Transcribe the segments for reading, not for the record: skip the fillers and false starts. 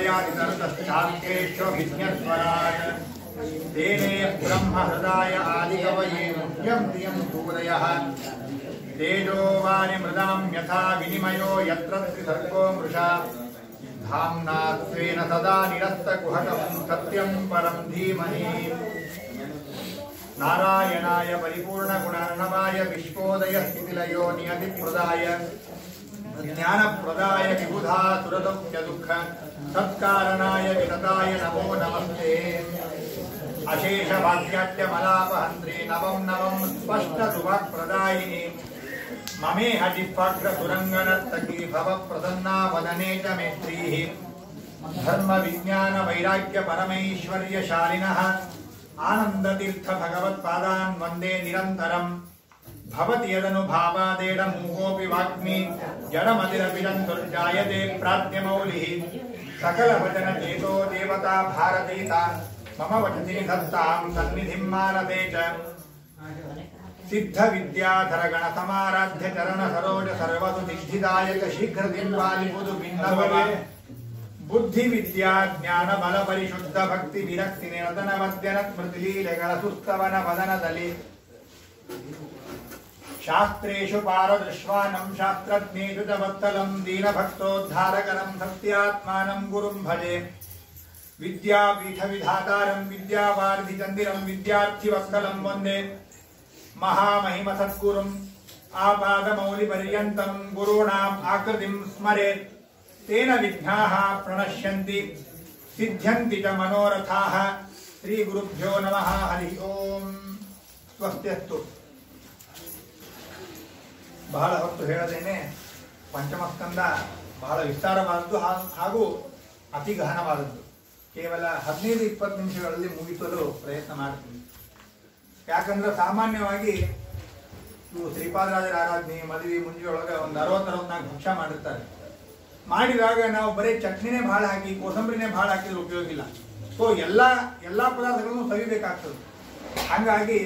तर्तश्चात्येष्वभिज्ञस्वराट् तेने ब्रह्म हृदाय आदिकवये मुह्यं प्रियं सूरयः तेजो वारिमृदां यथा विनिमयो यत्र त्रिसर्गो मृषा धाम्ना स्वेन सदा निरस्तकुहकं सत्यं परं धीमहि नारायणाय परिपूर्णगुणार्णवाय विश्वोदयस्थितिलयो नियतिप्रदाय ज्ञानप्रदाय विबुधासुरदुःख सत्कारणाय वितताय नमो नमस्ते अशेषभाग्याट्यमलापहन्त्रे नवं नवं स्पष्टसुवाक्प्रदायिने ममेह जिह्वाग्रसुरङ्गनर्तकी भवप्रसन्ना वदने च मे श्रीः धर्मविज्ञानवैराग्यपरमैश्वर्यशालिनः आनन्दतीर्थभगवत्पादान् वन्दे निरन्तरम् भवति यदनुभावादेडमूहोऽपि वाग्मी जडमतिरपि जन्तुर्जायते प्राज्ञमौलिः सकलवचनचेतो देवता भारती तान् मम वचति निधत्तां सन्निधिं मानते च सिद्धविद्याधरगणसमाराध्य चरण सरोज सर्वसु सिद्धिदायक शीघ्रदिम्बालिपुदु भिन्नभव बुद्धिविद्या ज्ञान बल परिशुद्ध भक्ति विरक्ति निरतन मध्यन स्मृतिलीलಗಳ ಸುಸ್ತವನ ವದನದಲ್ಲಿ शास्त्रेषु पारदृश्वानं शास्त्रज्ञेषु च वत्सलं दीनभक्तोद्धारकरं सत्यात्मानं गुरुं भजे विद्यापीठविधातारं विद्यावारिधिचन्दिरं विद्यार्थिवत्सलं वन्दे महामहिमसद्गुरुम् आपादमौलिपर्यन्तं गुरूणाम् आकृतिं स्मरेत् तेन विघ्नाः प्रणश्यन्ति सिद्ध्यन्ति च मनोरथाः श्रीगुरुभ्यो नमः हरि ओं स्वस्त्यस्तु ಬಹಳ ಹೊತ್ತು ಹೇಳದೇನೆ ಪಂಚಮಸ್ಕಂದ ಬಹಳ ವಿಸ್ತಾರವಾದದ್ದು ಹಾಗೂ ಅತಿ ಗಹನವಾದದ್ದು ಕೇವಲ 15-20 ನಿಮಿಷಗಳಲ್ಲಿ ಮುಗಿಸಲು ಪ್ರಯತ್ನ ಮಾಡ್ತೀನಿ ಯಾಕಂದ್ರೆ ಸಾಮಾನ್ಯವಾಗಿ ಇವು ಶ್ರೀಪಾದರಾಜರ ಆರಾಧನೆ ಮದುವೆ ಮುಂಜೊಳಗೆ ಒಂದು 60-64 ಭಕ್ಷ ಮಾಡಿರ್ತಾರೆ ಮಾಡಿದಾಗ ನಾವು ಬರೀ ಚಟ್ನಿನೇ ಭಾಳ ಹಾಕಿ ಕೋಸಂಬರಿನೇ ಭಾಳ ಹಾಕಿದ್ರೆ ಉಪಯೋಗ ಇಲ್ಲ ಸೊ ಎಲ್ಲಾ ಪದಾರ್ಥಗಳನ್ನು ಸವಿಬೇಕಾಗ್ತದೆ ಹಾಗಾಗಿ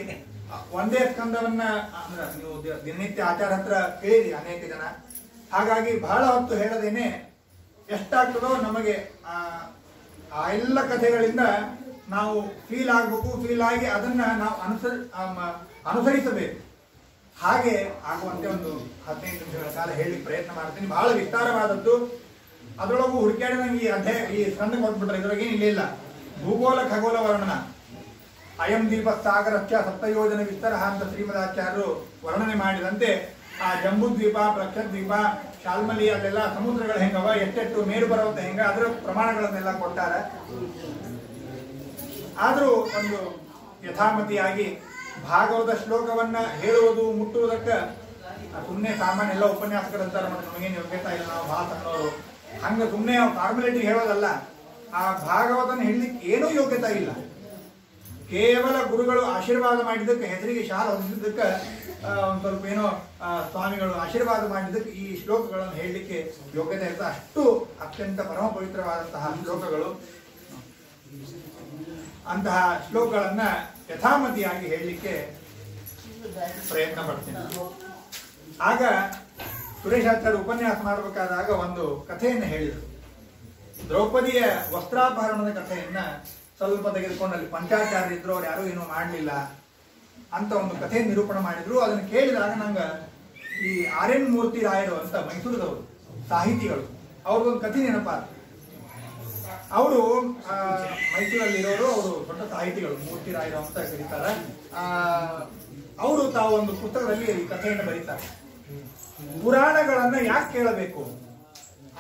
ಒಂದೇ ಸ್ಕಂದವನ್ನ ಅಂದ್ರೆ ನೀವು ದಿನನಿತ್ಯ ಆಚಾರ ಹತ್ರ ಕೇಳಿರಿ ಅನೇಕ ಜನ ಹಾಗಾಗಿ ಬಹಳ ಹೊತ್ತು ಹೇಳದೇನೆ ಎಷ್ಟಾಗ್ತದೋ ನಮಗೆ ಆ ಎಲ್ಲ ಕಥೆಗಳಿಂದ ನಾವು ಫೀಲ್ ಆಗಬೇಕು ಫೀಲ್ ಆಗಿ ಅದನ್ನ ನಾವು ಅನುಸರಿಸಬೇಕು ಹಾಗೆ ಆಗುವಂತೆ ಒಂದು 15 ನಿಮಿಷಗಳ ಕಾಲ ಹೇಳಿ ಪ್ರಯತ್ನ ಮಾಡ್ತೀನಿ ಬಹಳ ವಿಸ್ತಾರವಾದದ್ದು ಅದರೊಳಗೂ ಹುಡುಕಾಡಿ ನಂಗೆ ಈ ಸ್ಕಂದ ಕೊಟ್ಬಿಟ್ರೆ ಇದ್ರೊಳಗೇನು ಇಲ್ಲ ಭೂಗೋಳ ಖಗೋಳ ವರ್ಣನ ಅಯಂ ದೀಪ ಸಾಗರಶ್ಚ ಸಪ್ತಯೋಜನ ವಿಸ್ತಾರ ಅಂತ ಶ್ರೀಮದಾಚಾರ್ಯರು ವರ್ಣನೆ ಮಾಡಿದಂತೆ ಆ ಜಂಬೂದ್ವೀಪ ಪ್ರಕ್ಷದ್ವೀಪ ಶಾಲ್ಮಲಿ ಅಲ್ಲೆಲ್ಲ ಸಮುದ್ರಗಳು ಹೆಂಗವ ಎಷ್ಟೆಷ್ಟು ಮೇರು ಪರ್ವತ ಹೆಂಗ ಅದರ ಪ್ರಮಾಣಗಳನ್ನೆಲ್ಲ ಕೊಟ್ಟಾರ ಆದ್ರೂ ಒಂದು ಯಥಾಮತಿಯಾಗಿ ಭಾಗವತ ಶ್ಲೋಕವನ್ನ ಹೇಳುವುದು ಮುಟ್ಟುವುದಕ್ಕೆ ಸುಮ್ಮನೆ ಸಾಮಾನ್ಯ ಎಲ್ಲ ಉಪನ್ಯಾಸಕರಂತಾರೆ ಮತ್ತೆ ನಮಗೇನು ಯೋಗ್ಯತಾ ಇಲ್ಲ ನಾವು ಬಹಳ ಸಣ್ಣವರು ಹಂಗ ಸುಮ್ಮನೆ ಫಾರ್ಮಾಲಿಟಿ ಹೇಳೋದಲ್ಲ ಆ ಭಾಗವತನ ಹೇಳಲಿಕ್ಕೆ ಏನೂ ಯೋಗ್ಯತಾ ಇಲ್ಲ ಕೇವಲ ಗುರುಗಳು ಆಶೀರ್ವಾದ ಮಾಡಿದ್ದಕ್ಕೆ ಹೆಸರಿಗೆ ಶಾಲ ಹೊಂದಿದ್ದಕ್ಕೆ ಒಂದು ಸ್ವಲ್ಪ ಏನೋ ಸ್ವಾಮಿಗಳು ಆಶೀರ್ವಾದ ಮಾಡಿದ್ದಕ್ಕೆ ಈ ಶ್ಲೋಕಗಳನ್ನು ಹೇಳಲಿಕ್ಕೆ ಯೋಗ್ಯತೆ ಇರ್ತದೆ ಅಷ್ಟು ಅತ್ಯಂತ ಪರಮ ಪವಿತ್ರವಾದಂತಹ ಶ್ಲೋಕಗಳು ಅಂತಹ ಶ್ಲೋಕಗಳನ್ನ ಯಥಾಮತಿಯಾಗಿ ಹೇಳಲಿಕ್ಕೆ ಪ್ರಯತ್ನ ಪಡ್ತೀನಿ ಆಗ ಸುರೇಶಾಚಾರ್ಯ ಉಪನ್ಯಾಸ ಮಾಡಬೇಕಾದಾಗ ಒಂದು ಕಥೆಯನ್ನು ಹೇಳಿದರು ದ್ರೌಪದಿಯ ವಸ್ತ್ರಾಪಹರಣದ ಕಥೆಯನ್ನ ಸ್ವಲ್ಪ ತೆಗೆದುಕೊಂಡು ಅಲ್ಲಿ ಪಂಚಾಚಾರ್ಯ ಇದ್ರು ಅವ್ರು ಯಾರು ಏನೂ ಮಾಡಲಿಲ್ಲ ಅಂತ ಒಂದು ಕಥೆ ನಿರೂಪಣೆ ಮಾಡಿದ್ರು ಅದನ್ನು ಕೇಳಿದಾಗ ನಂಗೆ ಈ ಆರ್ಯನ್ ಮೂರ್ತಿ ರಾಯರು ಅಂತ ಮೈಸೂರದವರು ಸಾಹಿತಿಗಳು ಅವ್ರದ್ದೊಂದು ಕಥೆ ನೆನಪಾದ ಅವರು ಮೈಸೂರಲ್ಲಿರೋರು ಅವರು ದೊಡ್ಡ ಸಾಹಿತಿಗಳು ಮೂರ್ತಿ ರಾಯರು ಅಂತ ಕರೀತಾರೆ ಅವರು ತಾವು ಒಂದು ಪುಸ್ತಕದಲ್ಲಿ ಈ ಕಥೆಯನ್ನು ಬರೀತಾರೆ ಪುರಾಣಗಳನ್ನ ಯಾಕೆ ಕೇಳಬೇಕು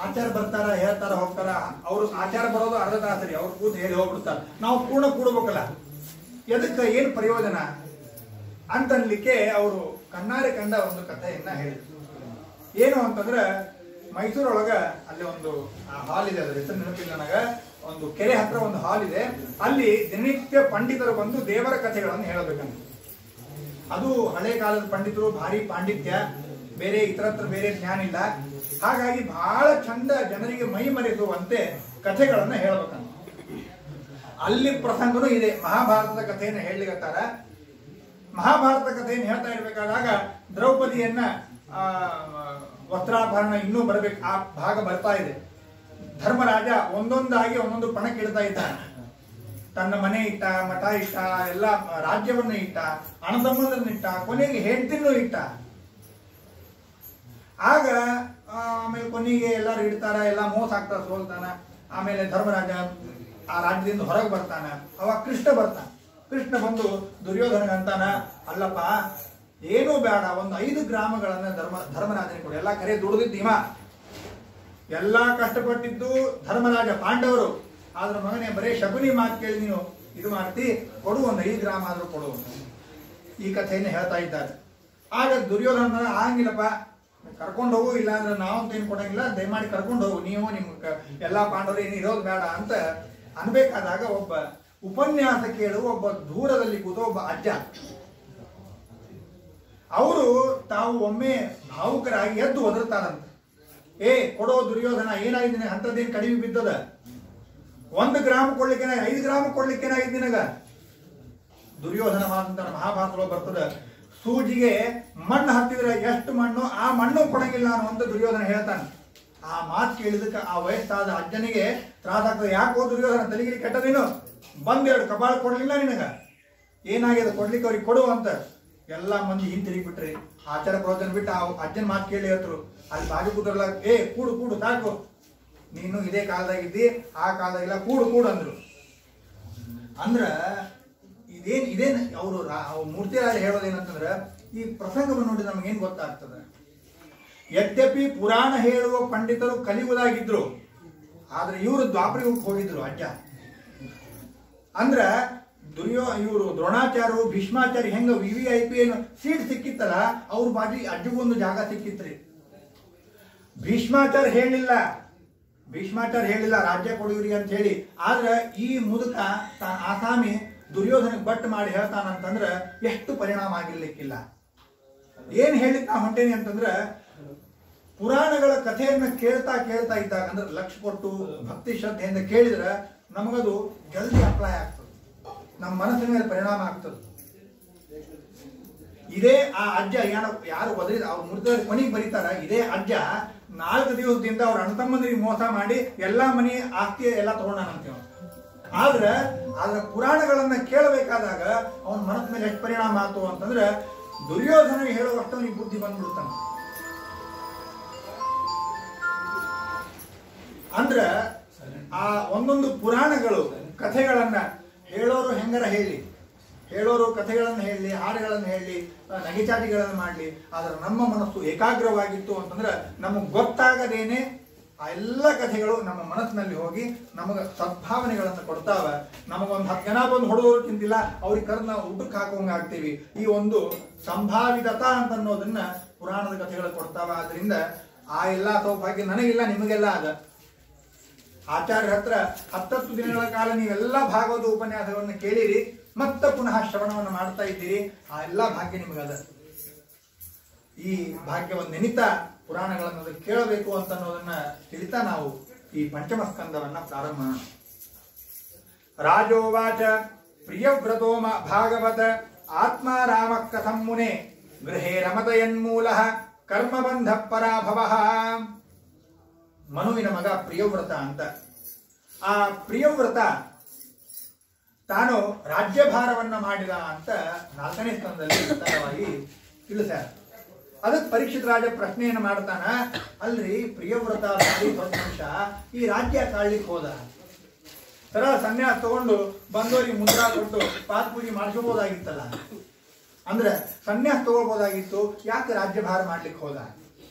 ಆಚಾರ ಬರ್ತಾರ ಹೇಳ್ತಾರ ಹೋಗ್ತಾರ ಅವ್ರು ಆಚಾರ ಬರೋದು ಅರ್ಧ ತಾಸರಿ ಅವ್ರು ಕೂತು ಹೇಳಿ ಹೋಗ್ಬಿಡ್ತಾರ ನಾವು ಪೂರ್ಣ ಕೂಡಬೇಕಲ್ಲ ಎದಕ್ಕೆ ಏನು ಪ್ರಯೋಜನ ಅಂತನ್ಲಿಕ್ಕೆ ಅವರು ಕಣ್ಣಾರೆ ಕಂಡ ಒಂದು ಕಥೆಯನ್ನ ಹೇಳಿದ್ರು ಏನು ಅಂತಂದ್ರೆ ಮೈಸೂರೊಳಗ ಅಲ್ಲಿ ಒಂದು ಹಾಲ್ ಇದೆ ಅದ್ರ ಹೆಸರು ನೆನಪಿಲ್ಲ ನನಗ ಒಂದು ಕೆರೆ ಹತ್ರ ಒಂದು ಹಾಲ್ ಇದೆ ಅಲ್ಲಿ ದಿನನಿತ್ಯ ಪಂಡಿತರು ಬಂದು ದೇವರ ಕಥೆಗಳನ್ನು ಹೇಳಬೇಕಂತ ಅದು ಹಳೆ ಕಾಲದ ಪಂಡಿತರು ಭಾರಿ ಪಾಂಡಿತ್ಯ ಬೇರೆ ಇತರತ್ರ ಬೇರೆ ಜ್ಞಾನ ಇಲ್ಲ ಹಾಗಾಗಿ ಬಹಳ ಚಂದ ಜನರಿಗೆ ಮೈ ಮರೆಸುವಂತೆ ಕಥೆಗಳನ್ನ ಹೇಳಬೇಕಂತ ಅಲ್ಲಿ ಪ್ರಸಂಗನೂ ಇದೆ ಮಹಾಭಾರತದ ಕಥೆಯನ್ನು ಹೇಳಲಿಕತ್ತಾರ ಮಹಾಭಾರತ ಕಥೆಯನ್ನು ಹೇಳ್ತಾ ಇರ್ಬೇಕಾದಾಗ ದ್ರೌಪದಿಯನ್ನ ವಸ್ತ್ರಾಭರಣ ಇನ್ನೂ ಬರ್ಬೇಕು ಆ ಭಾಗ ಬರ್ತಾ ಇದೆ ಧರ್ಮರಾಜ ಒಂದೊಂದಾಗಿ ಒಂದೊಂದು ಪಣಕ್ಕೆ ಇಡ್ತಾ ಇದ್ದಾನೆ. ತನ್ನ ಮನೆ ಇಟ್ಟ, ಮಠ ಇಟ್ಟ, ಎಲ್ಲ ರಾಜ್ಯವನ್ನ ಇಟ್ಟ, ಅಣ್ಣತಮ್ಮನನ್ನ ಇಟ್ಟ, ಕೊನೆಗೆ ಹೆಂಡತಿನೂ ಇಟ್ಟ. ಆಗ ಆಮೇಲೆ ಕೊನೆಗೆ ಎಲ್ಲರೂ ಇಡ್ತಾರ, ಎಲ್ಲ ಮೋಸ ಆಗ್ತಾರ, ಸೋಲ್ತಾನ. ಆಮೇಲೆ ಧರ್ಮರಾಜ ಆ ರಾಜ್ಯದಿಂದ ಹೊರಗೆ ಬರ್ತಾನ. ಅವಾಗ ಕೃಷ್ಣ ಬರ್ತಾನ. ಕೃಷ್ಣ ಬಂದು ದುರ್ಯೋಧನ ಅಂತಾನ, ಅಲ್ಲಪ್ಪ ಏನೂ ಬೇಡ, ಒಂದು 5 ಗ್ರಾಮಗಳನ್ನ ಧರ್ಮರಾಜನಿಗೆ ಕೊಡು. ಎಲ್ಲ ಕರೆ ದುಡಿದಿದ್ದು ಇವ, ಎಲ್ಲಾ ಕಷ್ಟಪಟ್ಟಿದ್ದು ಧರ್ಮರಾಜ, ಪಾಂಡವರು. ಆದ್ರ ಮಗನೇ ಬರೇ ಶಕುನಿ ಮಾತು ಕೇಳಿ ನೀನು ಇದು ಮಾಡ್ತಿ, ಕೊಡು, ಒಂದು 5 ಗ್ರಾಮ ಆದ್ರೂ ಕೊಡು. ಈ ಕಥೆಯನ್ನು ಹೇಳ್ತಾ ಇದ್ದಾರೆ. ಆಗ ದುರ್ಯೋಧನ ಆಗಿಲ್ಲಪ್ಪ, ಕರ್ಕೊಂಡು ಹೋಗು, ಇಲ್ಲ ಅಂದ್ರೆ ನಾವಂತ ಏನು ಕೊಡಂಗಿಲ್ಲ, ದಯಮಾಡಿ ಕರ್ಕೊಂಡು ಹೋಗು, ನೀವು ನಿಮ್ ಎಲ್ಲಾ ಪಾಂಡವರು ಏನು ಇರೋದು ಬೇಡ ಅಂತ ಅನ್ಬೇಕಾದಾಗ ಒಬ್ಬ ಉಪನ್ಯಾಸ ಕೇಳುವ ಒಬ್ಬ ದೂರದಲ್ಲಿ ಕೂತ ಒಬ್ಬ ಅಜ್ಜ, ಅವರು ತಾವು ಒಮ್ಮೆ ಭಾವುಕರಾಗಿ ಎದ್ದು ಒದರ್ತಾರಂತ. ಕೊಡೋ ದುರ್ಯೋಧನ, ಏನಾಗಿದೆ ಅಂತದ್ದೇನು ಕಡಿಮೆ ಬಿದ್ದದ? 1 ಗ್ರಾಮ ಕೊಡ್ಲಿಕ್ಕೆ 5 ಗ್ರಾಮ ಕೊಡ್ಲಿಕ್ಕೆ ಏನಾಗಿದೆ ನಿನಗ? ದುರ್ಯೋಧನ ಮಾತಂತ ಮಹಾಭಾರತಗಳು ಬರ್ತದ, ಸೂಜಿಗೆ ಮಣ್ಣು ಹತ್ತಿದ್ರೆ ಎಷ್ಟು ಮಣ್ಣು ಆ ಮಣ್ಣು ಕೊಡಂಗಿಲ್ಲ ಅನ್ನುವಂತ ದುರ್ಯೋಧನ ಹೇಳ್ತಾನೆ. ಆ ಮಾತು ಕೇಳಿದಕ್ಕೆ ಆ ವಯಸ್ಸಾದ ಅಜ್ಜನಿಗೆ ತ್ರಾಸ ಆಗ್ತದೆ. ಯಾಕೋ ದುರ್ಯೋಧನ ತಲೆಗಿರಿ ಕೆಟ್ಟದೇನು? ಬಂದೆರಡು ಕಪಾಳ ಕೊಡ್ಲಿಲ್ಲ ನಿನಗ, ಏನಾಗಿದೆ ಕೊಡ್ಲಿಕ್ಕೆ ಅವ್ರಿಗೆ ಕೊಡು ಅಂತ ಎಲ್ಲಾ ಮಂದಿ ಹಿಂತಿರುಗಿ ಬಿಟ್ರಿ. ಆಚಾರ ಪ್ರವಚನ ಬಿಟ್ಟು ಆ ಅಜ್ಜನ ಮಾತು ಕೇಳಿ ಹೇಳ್ತರು. ಅಲ್ಲಿ ಬಾಜು ಕೂತ್ರಲ್ಲ, ಕೂಡು ಕೂಡು ಸಾಕು, ನೀನು ಇದೇ ಕಾಲದಾಗಿದ್ದಿ, ಆ ಕಾಲದಾಗಿಲ್ಲ, ಕೂಡು ಕೂಡು ಅಂದ್ರು. ಅಂದ್ರ ಇದೇನ್ ಅವರು ಮೂರ್ತಿರಾಜ ಹೇಳೋದೇನಂತಂದ್ರ, ಈ ಪ್ರಸಂಗವನ್ನು ನೋಡಿ ನಮಗೇನ್ ಗೊತ್ತಾಗ್ತದೆ? ಯದ್ಯಪಿ ಪುರಾಣ ಹೇಳುವ ಪಂಡಿತರು ಕಲಿಯುವುದಾಗಿದ್ರು, ಆದ್ರೆ ಇವರು ದ್ವಾಪರಯುಗಕ್ಕೆ ಹೋಗಿದ್ರು ಅಜ್ಜ. ಅಂದ್ರ ಇವರು ದ್ರೋಣಾಚಾರ್ಯರು, ಭೀಷ್ಮಾಚಾರ್ಯ ಹೆಂಗ VVIP ಏನು ಸೀಟ್ ಸಿಕ್ಕಿತ್ತಲ್ಲ, ಅವ್ರ ಬಾಜಿ ಅಜ್ಜಗೊಂದು ಜಾಗ ಸಿಕ್ಕಿತ್ರಿ. ಭೀಷ್ಮಾಚಾರ್ಯ ಹೇಳಿಲ್ಲ ರಾಜ್ಯ ಕೊಡುವಿರಿ ಅಂತ ಹೇಳಿ. ಆದ್ರ ಈ ಮುದುಕ ಆಸಾಮಿ ದುರ್ಯೋಧನಕ್ಕೆ ಬಟ್ ಮಾಡಿ ಹೇಳ್ತಾನಂತಂದ್ರ ಎಷ್ಟು ಪರಿಣಾಮ ಆಗಿರ್ಲಿಕ್ಕಿಲ್ಲ. ಏನ್ ಹೇಳಿಕ್ ನಾ ಹೊಂಟೇನಿ ಅಂತಂದ್ರ, ಪುರಾಣಗಳ ಕಥೆಯನ್ನ ಕೇಳ್ತಾ ಇದ್ದಾಗ ಅಂದ್ರೆ ಲಕ್ಷ ಕೊಟ್ಟು ಭಕ್ತಿ ಶ್ರದ್ಧೆಯಿಂದ ಕೇಳಿದ್ರೆ ನಮಗದು ಜಲ್ದಿ ಅಪ್ಲೈ ಆಗ್ತದೆ, ನಮ್ಮ ಮನಸ್ಸಿನ ಮೇಲೆ ಪರಿಣಾಮ ಆಗ್ತದೆ. ಇದೇ ಆ ಅಜ್ಜ ಯಾರು ಒದರಿದ ಅವ್ರ ಮೃತ ಕೊನೆಗೆ ಬರೀತಾರ, ಇದೇ ಅಜ್ಜ 4 ದಿವಸದಿಂದ ಅವ್ರ ಅಣ್ಣತಮ್ಮಂದಿರಿಗೆ ಮೋಸ ಮಾಡಿ ಎಲ್ಲಾ ಮನೆ ಆಸ್ತಿ ಎಲ್ಲ ತಗೊಂಡಾನಂತೀವ. ಆದ್ರೆ ಪುರಾಣಗಳನ್ನ ಕೇಳಬೇಕಾದಾಗ ಅವನ ಮನಸ್ಸ ಮೇಲೆ ಎಷ್ಟು ಪರಿಣಾಮ ಆಯ್ತು ಅಂತಂದ್ರೆ, ದುರ್ಯೋಧನ ಹೇಳುವಷ್ಟು ಅವನಿಗೆ ಬುದ್ಧಿ ಬಂದ್ಬಿಡ್ತಾನ. ಅಂದ್ರ ಆ ಒಂದೊಂದು ಪುರಾಣಗಳು ಕಥೆಗಳನ್ನ ಹೇಳೋರು ಹೆಂಗರ ಹೇಳೋರು ಕಥೆಗಳನ್ನ ಹೇಳಿ, ಹಾಡುಗಳನ್ನ ಹೇಳಿ, ನಗೆಚಾಟಿಗಳನ್ನ ಮಾಡ್ಲಿ, ಆದ್ರೆ ನಮ್ಮ ಮನಸ್ಸು ಏಕಾಗ್ರವಾಗಿತ್ತು ಅಂತಂದ್ರೆ ನಮಗ್ ಗೊತ್ತಾಗದೇನೆ ಆ ಎಲ್ಲ ಕಥೆಗಳು ನಮ್ಮ ಮನಸ್ಸಿನಲ್ಲಿ ಹೋಗಿ ನಮಗ ಸದ್ಭಾವನೆಗಳನ್ನ ಕೊಡ್ತಾವ. ನಮಗೊಂದು 10 ಜನ ಬಂದು ಹೊಡೆದವರು ಚಿಂತಿಲ್ಲ, ಅವ್ರಿಗೆ ಕರೆದು ನಾವು ಊಟಕ್ಕೆ ಹಾಕೋಂಗ ಆಗ್ತೀವಿ. ಈ ಒಂದು ಸಂಭಾವಿತತಾ ಅಂತ ಅನ್ನೋದನ್ನ ಪುರಾಣದ ಕಥೆಗಳು ಕೊಡ್ತಾವ. ಆದ್ರಿಂದ ಆ ಎಲ್ಲಾ ಸೌಭಾಗ್ಯ ನನಗಿಲ್ಲ, ನಿಮಗೆಲ್ಲ ಅದ. ಆಚಾರ್ಯರ ಹತ್ರ 10 ದಿನಗಳ ಕಾಲ ನೀವೆಲ್ಲ ಭಾಗವತ ಉಪನ್ಯಾಸಗಳನ್ನು ಕೇಳಿರಿ, ಮತ್ತೆ ಪುನಃ ಶ್ರವಣವನ್ನು ಮಾಡ್ತಾ ಇದ್ದೀರಿ. ಆ ಎಲ್ಲಾ ಭಾಗ್ಯ ನಿಮಗದ. ಈ ಭಾಗ್ಯವನ್ನು ನೆನಿತ ಪುರಾಣಗಳನ್ನು ಕೇಳಬೇಕು ಅಂತ ಅನ್ನೋದನ್ನ ತಿಳಿತಾ ನಾವು ಈ ಪಂಚಮ ಸ್ಕಂದವನ್ನ ಪ್ರಾರಂಭ ಮಾಡೋಣ. ರಾಜೋವಾಚ ಪ್ರಿಯವ್ರತೋ ಭಾಗವತ ಆತ್ಮಾರಾಮ ಕಥಂ ಮುನೆ ಗೃಹೇ ರಮತಯನ್ಮೂಲ ಕರ್ಮಬಂಧ ಪರಾಭವ. ಮನುವಿನ ಮಗ ಪ್ರಿಯವ್ರತ ಅಂತ. ಆ ಪ್ರಿಯವ್ರತ ತಾನು ರಾಜ್ಯಭಾರವನ್ನ ಮಾಡಿದ ಅಂತ 4ನೇ ಸ್ಕಂದದಲ್ಲಿ ವಿಸ್ತಾರವಾಗಿ ತಿಳಿಸ್ಯಾರ. ಅದಕ್ಕೆ ಪರೀಕ್ಷಿತ ರಾಜ ಪ್ರಶ್ನೆಯನ್ನು ಮಾಡ್ತಾನ, ಅಲ್ರಿ ಪ್ರಿಯವ್ರತ ಭಾರಿ ದೊಡ್ಡ ಮನುಷ್ಯ, ಈ ರಾಜ್ಯ ಕಾಳ್ಲಿಕ್ಕೆ ಹೋದ, ಸರಳ ಸನ್ಯಾಸ ತಗೊಂಡು ಬಂದವರಿಗೆ ಮುದ್ರಾ ಕೊಟ್ಟು ಪಾತ್ ಪೂಜೆ ಮಾಡಿಸ್ಬೋದಾಗಿತ್ತಲ್ಲ, ಅಂದ್ರೆ ಸನ್ಯಾಸ ತಗೊಳ್ಬೋದಾಗಿತ್ತು, ಯಾಕೆ ರಾಜ್ಯಭಾರ ಮಾಡ್ಲಿಕ್ಕೆ ಹೋದ?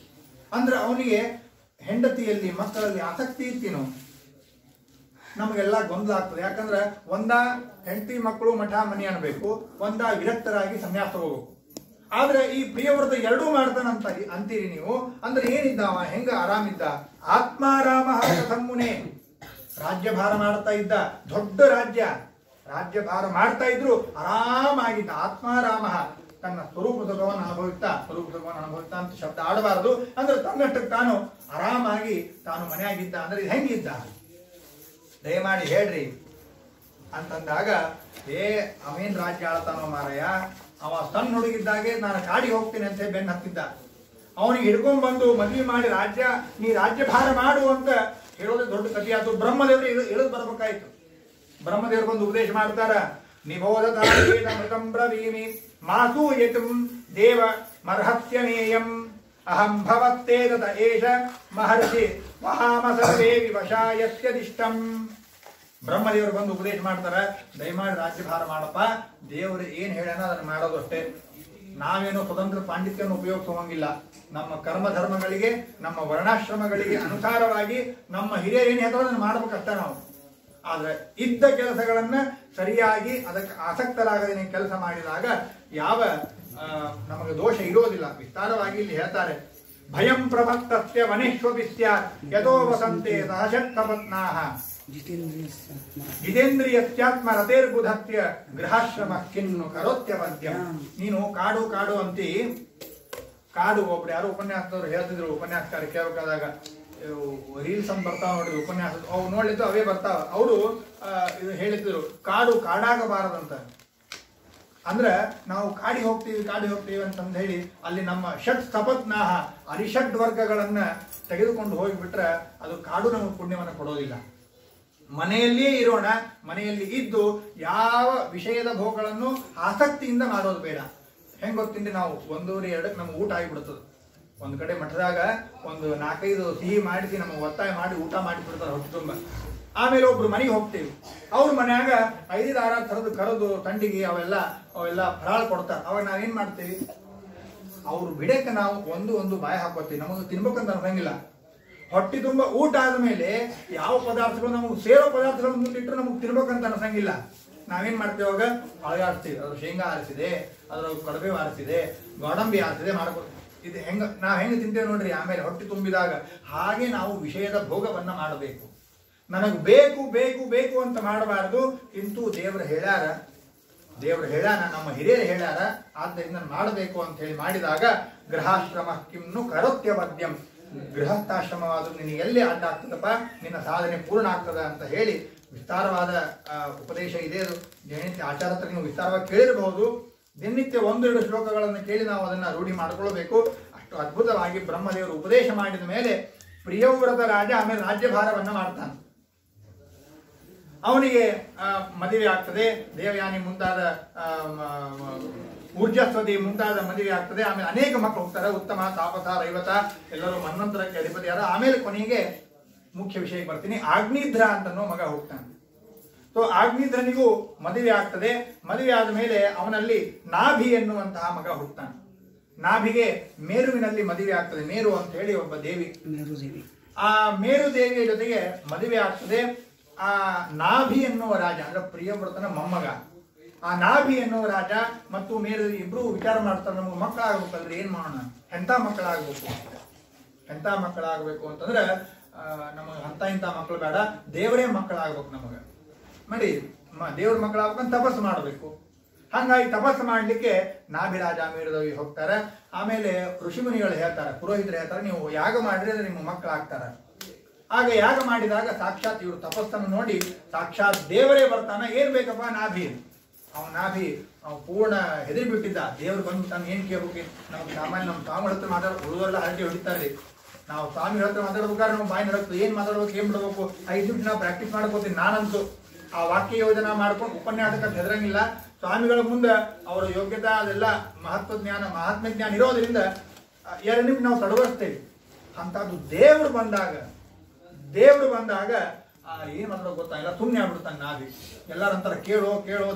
ಅಂದ್ರೆ ಅವನಿಗೆ ಹೆಂಡತಿಯಲ್ಲಿ ಮಕ್ಕಳಲ್ಲಿ ಆಸಕ್ತಿ ಇತ್ತೇನು? ನಮಗೆಲ್ಲ ಗೊಂದಲ ಆಗ್ತದೆ. ಯಾಕಂದ್ರೆ ಒಂದ ಹೆಂಡತಿ ಮಕ್ಕಳು ಮಠ ಮನೆ ಅನ್ಬೇಕು, ಒಂದ ವಿರಕ್ತರಾಗಿ ಸನ್ಯಾಸ ತಗೋಬೇಕು. ಆದ್ರೆ ಈ ಪ್ರಿಯವ್ರತ ಎರಡೂ ಮಾಡ್ತಾನಂತ ಅಂತೀರಿ ನೀವು. ಅಂದ್ರೆ ಏನಿದ್ದಾವ, ಹೆಂಗ ಆರಾಮಿದ್ದ? ಆತ್ಮಾರಾಮ ಕಥಮ್ಮುನೆ, ರಾಜ್ಯಭಾರ ಮಾಡ್ತಾ ಇದ್ದ, ದೊಡ್ಡ ರಾಜ್ಯಭಾರ ಮಾಡ್ತಾ ಇದ್ರು, ಆರಾಮಾಗಿದ್ದ. ಆತ್ಮಾರಾಮ, ತನ್ನ ಸ್ವರೂಪ ಸುಖವನ್ನು ಅನುಭವಿಸ್ತಾ ಅಂತ ಶಬ್ದ ಆಡಬಾರದು. ಅಂದ್ರೆ ತನ್ನಷ್ಟಕ್ಕೆ ತಾನು ಆರಾಮಾಗಿ ತಾನು ಮನೆಯಾಗಿದ್ದ. ಅಂದ್ರೆ ಇದು ಹೆಂಗಿದ್ದ ದಯಮಾಡಿ ಹೇಳ್ರಿ ಅಂತಂದಾಗ, ಅವೇನ್ ರಾಜ್ಯ ಆಳ್ತಾನೋ ಮಾರಾಯ, ಅವ ಸಣ್ಣ ಹುಡುಗಿದ್ದಾಗೆ ನಾನು ಕಾಡಿಗೆ ಹೋಗ್ತೀನಿ ಅಂತ ಬೆನ್ನು ಹತ್ತಿದ್ದ. ಅವನಿಗೆ ಹಿಡ್ಕೊಂಡ್ ಬಂದು ಮದ್ವೆ ಮಾಡಿ ನೀ ರಾಜ್ಯಭಾರ ಮಾಡು ಅಂತ ಹೇಳೋದೇ ದೊಡ್ಡ ಕಥೆಯಾದ್ರು. ಬ್ರಹ್ಮದೇವರು ಇಳಿದು ಬರಬೇಕಾಯ್ತು. ಬ್ರಹ್ಮದೇವರು ಬಂದು ಉಪದೇಶ ಮಾಡ್ತಾರ. ನಿಬೋಧತಾಮೃತಂ ಬ್ರವೀಮಿ ಮಾಸೂಯತುಂ ದೇವ ಮರ್ಹತ್ಯಮೇಯಂ ಅಹಂ ಭವತ್ತೇ ತತ ಏಷ ಮಹರ್ಷಿ ವಹಾಮ ಸರ್ವೇ ವಿವಶಾಯಸ್ಯದಿಷ್ಟಂ. ಬ್ರಹ್ಮದೇವರು ಬಂದು ಉಪದೇಶ ಮಾಡ್ತಾರ, ದಯಮಾಡಿ ರಾಜ್ಯಭಾರ ಮಾಡಪ್ಪ, ದೇವರು ಏನ್ ಹೇಳ್ಯಾನ ಅದನ್ನ ಮಾಡೋದು ಅಷ್ಟೇ. ನಾವೇನೋ ಸ್ವತಂತ್ರ ಪಾಂಡಿತ್ಯವನ್ನು ಉಪಯೋಗಿಸುವಂಗಿಲ್ಲ. ನಮ್ಮ ಕರ್ಮ ಧರ್ಮಗಳಿಗೆ, ನಮ್ಮ ವರ್ಣಾಶ್ರಮಗಳಿಗೆ ಅನುಸಾರವಾಗಿ ನಮ್ಮ ಹಿರಿಯರು ಏನ್ ಹೇಳ್ತಾರೋ ಅದನ್ನು ಮಾಡ್ಬೇಕಷ್ಟೇ ನಾವು. ಆದ್ರೆ ಇದ್ದ ಕೆಲಸಗಳನ್ನ ಸರಿಯಾಗಿ ಅದಕ್ಕೆ ಆಸಕ್ತರಾಗದೇ ಕೆಲಸ ಮಾಡಿದಾಗ ಯಾವ ನಮಗೆ ದೋಷ ಇರೋದಿಲ್ಲ. ವಿಸ್ತಾರವಾಗಿ ಇಲ್ಲಿ ಹೇಳ್ತಾರೆ, ಭಯಂ ಪ್ರಭಕ್ತಸ್ಯ ವನೇಶ್ವಪಿ ಸ್ಯಾತ್ ಯಥೋ ವಸಂತೆ ಸಹಶಕ್ತಪತ್ನಾಃ ಜಿತೇಂದ್ರಿಯತ್ಯಾತ್ಮ ರತೇರ್ಬುಧತ್ಯ ಗೃಹಾಶ್ರಮ ಕಿನ್ನು ಕರೋತ್ಯವದ್ಯಂ. ನೀನು ಕಾಡು ಕಾಡು ಅಂತಿ. ಕಾಡು ಒಬ್ರು ಯಾರು ಉಪನ್ಯಾಸದವ್ರು ಹೇಳ್ತಿದ್ರು, ಉಪನ್ಯಾಸಕಾರ ಕೇಳಬೇಕಾದಾಗ ರೀಲ್ಸ್ ಅಂತ ಬರ್ತಾವ ನೋಡ್ರಿ ಉಪನ್ಯಾಸ, ಅವು ನೋಡ್ಲಿದ್ದು ಅವೇ ಬರ್ತಾವ. ಅವರು ಇದು ಹೇಳಿದ್ರು, ಕಾಡು ಕಾಡಾಗಬಾರದಂತ. ಅಂದ್ರೆ ನಾವು ಕಾಡಿಗೆ ಹೋಗ್ತೀವಿ ಅಂತಂದು ಹೇಳಿ ಅಲ್ಲಿ ನಮ್ಮ ಷಟ್ ಸಪತ್ನಾಹ ಅರಿಷಡ್ ವರ್ಗಗಳನ್ನ ತೆಗೆದುಕೊಂಡು ಹೋಗಿಬಿಟ್ರೆ ಅದು ಕಾಡು ನಮಗೆ ಪುಣ್ಯವನ್ನು ಕೊಡೋದಿಲ್ಲ. ಮನೆಯಲ್ಲಿಯೇ ಇರೋಣ, ಮನೆಯಲ್ಲಿ ಇದ್ದು ಯಾವ ವಿಷಯದ ಭೋಗಗಳನ್ನು ಆಸಕ್ತಿಯಿಂದ ಮಾಡೋದು ಬೇಡ. ಹೆಂಗ್ ಗೊತ್ತಿಂದ್ರೆ ನಾವು 1-2 ನಮ್ಗೆ ಊಟ ಆಗಿಬಿಡ್ತದೆ. ಒಂದ್ ಕಡೆ ಮಠದಾಗ ಒಂದು 4-5 ಸಿಹಿ ಮಾಡಿಸಿ ನಮಗೆ ಒತ್ತಾಯ ಮಾಡಿ ಊಟ ಮಾಡಿ ಬಿಡ್ತಾರೆ ಹೊಟ್ಟೆ ತುಂಬ. ಆಮೇಲೆ ಒಬ್ರು ಮನೆಗೆ ಹೋಗ್ತೀವಿ, ಅವ್ರ ಮನ್ಯಾಗ 5-6 ಥರದ್ದು ಕರೆದು ತಂಡಿಗೆ ಅವೆಲ್ಲ ಫರಾಳ ಕೊಡ್ತಾರೆ. ಅವಾಗ ನಾವೇನ್ ಮಾಡ್ತೀವಿ, ಅವ್ರು ಬಿಡಕ್ಕೆ ನಾವು ಒಂದು ಬಾಯಿ ಹಾಕೋತೀವಿ. ನಮಗೆ ತಿನ್ಬೇಕಂತ ಅನ್ಸಂಗಿಲ್ಲ. ಹೊಟ್ಟೆ ತುಂಬ ಊಟ ಆದ್ಮೇಲೆ ಯಾವ ಪದಾರ್ಥಗಳು ನಮಗೆ ಸೇರೋ ಪದಾರ್ಥಗಳು ಮುಂದಿಟ್ಟರು ನಮಗೆ ತಿನ್ಬೇಕಂತ ಅನ್ಸಂಗಿಲ್ಲ. ನಾವೇನ್ ಮಾಡ್ತೇವೆ, ಅವಾಗ ಅಳಗಾಡ್ತೀವಿ. ಅದ್ರ ಶೇಂಗಾ ಆರಿಸಿದೆ, ಅದ್ರ ಕಡಬೇವು ಆರಿಸಿದೆ, ಗೋಡಂಬಿ ಆರಿಸಿದೆ ಮಾಡ್ಕೊ. ಇದು ನಾವ್ ಹೆಂಗ ತಿಂತೇವೆ ನೋಡ್ರಿ. ಆಮೇಲೆ ಹೊಟ್ಟೆ ತುಂಬಿದಾಗ ಹಾಗೆ ನಾವು ವಿಷಯದ ಭೋಗವನ್ನ ಮಾಡಬೇಕು. ನನಗೆ ಬೇಕು ಬೇಕು ಬೇಕು ಅಂತ ಮಾಡಬಾರದು. ಇಂತೂ ದೇವರು ಹೇಳ್ಯಾರ, ನಮ್ಮ ಹಿರಿಯರು ಹೇಳ್ಯಾರ, ಆದ್ದರಿಂದ ಮಾಡಬೇಕು ಅಂತ ಹೇಳಿ ಮಾಡಿದಾಗ ಗೃಹಾಶ್ರಮ ಕಿಮ್ನು ಕರೋತ್ಯವದ್ಯಂ. ಗೃಹಸ್ಥಾಶ್ರಮವಾದರೂ ನಿನಗೆ ಎಲ್ಲಿ ಅಡ್ಡ ಆಗ್ತದಪ್ಪ, ನಿನ್ನ ಸಾಧನೆ ಪೂರ್ಣ ಆಗ್ತದ ಅಂತ ಹೇಳಿ ವಿಸ್ತಾರವಾದ ಉಪದೇಶ ಇದೆ. ಅದು ದಿನನಿತ್ಯ ಆಚಾರ ಹತ್ರ ನೀವು ವಿಸ್ತಾರವಾಗಿ ಕೇಳಿರಬಹುದು. ದಿನನಿತ್ಯ 1-2 ಶ್ಲೋಕಗಳನ್ನು ಕೇಳಿ ನಾವು ಅದನ್ನ ರೂಢಿ ಮಾಡಿಕೊಳ್ಳಬೇಕು. ಅಷ್ಟು ಅದ್ಭುತವಾಗಿ ಬ್ರಹ್ಮದೇವರು ಉಪದೇಶ ಮಾಡಿದ ಮೇಲೆ ಪ್ರಿಯವ್ರತ ರಾಜ ಆಮೇಲೆ ರಾಜ್ಯಭಾರವನ್ನ ಮಾಡ್ತಾನೆ. ಅವನಿಗೆ ಮದುವೆ ಆಗ್ತದೆ. ದೇವಯಾನಿ ಮುಂತಾದ ಊರ್ಜಸ್ವತಿ ಮುಂತಾದ ಮದುವೆ ಆಗ್ತದೆ. ಆಮೇಲೆ ಅನೇಕ ಮಕ್ಕಳು ಹೋಗ್ತಾರೆ. ಉತ್ತಮ, ತಾಪಸ, ರೈವತ ಎಲ್ಲರೂ ಮನ್ವಂತರಕ್ಕೆ ಅಧಿಪತಿಯಾದ. ಆಮೇಲೆ ಕೊನೆಗೆ ಮುಖ್ಯ ವಿಷಯಕ್ಕೆ ಬರ್ತೀನಿ. ಆಗ್ನಿಧ್ರ ಅಂತನೋ ಮಗ ಹೋಗ್ತಾನೆ. ಸೊ ಆಗ್ನಿಧ್ರನಿಗೂ ಮದುವೆ ಆಗ್ತದೆ. ಮದುವೆ ಆದ ಮೇಲೆ ಅವನಲ್ಲಿ ನಾಭಿ ಎನ್ನುವಂತಹ ಮಗ ಹುಟ್ಟುತ್ತಾನೆ. ನಾಭಿಗೆ ಮೇರುವಿನಲ್ಲಿ ಮದುವೆ ಆಗ್ತದೆ. ಮೇರು ಅಂತ ಹೇಳಿ ಒಬ್ಬ ದೇವಿ, ಆ ಮೇರು ದೇವಿಯ ಜೊತೆಗೆ ಮದುವೆ ಆಗ್ತದೆ. ಆ ನಾಭಿ ಎನ್ನುವ ರಾಜ ಅಂದ್ರೆ ಪ್ರಿಯವ್ರತನ ಮೊಮ್ಮಗ. ಆ ನಾಭಿ ಎನ್ನುವ ರಾಜ ಮತ್ತು ಮೇರು ಇಬ್ರು ವಿಚಾರ ಮಾಡ್ತಾರೆ, ನಮ್ಗೆ ಮಕ್ಕಳಾಗ್ಬೇಕಂದ್ರೆ ಏನ್ ಮಾಡೋಣ, ಎಂತ ಮಕ್ಕಳಾಗಬೇಕು ಅಂತಂದ್ರೆ ನಮಗೆ ಇಂಥ ಮಕ್ಕಳು ಬೇಡ, ದೇವರೇ ಮಕ್ಕಳಾಗ್ಬೇಕು. ನಮಗ ಮಾಡಿ ದೇವ್ರ ಮಕ್ಕಳಾಗ್ಬೇಕಂತ ತಪಸ್ಸು ಮಾಡಬೇಕು. ಹಂಗಾಗಿ ತಪಸ್ಸು ಮಾಡ್ಲಿಕ್ಕೆ ನಾಭಿರಾಜ ಮೇರುದೇವಿ ಹೋಗ್ತಾರೆ. ಆಮೇಲೆ ಋಷಿಮುನಿಗಳು ಹೇಳ್ತಾರೆ, ಪುರೋಹಿತರು ಹೇಳ್ತಾರೆ, ನೀವು ಯಾಗ ಮಾಡ್ರಿ ಅಂದ್ರೆ ನಿಮ್ಮ ಮಕ್ಕಳಾಗ್ತಾರ. ಆಗ ಯಾಗ ಮಾಡಿದಾಗ ಸಾಕ್ಷಾತ್ ಇವರು ತಪಸ್ಸನ್ನು ನೋಡಿ ಸಾಕ್ಷಾತ್ ದೇವರೇ ಬರ್ತಾನ. ಏನ್ ಬೇಕಪ್ಪ ನಾಭಿ. ನಾಭಿ ಪೂರ್ಣ ಹೆದರಿ ಬಿಟ್ಟಿದ್ದ. ದೇವ್ರು ಬಂದು ತಾನು ಏನ್ ಕೇಳ್ಬೇಕು. ನಮ್ಗೆ ಸಾಮಾನ್ಯ ನಮ್ಮ ಸ್ವಾಮಿ ಹತ್ರ ಉಳಿದವರೆಲ್ಲ ಹರಟಿ ಹೊಡಿತಾರೆ. ನಾವು ಸ್ವಾಮಿಗಳ ಹತ್ರ ಮಾತಾಡ್ಬೇಕಾದ್ರೆ ನಾವು ಬಾಯಿ ನಡಕ್ತು, ಏನ್ ಮಾತಾಡ್ಬೇಕು, ಏನ್ ಬಿಡ್ಬೇಕು. 5 ನಿಮಿಷ ನಾವು ಪ್ರಾಕ್ಟೀಸ್ ಮಾಡ್ಕೋತೀನಿ. ನಾನಂತೂ ಆ ವಾಕ್ಯ ಯೋಜನಾ ಮಾಡ್ಕೊಂಡು ಉಪನ್ಯಾಸಕ್ಕೆ ಹೆದರಂಗಿಲ್ಲ. ಸ್ವಾಮಿಗಳ ಮುಂದೆ ಅವರ ಯೋಗ್ಯತಾ ಅದೆಲ್ಲ ಮಹಾತ್ಮ ಜ್ಞಾನ ಇರೋದ್ರಿಂದ 2 ನಿಮಿಷ ನಾವು ತಡವರ್ತೇವೆ. ಅಂತದ್ದು ದೇವ್ರು ಬಂದಾಗ ಏನ್ ಮಾತ್ರ ಗೊತ್ತಾಗಿಲ್ಲ, ಸುಮ್ಮನೆ ಆಗ್ಬಿಡ್ತಾನೆ ನಾಭಿ. ಎಲ್ಲರಂತರ ಕೇಳೋ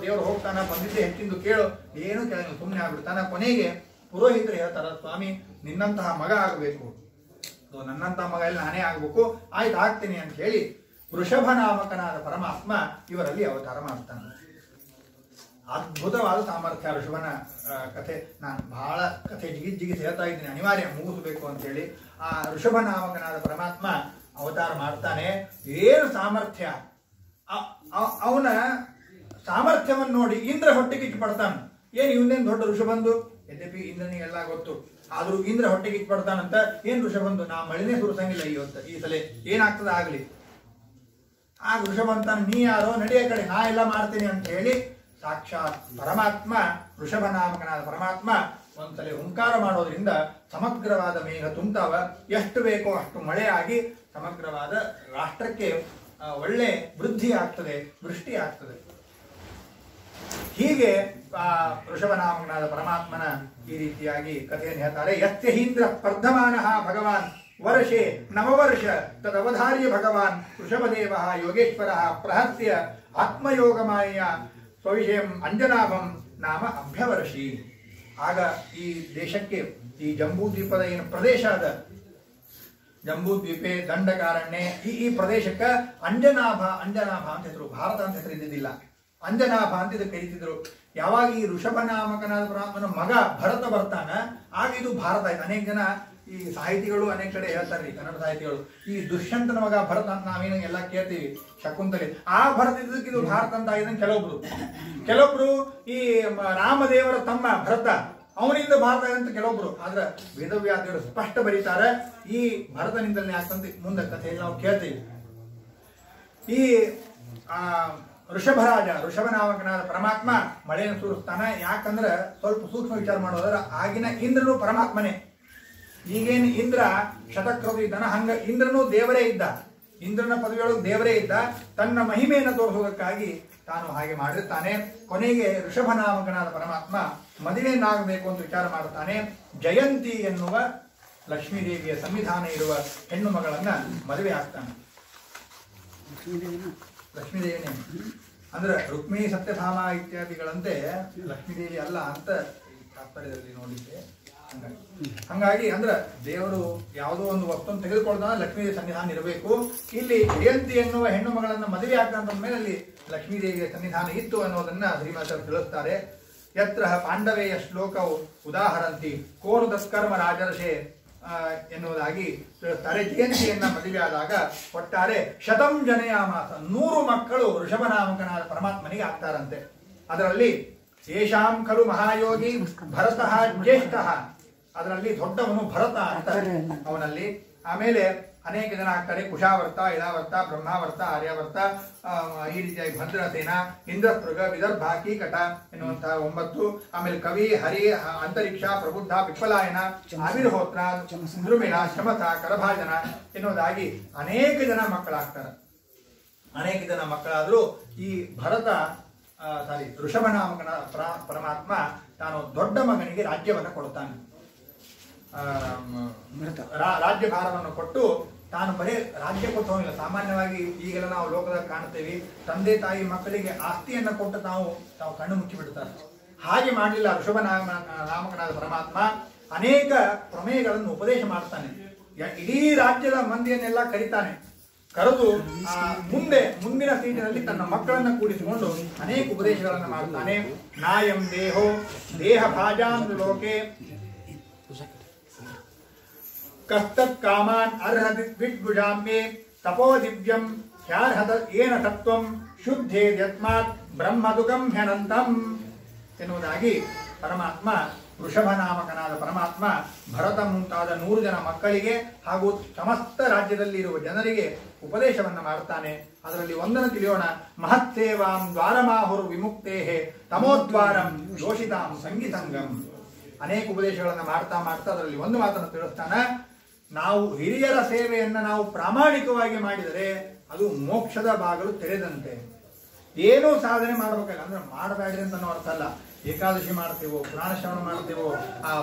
ದೇವ್ರು ಹೋಗ್ತಾನ, ಬಂದಿದ್ದೆ ಹೆಚ್ಚಿಂದು ಕೇಳೋ, ಏನು ಕೇಳಿಲ್ಲ, ಸುಮ್ಮನೆ ಆಗ್ಬಿಡ್ತಾನ. ಕೊನೆಗೆ ಪುರೋಹಿತರು ಹೇಳ್ತಾರ, ಸ್ವಾಮಿ ನಿನ್ನಂತಹ ಮಗ ಆಗಬೇಕು, ನನ್ನಂತಹ ಮಗ ಎಲ್ಲ ನಾನೇ ಆಗ್ಬೇಕು. ಆಯ್ತು ಆಗ್ತೀನಿ ಅಂತ ಹೇಳಿ ವೃಷಭ ನಾಮಕನಾದ ಪರಮಾತ್ಮ ಇವರಲ್ಲಿ ಅವತಾರ ಮಾಡ್ತಾನೆ. ಅದ್ಭುತವಾದ ಸಾಮರ್ಥ್ಯ ಋಷಭನ ಕಥೆ. ನಾನು ಬಹಳ ಕಥೆ ಜಿಗಿಸಿ ಹೇಳ್ತಾ ಇದ್ದೀನಿ, ಅನಿವಾರ್ಯ ಮುಗಿಸಬೇಕು ಅಂತ ಹೇಳಿ. ಆ ಋಷಭ ನಾಮಕನಾದ ಪರಮಾತ್ಮ ಅವತಾರ ಮಾಡ್ತಾನೆ. ಏನು ಸಾಮರ್ಥ್ಯ! ಅವನ ಸಾಮರ್ಥ್ಯವನ್ನು ನೋಡಿ ಇಂದ್ರ ಹೊಟ್ಟೆಗೆ ಇಟ್ಟು ಪಡ್ತಾನೆ. ಏನ್ ಇವನೇನ್ ದೊಡ್ಡ ಋಷಭಂದು, ಯದ್ಯಪಿ ಇಂದ್ರನಿಗೆಲ್ಲ ಗೊತ್ತು, ಆದ್ರೂ ಇಂದ್ರ ಹೊಟ್ಟೆಗೆ ಇಟ್ಟು ಪಡ್ತಾನಂತ. ಏನ್ ಋಷಭಂದು, ನಾ ಮಳಿನೇ ಸುರಿಸಂಗಿಲ್ಲ ಈ ಸಲ, ಏನಾಗ್ತದ ಆಗ್ಲಿ. ಆಗ ಋಷಭಂತಾನ, ನೀ ಯಾರೋ ನಡೆಯ ಕಡೆ, ನಾ ಎಲ್ಲ ಮಾಡ್ತೀನಿ ಅಂತ ಹೇಳಿ ಸಾಕ್ಷಾತ್ ಪರಮಾತ್ಮ ಋಷಭ ನಾಮಕನಾದ ಪರಮಾತ್ಮ ಒಂದ್ಸಲ ಹುಂಕಾರ ಮಾಡೋದ್ರಿಂದ ಸಮಗ್ರವಾದ ಮೇಘ ತುಂಬ್ತಾವ. ಎಷ್ಟು ಬೇಕೋ ಅಷ್ಟು ಮಳೆ ಆಗಿ ಸಮಗ್ರವಾದ ರಾಷ್ಟ್ರಕ್ಕೆ ಒಳ್ಳೆ ವೃದ್ಧಿ ಆಗ್ತದೆ, ವೃಷ್ಟಿ ಆಗ್ತದೆ. ಹೀಗೆ ಋಷಭನಾಮಕನಾದ ಪರಮಾತ್ಮನ ಈ ರೀತಿಯಾಗಿ ಕಥೆಯನ್ನು ಹೇಳ್ತಾರೆ. ಯತ್ಯಹೀಂದ್ರ ಸ್ಪರ್ಧಮಾನ ಭಗವಾನ್ ವರ್ಷೆ ನವವರ್ಷ ತದವಧಾರ್ಯ ಭಗವಾನ್ ಋಷಭದೇವ ಯೋಗೇಶ್ವರ ಪ್ರಹಸ್ಯ ಆತ್ಮಯೋಗಮಾಯ ಸ್ವವಿಷಯಂ ಅಂಜನಾಭಂ ನಾಮ ಅಭ್ಯವರ್ಷಿ. ಆಗ ಈ ದೇಶಕ್ಕೆ, ಈ ಜಂಬೂದ್ವೀಪದ ಏನು ಪ್ರದೇಶ ಅದ, ಜಂಬೂದ್ವೀಪೆ ದಂಡಕಾರಣ್ಯ, ಈ ಪ್ರದೇಶಕ್ಕೆ ಅಂಜನಾಭ ಅಂತ ಹೆಸರು. ಭಾರತ ಅಂತ ಹೆಸರು ಇದ್ದಿದ್ದಿಲ್ಲ, ಅಂಜನಾಭ ಅಂತ ಇದಕ್ಕೆ ಕರೀತಿದ್ರು. ಯಾವಾಗ ಈ ಋಷಭನಾಮಕನಾದ ಪರಮಾತ್ಮನ ಮಗ ಭರತ ಬರ್ತಾನ, ಆಗ ಇದು ಭಾರತ ಆಯ್ತು. ಅನೇಕ ಜನ ಈ ಸಾಹಿತಿಗಳು ಅನೇಕ ಕಡೆ ಹೇಳ್ತಾರ್ರಿ, ಕನ್ನಡ ಸಾಹಿತಿಗಳು, ಈ ದುಷ್ಯಂತನ ಮಗ ಭರತ ಅಂತ ನಾವೇನು ಎಲ್ಲ ಕೇಳ್ತೀವಿ ಶಕುಂತಲೆ, ಆ ಭರತ ಇದ್ದಕ್ಕೆ ಇದು ಭಾರತ ಅಂತ ಆಗಿದಂಗೆ ಕೆಲವೊಬ್ರು ಈ ರಾಮದೇವರ ತಮ್ಮ ಭರತ ಅವನಿಂದ ಭಾರತ ಅಂತ ಕೆಲವೊಬ್ರು. ಆದ್ರೆ ವೇದವ್ಯಾಸರು ಸ್ಪಷ್ಟ ಬರೀತಾರೆ, ಈ ಭರತನಿಂದಲೇ ಆಗ್ತಂತ ಮುಂದೆ ಕಥೆಯಲ್ಲಿ ನಾವು ಕೇಳ್ತೀವಿ. ಈ ಋಷಭನಾಮಕನಾದ ಪರಮಾತ್ಮ ಮಳೆಯನ್ನು ಸುರಿಸ್ತಾನ. ಯಾಕಂದ್ರೆ ಸ್ವಲ್ಪ ಸೂಕ್ಷ್ಮ ವಿಚಾರ ಮಾಡೋದ್ರ ಆಗಿನ ಇಂದ್ರನು ಪರಮಾತ್ಮನೇ. ಈಗೇನು ಇಂದ್ರ ಶತಕ್ರತು ಇದ್ದಾನ, ಹಂಗ ಇಂದ್ರನು ದೇವರೇ ಇದ್ದ, ಇಂದ್ರನ ಪದವಿಯೊಳಗೆ ದೇವರೇ ಇದ್ದ. ತನ್ನ ಮಹಿಮೆಯನ್ನು ತೋರಿಸೋದಕ್ಕಾಗಿ ತಾನು ಹಾಗೆ ಮಾಡಿರ್ತಾನೆ. ಕೊನೆಗೆ ಋಷಭನಾಮಕನಾದ ಪರಮಾತ್ಮ ಮದುವೆಯನ್ನಾಗಬೇಕು ಅಂತ ವಿಚಾರ ಮಾಡುತ್ತಾನೆ. ಜಯಂತಿ ಎನ್ನುವ ಲಕ್ಷ್ಮೀದೇವಿಯ ಸಂವಿಧಾನ ಇರುವ ಹೆಣ್ಣು ಮಗಳನ್ನ ಮದುವೆ ಆಗ್ತಾನೆ. ಲಕ್ಷ್ಮೀದೇವಿನೇ ಅಂದ್ರೆ ರುಕ್ಮಿಣಿ ಸತ್ಯಭಾಮ ಇತ್ಯಾದಿಗಳಂತೆ ಲಕ್ಷ್ಮೀದೇವಿ ಅಲ್ಲ ಅಂತ ತಾತ್ಪರ್ಯದಲ್ಲಿ ನೋಡಿದ್ದೆ. ಹಂಗಾಗಿ ಅಂದ್ರೆ ದೇವರು ಯಾವುದೋ ಒಂದು ವಸ್ತುವನ್ನು ತೆಗೆದುಕೊಳ್ಳೋದ ಲಕ್ಷ್ಮೀದೇವಿ ಸನ್ನಿಧಾನ ಇರಬೇಕು. ಇಲ್ಲಿ ಜಯಂತಿ ಎನ್ನುವ ಹೆಣ್ಣು ಮಗಳನ್ನ ಮದುವೆ ಆಗ್ತಂತ ಮೇಲೆ ಅಲ್ಲಿ ಲಕ್ಷ್ಮೀದೇವಿಯ ಸನ್ನಿಧಾನ ಇತ್ತು ಅನ್ನೋದನ್ನ ಶ್ರೀಮಂತರು ತಿಳಿಸ್ತಾರೆ. ಯತ್ರ ಪಾಂಡವೇಯ ಶ್ಲೋಕವು ಉದಾಹರಂತಿ ಕೋರು ತತ್ಕರ್ಮ ರಾಜರ್ಷೆ ಎನ್ನುವುದಾಗಿ ತಿಳಿಸ್ತಾರೆ. ಜಯಂತಿಯನ್ನ ಮದುವೆ ಆದಾಗ ಒಟ್ಟಾರೆ ಶತಂ ಜನಯಾಮಾಸ 100 ಮಕ್ಕಳು ಋಷಭನಾಮಕನಾದ ಪರಮಾತ್ಮನಿಗೆ ಆಗ್ತಾರಂತೆ. ಅದರಲ್ಲಿ ಯೇಷಾಂ ಖಲು ಮಹಾಯೋಗಿ ಭರತಃ ಜ್ಯೇಷ್ಠಃ, ಅದರಲ್ಲಿ ದೊಡ್ಡವನು ಭರತ ಅಂತ ಅವನಲ್ಲಿ. ಆಮೇಲೆ ಅನೇಕ ಜನ ಆಗ್ತಾರೆ, ಕುಶಾವರ್ತ, ಇಳಾವರ್ತ, ಬ್ರಹ್ಮಾವರ್ತ, ಆರ್ಯಾವರ್ತ, ಈ ರೀತಿಯಾಗಿ ಭದ್ರಸೇನ, ಇಂದ್ರಸ್ಪೃಗ, ವಿದರ್ಭ, ಕೀಕಟ ಎನ್ನುವಂತಹ 9. ಆಮೇಲೆ ಕವಿ, ಹರಿ, ಅಂತರಿಕ್ಷ, ಪ್ರಬುದ್ಧ, ವಿಫಲಾಯನ, ಆವಿರ್ಹೋತ್ರ, ದ್ರುಮಿಳ, ಶಮಥ, ಕರಭಾಜನ ಎನ್ನುವುದಾಗಿ ಅನೇಕ ಜನ ಮಕ್ಕಳಾಗ್ತಾರೆ. ಅನೇಕ ಜನ ಮಕ್ಕಳಾದರೂ ಈ ಭರತ ಋಷಭನಾಮಕನ ಪರಮಾತ್ಮ ತಾನು ದೊಡ್ಡ ಮಗನಿಗೆ ರಾಜ್ಯವನ್ನು ಕೊಡ್ತಾನೆ. ರಾಜ್ಯಭಾರವನ್ನು ಕೊಟ್ಟು ತಾನು ಬರೀ ರಾಜ್ಯ ಕೊಟ್ಟು ಹೋಗಿಲ್ಲ. ಸಾಮಾನ್ಯವಾಗಿ ಈಗೆಲ್ಲ ನಾವು ಲೋಕದಲ್ಲಿ ಕಾಣ್ತೇವೆ, ತಂದೆ ತಾಯಿ ಮಕ್ಕಳಿಗೆ ಆಸ್ತಿಯನ್ನು ಕೊಟ್ಟು ತಾವು ಕಣ್ಣು ಮುಚ್ಚಿಬಿಡ್ತಾರೆ. ಹಾಗೆ ಮಾಡಲಿಲ್ಲ ಋಷಭನಾಮಕನಾದ ಪರಮಾತ್ಮ. ಅನೇಕ ಪ್ರಮೇಯಗಳನ್ನು ಉಪದೇಶ ಮಾಡ್ತಾನೆ. ಇಡೀ ರಾಜ್ಯದ ಮಂದಿಯನ್ನೆಲ್ಲ ಕರೀತಾನೆ. ಕರೆದು ಮುಂದಿನ ಸೀಟಿನಲ್ಲಿ ತನ್ನ ಮಕ್ಕಳನ್ನ ಕೂಡಿಸಿಕೊಂಡು ಅನೇಕ ಉಪದೇಶಗಳನ್ನು ಮಾಡ್ತಾನೆ. ನಾಯಂ ದೇಹೋ ದೇಹ ಭಾಜಾನ್ ಲೋಕೆ ಕಸ್ತತ್ ಕಾಮಾನ್ ಅರ್ಹತಿ ವಿದ್ಭುಜಾಂಬೆ ತಪೋ ದಿವ್ಯಂ ಹ್ಯಾರ್ಹತ ಏನ ತತ್ವಂ ಶುದ್ಧೇ ಯಸ್ಮಾತ್ ಬ್ರಹ್ಮದುಕಂ ಹ್ಯನಂತಂ ಎನ್ನುವುದಾಗಿ ಪರಮಾತ್ಮ ಋಷಭನಾಮಕನಾದ ಪರಮಾತ್ಮ ಭರತ ಮುಂತಾದ 100 ಜನ ಮಕ್ಕಳಿಗೆ ಹಾಗೂ ಸಮಸ್ತ ರಾಜ್ಯದಲ್ಲಿ ಇರುವ ಜನರಿಗೆ ಉಪದೇಶವನ್ನು ಮಾಡುತ್ತಾನೆ. ಅದರಲ್ಲಿ ಒಂದನ್ನು ತಿಳಿಯೋಣ. ಮಹತ್ಸೇವಾಂ ದ್ವಾರಮಾಹುರು ವಿಮುಕ್ತೇಹೇ ತಮೋದ್ವಾರಂ ದೋಷಿತಾಂ ಸಂಗೀತಂಗಂ. ಅನೇಕ ಉಪದೇಶಗಳನ್ನು ಮಾಡ್ತಾ ಅದರಲ್ಲಿ ಒಂದು ಮಾತನ್ನು ತಿಳಿಸ್ತಾನೆ. ನಾವು ಹಿರಿಯರ ಸೇವೆಯನ್ನ ನಾವು ಪ್ರಾಮಾಣಿಕವಾಗಿ ಮಾಡಿದರೆ ಅದು ಮೋಕ್ಷದ ಬಾಗಿಲು ತೆರೆದಂತೆ. ಏನೂ ಸಾಧನೆ ಮಾಡಬೇಕಲ್ಲ ಅಂದ್ರೆ ಮಾಡಬೇಡ್ರಿ ಅಂತ ಅನ್ನೋ ಅರ್ಥ ಅಲ್ಲ. ಏಕಾದಶಿ ಮಾಡ್ತೇವೋ, ಪುರಾಣ ಶ್ರವಣ ಮಾಡ್ತೇವೋ,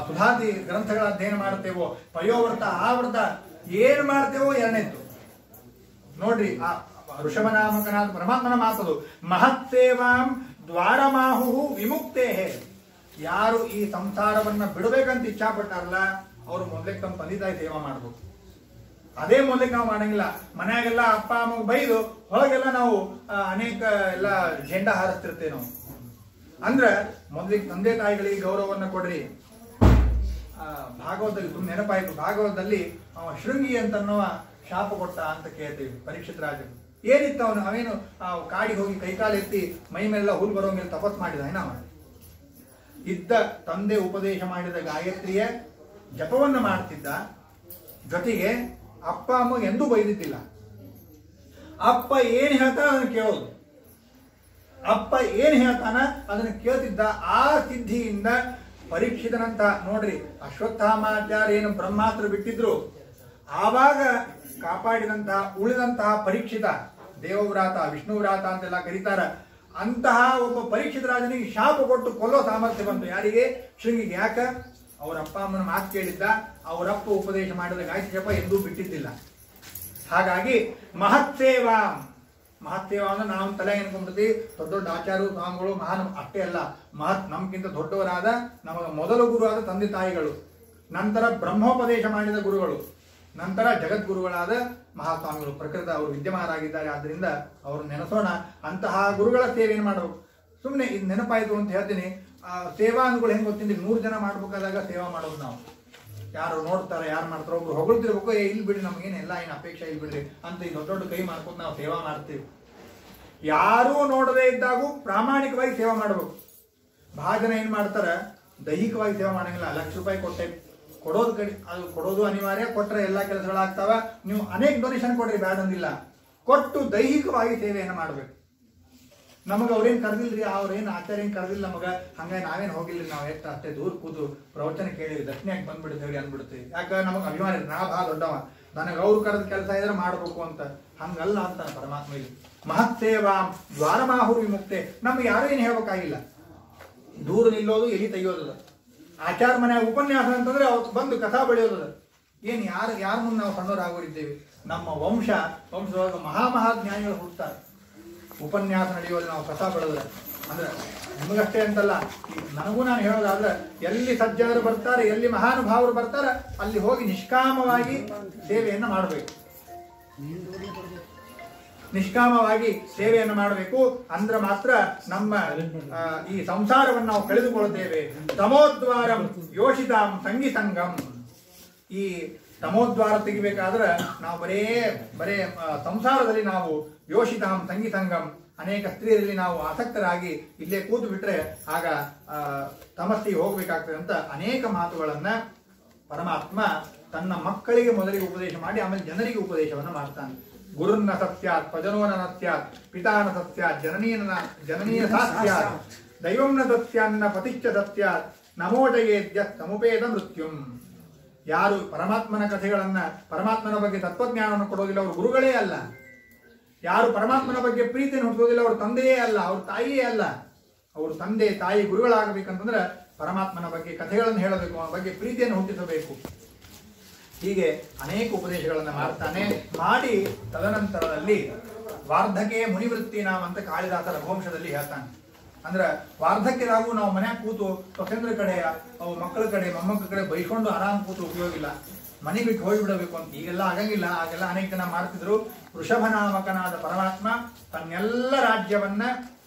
ಸುಧಾದಿ ಗ್ರಂಥಗಳ ಅಧ್ಯಯನ ಮಾಡ್ತೇವೋ, ಪಯೋವ್ರತ ಆವ್ರತ ಏನ್ ಮಾಡ್ತೇವೋ ಎರಡನೇದ್ದು ನೋಡ್ರಿ. ಆ ಋಷಭನಾಮಕನಾದ ಪರಮಾತ್ಮನ ಮಾತದು. ಮಹತ್ಸೇವಾಂ ದ್ವಾರಮಾಹು ವಿಮುಕ್ತೇ. ಯಾರು ಈ ಸಂಸಾರವನ್ನ ಬಿಡಬೇಕಂತ ಇಚ್ಛಾ ಪಟ್ಟಾರಲ್ಲ ಅವರು ಮೊದಲೇ ತಮ್ಮ ತಂದೆ ತಾಯಿ ಸೇವಾ ಮಾಡ್ಬೇಕು. ಅದೇ ಮೊದಲಿಗೆ ನಾವು ಮಾಡಂಗಿಲ್ಲ. ಮನೆಯಾಗೆಲ್ಲ ಅಪ್ಪ ಅಮ್ಮ ಬೈದು ಹೊರಗೆಲ್ಲ ನಾವು ಅನೇಕ ಎಲ್ಲ ಜೆಂಡಾ ಹಾರಿಸ್ತಿರ್ತೇವೆ ನಾವು. ಅಂದ್ರೆ ಮೊದಲಿಗೆ ತಂದೆ ತಾಯಿಗಳಿಗೆ ಗೌರವವನ್ನು ಕೊಡ್ರಿ. ಭಾಗವತದಲ್ಲಿ ತುಂಬ ನೆನಪಾಯಿತು. ಭಾಗವತದಲ್ಲಿ ಅವ ಶೃಂಗಿ ಅಂತನ್ನುವ ಶಾಪ ಕೊಟ್ಟ ಅಂತ ಕೇಳ್ತೀವಿ. ಪರೀಕ್ಷಿತ ರಾಜರು ಏನಿತ್ತು ಅವೇನು ಕಾಡಿಗೆ ಹೋಗಿ ಕೈಕಾಲು ಎತ್ತಿ ಮೈ ಮೇಲೆಲ್ಲ ಹುಲ್ ಬರೋ ಮೇಲೆ ತಪಸ್ ಮಾಡಿದ ಏನಾವ ಇದ್ದ ತಂದೆ ಉಪದೇಶ ಮಾಡಿದ ಗಾಯತ್ರಿಯ ಜಪವನ್ನು ಮಾಡ್ತಿದ್ದ. ಜೊತೆಗೆ ಅಪ್ಪ ಅಮ್ಮ ಎಂದೂ ಬೈದಿದ್ದಿಲ್ಲ. ಅಪ್ಪ ಏನ್ ಹೇಳ್ತಾನ ಅದನ್ನು ಕೇಳೋದು. ಅಪ್ಪ ಏನ್ ಹೇಳ್ತಾನ ಅದನ್ನು ಕೇಳ್ತಿದ್ದ. ಆ ಸಿದ್ಧಿಯಿಂದ ಪರೀಕ್ಷಿತನಂತ ನೋಡ್ರಿ, ಅಶ್ವತ್ಥಾಮಾಚಾರ್ಯ ಏನು ಬ್ರಹ್ಮಾಸ್ತ್ರ ಬಿಟ್ಟಿದ್ರು, ಆವಾಗ ಕಾಪಾಡಿದಂತಹ ಉಳಿದಂತಹ ಪರೀಕ್ಷಿತ, ದೇವವ್ರಾತ, ವಿಷ್ಣುವ್ರಾತ ಅಂತೆಲ್ಲ ಕರೀತಾರ, ಅಂತಹ ಒಬ್ಬ ಪರೀಕ್ಷಿತ ರಾಜನಿಗೆ ಶಾಪ ಕೊಟ್ಟು ಕೊಲ್ಲೋ ಸಾಮರ್ಥ್ಯ ಬಂತು. ಯಾರಿಗೆ? ಶೃಂಗಿಗೆ. ಯಾಕ? ಅವರ ಅಪ್ಪ ಅಮ್ಮನ ಮಾತು ಕೇಳಿದ್ದ, ಅವರಪ್ಪ ಉಪದೇಶ ಮಾಡಿದ ಗಾಯತ್ರಿ ಜಪ ಎಂದೂ ಬಿಟ್ಟಿದ್ದಿಲ್ಲ. ಹಾಗಾಗಿ ಮಹತ್ಸೇವಾ, ಮಹತ್ಸೇವಾ ಅಂದ್ರೆ ನಾವು ತಲೆ ಏನ್ಕೊಂಡ್ಬಿಡ್ತೀವಿ, ದೊಡ್ಡ ದೊಡ್ಡ ಆಚಾರ್ಯರು ಸ್ವಾಮಿಗಳು ಮಹಾನ್, ಅಷ್ಟೇ ಅಲ್ಲ, ನಮ್ಗಿಂತ ದೊಡ್ಡವರಾದ ನಮಗೆ ಮೊದಲ ಗುರುವಾದ ತಂದೆ ತಾಯಿಗಳು, ನಂತರ ಬ್ರಹ್ಮೋಪದೇಶ ಮಾಡಿದ ಗುರುಗಳು, ನಂತರ ಜಗದ್ಗುರುಗಳಾದ ಮಹಾಸ್ವಾಮಿಗಳು ಪ್ರಕೃತ ಅವರು ವಿದ್ಯಮಾನರಾಗಿದ್ದಾರೆ. ಆದ್ದರಿಂದ ಅವರು ನೆನೆಸೋಣ. ಅಂತಹ ಗುರುಗಳ ಸೇವೆಯನ್ನು ಮಾಡಬೇಕು. ಸುಮ್ಮನೆ ಇದು ನೆನಪಾಯಿತು ಅಂತ ಹೇಳ್ತೀನಿ. ಸೇವಾ ಅಂದ್ಗಳು ಹೆಂಗೆ ಗೊತ್ತಿಲ್ಲ, 100 ಜನ ಮಾಡ್ಬೇಕಾದಾಗ ಸೇವಾ ಮಾಡೋದು ನಾವು. ಯಾರು ನೋಡ್ತಾರೆ, ಯಾರು ಮಾಡ್ತಾರೋ, ಒಬ್ರು ಹೊಗಳ್ತಿರ್ಬೇಕು, ಇಲ್ಲಿ ಬಿಡ್ರಿ ನಮಗೇನು ಎಲ್ಲ ಏನು ಅಪೇಕ್ಷೆ ಇಲ್ಲ ಬಿಡ್ರಿ ಅಂತ ಈ ದೊಡ್ಡ ದೊಡ್ಡ ಕೈ ಮಾಡ್ಕೊಂಡು ನಾವು ಸೇವಾ ಮಾಡ್ತೀವಿ. ಯಾರೂ ನೋಡದೇ ಇದ್ದಾಗೂ ಪ್ರಾಮಾಣಿಕವಾಗಿ ಸೇವಾ ಮಾಡಬೇಕು. ಬಹಳ ಜನ ಏನ್ ಮಾಡ್ತಾರ, ದೈಹಿಕವಾಗಿ ಸೇವಾ ಮಾಡಂಗಿಲ್ಲ. ₹1,00,000 ಕೊಟ್ಟೆ ಕೊಡೋದು ಅದು ಕೊಡೋದು ಅನಿವಾರ್ಯ, ಕೊಟ್ಟರೆ ಎಲ್ಲ ಕೆಲಸಗಳಾಗ್ತಾವ. ನೀವು ಅನೇಕ ಡೊನೇಷನ್ ಕೊಡ್ರಿ, ಬ್ಯಾಡ್ ಅಂದಿಲ್ಲ, ಕೊಟ್ಟು ದೈಹಿಕವಾಗಿ ಸೇವೆಯನ್ನು ಮಾಡ್ಬೇಕು. ನಮಗ ಅವ್ರೇನ್ ಕರೆದಿಲ್ರಿ, ಅವ್ರೇನ್ ಆಚಾರ್ಯ ಏನ್ ಕರೆದಿಲ್ಲ ನಮಗ, ಹಂಗಾಗಿ ನಾವೇನ್ ಹೋಗಿಲ್ರಿ, ನಾವ್ ಎಷ್ಟು ಅಷ್ಟೇ ದೂರ ಕೂತು ಪ್ರವಚನ ಕೇಳಿವಿ, ದಕ್ಷಿಣಕ್ಕೆ ಬಂದ್ಬಿಡ್ತೇವ್ರಿ ಅಂದ್ಬಿಡ್ತೀವಿ. ಯಾಕ? ನಮಗ್ ಅಭಿಮಾನ, ನಾ ಬಹಳ ದೊಡ್ಡವ, ನನಗೆ ಅವ್ರು ಕರೆದ ಕೆಲಸ ಇದ್ರೆ ಮಾಡ್ಬೇಕು ಅಂತ. ಹಂಗಲ್ಲ ಅಂತ ಪರಮಾತ್ಮ ಇಲ್ಲಿ ಮಹತ್ಸೇವಾ ದ್ವಾರಮಾಹುರ್ ವಿಮುಕ್ತೆ. ನಮ್ಗೆ ಯಾರು ಏನು ಹೇಳ್ಬೇಕಾಗಿಲ್ಲ, ದೂರ ನಿಲ್ಲೋದು, ಎಲಿ ತೆಗಿಯೋದದ. ಆಚಾರ ಮನೆ ಉಪನ್ಯಾಸ ಅಂತಂದ್ರೆ ಅವ್ರು ಬಂದು ಕಥಾ ಬೆಳೆಯೋದದ. ಏನ್ ಯಾರ ಮುಂದೆ ನಾವು ಸಣ್ಣವರಾಗೋರಿದ್ದೇವೆ? ನಮ್ಮ ವಂಶದೊಳಗೆ ಮಹಾಜ್ಞಾನಿಗಳು ಹುಡ್ತಾರೆ. ಉಪನ್ಯಾಸ ನಡೆಯೋದು, ನಾವು ಕಥಾ ಬೆಳೆದ್ರೆ ಅಂದ್ರೆ ನಿಮಗಷ್ಟೇ ಅಂತಲ್ಲ, ನನಗೂ ನಾನು ಹೇಳೋದಾದ್ರೆ, ಎಲ್ಲಿ ಸಜ್ಜನರು ಬರ್ತಾರೆ, ಎಲ್ಲಿ ಮಹಾನುಭಾವರು ಬರ್ತಾರೆ, ಅಲ್ಲಿ ಹೋಗಿ ನಿಷ್ಕಾಮವಾಗಿ ಸೇವೆಯನ್ನು ಮಾಡಬೇಕು. ನಿಷ್ಕಾಮವಾಗಿ ಸೇವೆಯನ್ನು ಮಾಡಬೇಕು. ಅಂದ್ರೆ ಮಾತ್ರ ನಮ್ಮ ಈ ಸಂಸಾರವನ್ನು ನಾವು ಕಳೆದುಕೊಳ್ಳುತ್ತೇವೆ. ತಮೋದ್ವಾರಂ ಯೋಷಿತಾಂ ಸಂಗಿ ಸಂಗಂ. ಈ ತಮೋದ್ವಾರ ತೆಗಿಬೇಕಾದ್ರೆ ನಾವು ಬರೇ ಸಂಸಾರದಲ್ಲಿ ನಾವು ಯೋಷಿತಾಂ ಸಂಗಿ ಸಂಗಂ, ಅನೇಕ ಸ್ತ್ರೀಯರಲ್ಲಿ ನಾವು ಆಸಕ್ತರಾಗಿ ಇಲ್ಲೇ ಕೂತು ಬಿಟ್ರೆ ಆಗ ತಮಸ್ಸಿಗೆ ಹೋಗ್ಬೇಕಾಗ್ತದೆ ಅಂತ ಅನೇಕ ಮಾತುಗಳನ್ನ ಪರಮಾತ್ಮ ತನ್ನ ಮಕ್ಕಳಿಗೆ ಮೊದಲಿಗೆ ಉಪದೇಶ ಮಾಡಿ ಆಮೇಲೆ ಜನರಿಗೆ ಉಪದೇಶವನ್ನು ಮಾಡ್ತಾನೆ. ಗುರುನ್ನ ಸತ್ಯಾತ್ ಪಜನೋನ ಸತ್ಯಾತ್ ಪಿತಾನ ಸತ್ಯಾತ್ ಜನನೀಯ ಸಾತ್ಯಾತ್ ದೈವಂನ ಸತ್ಯಾನ್ನ ಪತಿಚ್ಚ ಸತ್ಯಾತ್ ನಮೋಜಯೇದ್ಯ ಸಮುಪೇದ ಮೃತ್ಯುಂ. ಯಾರು ಪರಮಾತ್ಮನ ಕಥೆಗಳನ್ನ, ಪರಮಾತ್ಮನ ಬಗ್ಗೆ ತತ್ವಜ್ಞಾನವನ್ನು ಕೊಡೋದಿಲ್ಲ, ಅವರು ಗುರುಗಳೇ ಅಲ್ಲ. ಯಾರು ಪರಮಾತ್ಮನ ಬಗ್ಗೆ ಪ್ರೀತಿಯನ್ನು ಹುಟ್ಟೋದಿಲ್ಲ, ಅವರು ತಂದೆಯೇ ಅಲ್ಲ, ಅವರು ತಾಯಿಯೇ ಅಲ್ಲ. ಅವರು ತಂದೆ ತಾಯಿ ಗುರುಗಳಾಗಬೇಕಂತಂದ್ರೆ ಪರಮಾತ್ಮನ ಬಗ್ಗೆ ಕಥೆಗಳನ್ನು ಹೇಳಬೇಕು, ಅವನ ಬಗ್ಗೆ ಪ್ರೀತಿಯನ್ನು ಹುಟ್ಟಿಸಬೇಕು. ಹೀಗೆ ಅನೇಕ ಉಪದೇಶಗಳನ್ನು ಮಾಡ್ತಾನೆ. ಮಾಡಿ ತದನಂತರದಲ್ಲಿ ವಾರ್ಧಕೆ ಮುನಿವೃತ್ತಿ ನಾಮ ಅಂತ ಕಾಳಿದಾಸ ರಘುವಂಶದಲ್ಲಿ ಹೇಳ್ತಾನೆ. ಅಂದ್ರೆ ವಾರ್ಧಕ್ಯದಾಗೂ ನಾವು ಮನ್ಯಾಗ ಕೂತು ಸ್ವತಂತ್ರ ಕಡೆ, ಅವು ಮಕ್ಕಳ ಕಡೆ, ಮೊಮ್ಮಕ್ಕಳ ಕಡೆ ಬೈಕೊಂಡು ಆರಾಮ್ ಕೂತು ಉಪಯೋಗ ಇಲ್ಲ, ಮನೆ ಬಿಟ್ಟು ಹೋಗಿಬಿಡಬೇಕು ಅಂತ. ಈಗೆಲ್ಲ ಆಗಂಗಿಲ್ಲ. ಆಗೆಲ್ಲ ಅನೇಕ ಜನ ಮಾಡ್ತಿದ್ರು. ವೃಷಭನಾಮಕನಾದ ಪರಮಾತ್ಮ ತನ್ನೆಲ್ಲ ರಾಜ್ಯವನ್ನ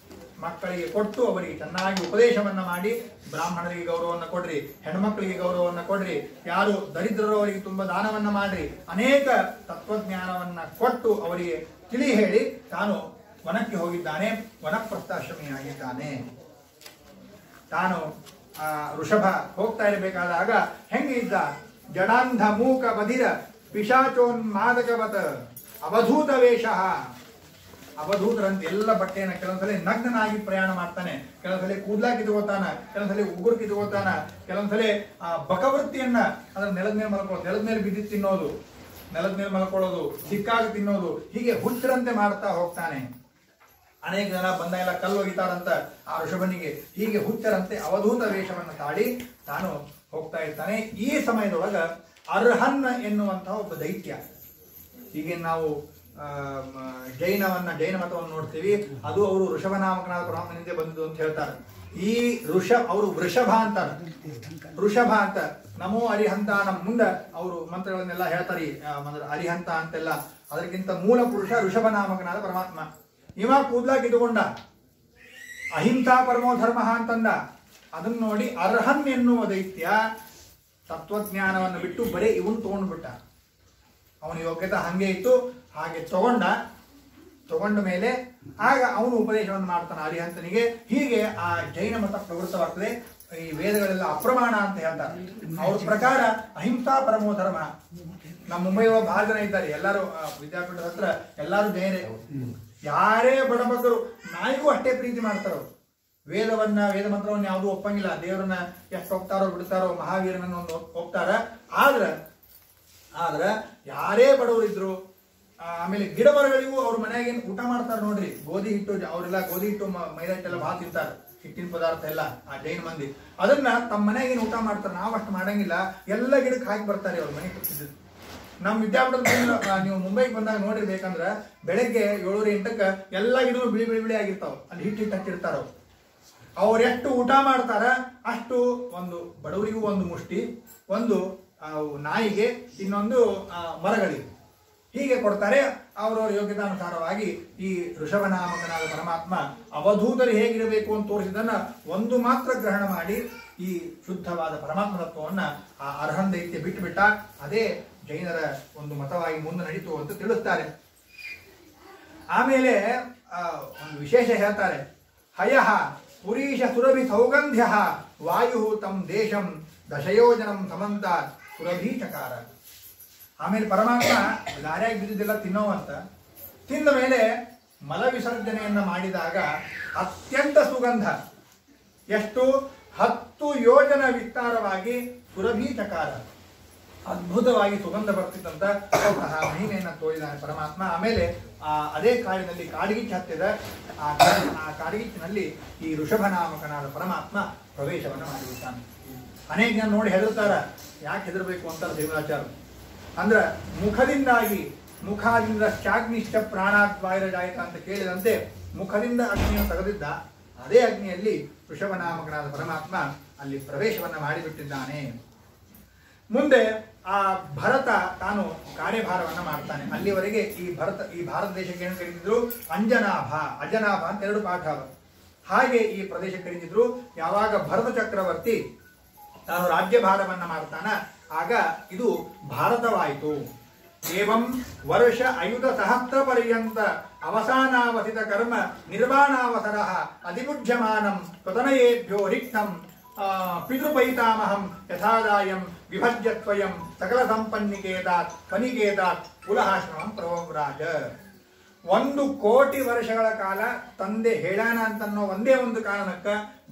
ಮಕ್ಕಳಿಗೆ ಕೊಟ್ಟು ಅವರಿಗೆ ಚೆನ್ನಾಗಿ ಉಪದೇಶವನ್ನ ಮಾಡಿ, ಬ್ರಾಹ್ಮಣರಿಗೆ ಗೌರವವನ್ನು ಕೊಡ್ರಿ, ಹೆಣ್ಮಕ್ಳಿಗೆ ಗೌರವವನ್ನು ಕೊಡ್ರಿ, ಯಾರು ದರಿದ್ರರು ಅವರಿಗೆ ತುಂಬಾ ದಾನವನ್ನ ಮಾಡ್ರಿ, ಅನೇಕ ತತ್ವಜ್ಞಾನವನ್ನ ಕೊಟ್ಟು ಅವರಿಗೆ ತಿಳಿ ಹೇಳಿ ತಾನು ವನಕ್ಕೆ ಹೋಗಿದ್ದಾನೆ. ವನಪ್ರಸ್ಥಾಶ್ರಮಿಯಾಗಿದ್ದಾನೆ. ತಾನು ಋಷಭ ಹೋಗ್ತಾ ಇರಬೇಕಾದಾಗ ಹೆಂಗೆ ಇದ್ದ? ಜಡಾಂಧ ಮೂಕ ಬಧಿರ ಪಿಶಾಚೋನ್ಮಾದಕವತ ಅವಧೂತ ವೇಷ. ಅವಧೂತರಂತೆ ಎಲ್ಲ ಬಟ್ಟೆಯನ್ನ ಕೆಲವೊಂದ್ಸಲ ನಗ್ನನಾಗಿ ಪ್ರಯಾಣ ಮಾಡ್ತಾನೆ, ಕೆಲವೊಂದ್ಸಲ ಕೂದ್ಲಾ ಕಿತ್ಕೋತಾನ, ಕೆಲವೊಂದ್ಸಲ ಉಗುರು ಕಿತ್ಕೋತಾನ, ಕೆಲವೊಂದ್ಸಲ ಬಕವೃತ್ತಿಯನ್ನ ಅಂದ್ರೆ ನೆಲದ ಮೇಲೆ ಮಲ್ಕೊಳ್ಳೋದು, ನೆಲದ ಮೇಲೆ ಬಿದ್ದು ತಿನ್ನೋದು, ನೆಲದ ಮೇಲೆ ಮಲ್ಕೊಳ್ಳೋದು, ಸಿಕ್ಕಾಗಿ ತಿನ್ನೋದು, ಹೀಗೆ ಹುಚ್ಚರಂತೆ ಮಾಡ್ತಾ ಹೋಗ್ತಾನೆ. ಅನೇಕ ಜನ ಬಂದಾಗೆಲ್ಲ ಕಲ್ಲು ಒಗಿತಾರಂತ ಆ ಋಷಭನಿಗೆ. ಹೀಗೆ ಹುಚ್ಚರಂತೆ ಅವಧೂತ ವೇಷವನ್ನು ತಾಳಿ ತಾನು ಹೋಗ್ತಾ ಇರ್ತಾನೆ. ಈ ಸಮಯದೊಳಗ ಅರ್ಹನ್ ಎನ್ನುವಂತಹ ಒಬ್ಬ ದೈತ್ಯ, ಹೀಗೆ ನಾವು ಜೈನ ಮತವನ್ನು ನೋಡ್ತೀವಿ, ಅದು ಅವರು ಋಷಭನಾಮಕನಾದ ಪರಮಾತ್ಮನಿಂದ ಬಂದದ್ದು ಅಂತ ಹೇಳ್ತಾರೆ. ಈ ಅವರು ವೃಷಭ ಅಂತಾರೆ, ವೃಷಭ ಅಂತ ನಮೋ ಅರಿಹಂತ. ನಮ್ಮ ಮುಂದೆ ಅವರು ಮಂತ್ರಗಳನ್ನೆಲ್ಲ ಹೇಳ್ತಾರೆ, ಅರಿಹಂತ ಅಂತೆಲ್ಲ. ಅದಕ್ಕಿಂತ ಮೂಲ ಪುರುಷ ಋಷಭನಾಮಕನಾದ ಪರಮಾತ್ಮ. ಇವ ಕೂದ್ಲ ಕಿತ್ತುಕೊಂಡ, ಅಹಿಂಸಾ ಪರಮೋ ಧರ್ಮ ಅಂತಂದ. ಅದನ್ನ ನೋಡಿ ಅರ್ಹನ್ ಎನ್ನುವ ದೈತ್ಯ ತತ್ವಜ್ಞಾನವನ್ನು ಬಿಟ್ಟು ಬರೀ ಇವನು ತಗೊಂಡ್ಬಿಟ್ಟ. ಅವನ ಯೋಗ್ಯತೆ ಹಂಗೆ ಇತ್ತು, ಹಾಗೆ ತಗೊಂಡ ಮೇಲೆ ಆಗ ಅವನು ಉಪದೇಶವನ್ನು ಮಾಡ್ತಾನೆ ಅರಿಹಂತನಿಗೆ. ಹೀಗೆ ಆ ಜೈನ ಮತ ಪ್ರವೃತ್ತವಾಗ್ತದೆ. ಈ ವೇದಗಳೆಲ್ಲ ಅಪ್ರಮಾಣ ಅಂತ ಹೇಳ್ತಾರೆ. ಅವ್ರ ಪ್ರಕಾರ ಅಹಿಂಸಾ ಪರಮೋ ಧರ್ಮ. ನಮ್ಮ ಮುಂಬೈ ಬಹಳ ಜನ ಇದ್ದಾರೆ, ಎಲ್ಲರೂ ವಿದ್ಯಾಪೀಠದ ಹತ್ರ ಎಲ್ಲರೂ ಜೈನರೇ. ಯಾರೇ ಬಡಬಗ್ಗರು ನಾಯಿಗೂ ಅಷ್ಟೇ ಪ್ರೀತಿ ಮಾಡ್ತಾರೋ. ವೇದ ಮಂತ್ರವನ್ನ ಯಾವುದೂ ಒಪ್ಪಂಗಿಲ್ಲ. ದೇವರನ್ನ ಎಷ್ಟು ಹೋಗ್ತಾರೋ ಬಿಡ್ತಾರೋ, ಮಹಾವೀರನನ್ನು ಹೋಗ್ತಾರ. ಆದ್ರೆ ಆದ್ರೆ ಯಾರೇ ಬಡವರಿದ್ರು, ಆಮೇಲೆ ಗಿಡ ಮರಗಳಿಗೂ ಅವ್ರ ಮನೆಯಾಗ ಊಟ ಮಾಡ್ತಾರೆ ನೋಡ್ರಿ. ಗೋಧಿ ಹಿಟ್ಟು, ಅವರೆಲ್ಲ ಗೋಧಿ ಹಿಟ್ಟು ಮೈದಾ ಹಿಟ್ಟೆಲ್ಲ ಭಾಳ ತಿಂತಾರೆ, ಹಿಟ್ಟಿನ ಪದಾರ್ಥ ಎಲ್ಲ ಆ ಜೈನ ಮಂದಿ. ಅದನ್ನ ತಮ್ಮ ಮನೆಯಾಗೇನು ಊಟ ಮಾಡ್ತಾರೆ, ನಾವು ಅಷ್ಟು ಮಾಡಂಗಿಲ್ಲ. ಎಲ್ಲ ಗಿಡಕ್ಕೆ ಹಾಕಿ ಬರ್ತಾರೆ ಅವ್ರ ಮನೆಗೆ ಕೂತಿದ್ದು. ನಮ್ಮ ವಿದ್ಯಾಪೀಠದ ನೀವು ಮುಂಬೈಗೆ ಬಂದಾಗ ನೋಡಿರ್ಬೇಕಂದ್ರ ಬೆಳಗ್ಗೆ 7:08 ಎಲ್ಲ ಗಿಡಗಳು ಬಿಳಿ ಬಿಳಿ ಬಿಳಿ ಆಗಿರ್ತಾವ. ಅಲ್ಲಿ ಹಿಟ್ಟು ಹಚ್ಚಿರ್ತಾರ. ಅವ್ರು ಎಷ್ಟು ಊಟ ಮಾಡ್ತಾರ ಅಷ್ಟು ಒಂದು ಬಡವರಿಗೂ ಒಂದು ಮುಷ್ಟಿ, ಒಂದು ನಾಯಿಗೆ, ಇನ್ನೊಂದು ಮರಗಳಿಗೆ ಹೀಗೆ ಕೊಡ್ತಾರೆ. ಅವರವರ ಯೋಗ್ಯತಾನುಸಾರವಾಗಿ ಈ ಋಷಭನಾಮಕನಾದ ಪರಮಾತ್ಮ ಅವಧೂತರು ಹೇಗಿರಬೇಕು ಅಂತ ತೋರಿಸಿದನ್ನ ಒಂದು ಮಾತ್ರ ಗ್ರಹಣ ಮಾಡಿ ಈ ಶುದ್ಧವಾದ ಪರಮಾತ್ಮ ತತ್ವವನ್ನ ಆ ಅರ್ಹನ್ ದೈತ್ಯ ಬಿಟ್ಟುಬಿಟ್ಟ. ಅದೇ ಜೈನರ ಒಂದು ಮತವಾಗಿ ಮುಂದೆ ನಡೀತು ಅಂತ ತಿಳಿಸ್ತಾರೆ. ಆಮೇಲೆ ಒಂದು ವಿಶೇಷ ಹೇಳ್ತಾರೆ. ಹಯಃ ಪುರೀಶ ಸುರಭಿ ಸೌಗಂಧ್ಯ ವಾಯು ತಂ ದೇಶಂ ದಶಯೋಜನಂ ಸಮಂತ ಸುರಭಿ ಚಕಾರ. ಆಮೇಲೆ ಪರಮಾತ್ಮ ದಾರ್ಯಾಗಿ ಬಿದ್ದಿದ್ದೆಲ್ಲ ತಿನ್ನೋವಂತ ತಿಂದ ಮೇಲೆ ಮಲ ವಿಸರ್ಜನೆಯನ್ನ ಮಾಡಿದಾಗ ಅತ್ಯಂತ ಸುಗಂಧ, ಎಷ್ಟು 10 ಯೋಜನ ವಿಸ್ತಾರವಾಗಿ ಸುರಭಿ ಚಕಾರ, ಅದ್ಭುತವಾಗಿ ಸುಗಂಧ ಬರ್ತಿತ್ತಂತ ಮಹಿಮೆಯನ್ನ ತೋರಿದಾನೆ ಪರಮಾತ್ಮ. ಆಮೇಲೆ ಅದೇ ಕಾಡಿನಲ್ಲಿ ಕಾಡಿಗಿಚ್ಚು ಹತ್ತಿದ. ಆ ಕಾಡಿಗಿಚ್ಚಿನಲ್ಲಿ ಈ ಋಷಭನಾಮಕನಾದ ಪರಮಾತ್ಮ ಪ್ರವೇಶವನ್ನು ಮಾಡಿಬಿಡ್ತಾನೆ. ಅನೇಕ ಜನ ನೋಡಿ ಹೆದರ್ತಾರ. ಯಾಕೆ ಹೆದರ್ಬೇಕು ಅಂತ ದೇವರಾಚಾರ್ಯ ಅಂದ್ರ ಮುಖದಿಂದಾಗಿ, ಮುಖದಿಂದ ಶಾಗ್ನಿಶ್ಚ ಪ್ರಾಣಾದ್ವಾಯುರಜಾಯಕ ಅಂತ ಕೇಳಿದಂತೆ ಮುಖದಿಂದ ಅಗ್ನಿಯನ್ನು ತೆಗೆದಿದ್ದ. ಅದೇ ಅಗ್ನಿಯಲ್ಲಿ ಋಷಭನಾಮಕನಾದ ಪರಮಾತ್ಮ ಅಲ್ಲಿ ಪ್ರವೇಶವನ್ನ ಮಾಡಿಬಿಟ್ಟಿದ್ದಾನೆ. ಮುಂದೆ ಆ ಭರತ ತಾನು ಕಾರ್ಯಭಾರವನ್ನ ಮಾಡ್ತಾನೆ. ಅಲ್ಲಿವರೆಗೆ ಈ ಭಾರತ ದೇಶಕ್ಕೆ ಏನು ಕರೀತಿದ್ರು, ಅಂಜನಾಭ, ಅಜನಾಭ ಅಂತ 2 ಪಾಠ ಅವ. ಹಾಗೆ ಈ ಪ್ರದೇಶ ಕರೀತಿದ್ರು. ಯಾವಾಗ ಭರತ ಚಕ್ರವರ್ತಿ ತಾನು ರಾಜ್ಯಭಾರವನ್ನ ಮಾಡ್ತಾನ ಆಗ ಇದು ಭಾರತವಾಯಿತು. ಏವಂ ವರ್ಷ ಅಯುಧ ಸಹಸ್ರ ಪರ್ಯಂತ ಅವಸಾನಾವಸಿತ ಕರ್ಮ ನಿರ್ವಾಣಾವಸರ ಅಧಿಬುಜ್ಯಮಾನಂ ಸ್ವತನಯೇಭ್ಯೋ ರಿಕ್ತಂ ಪಿತೃಪೈತಾಮಹಂ ಯಥಾದಾಯಂ ವಿಭಜ್ಯ ಸ್ವಯಂ ಸಕಲ ಸಂಪನ್ನಿಕೇತಾತ್ ಫನಿಕೇತಾತ್ ಕುಲಹಾಶ್ರಮಂ ಪ್ರವರಾಜ. 1 ಕೋಟಿ ವರ್ಷಗಳ ಕಾಲ ತಂದೆ ಹೇಳಾನ ಅಂತನ್ನೋ ಒಂದೇ ಒಂದು ಕಾರಣಕ್ಕ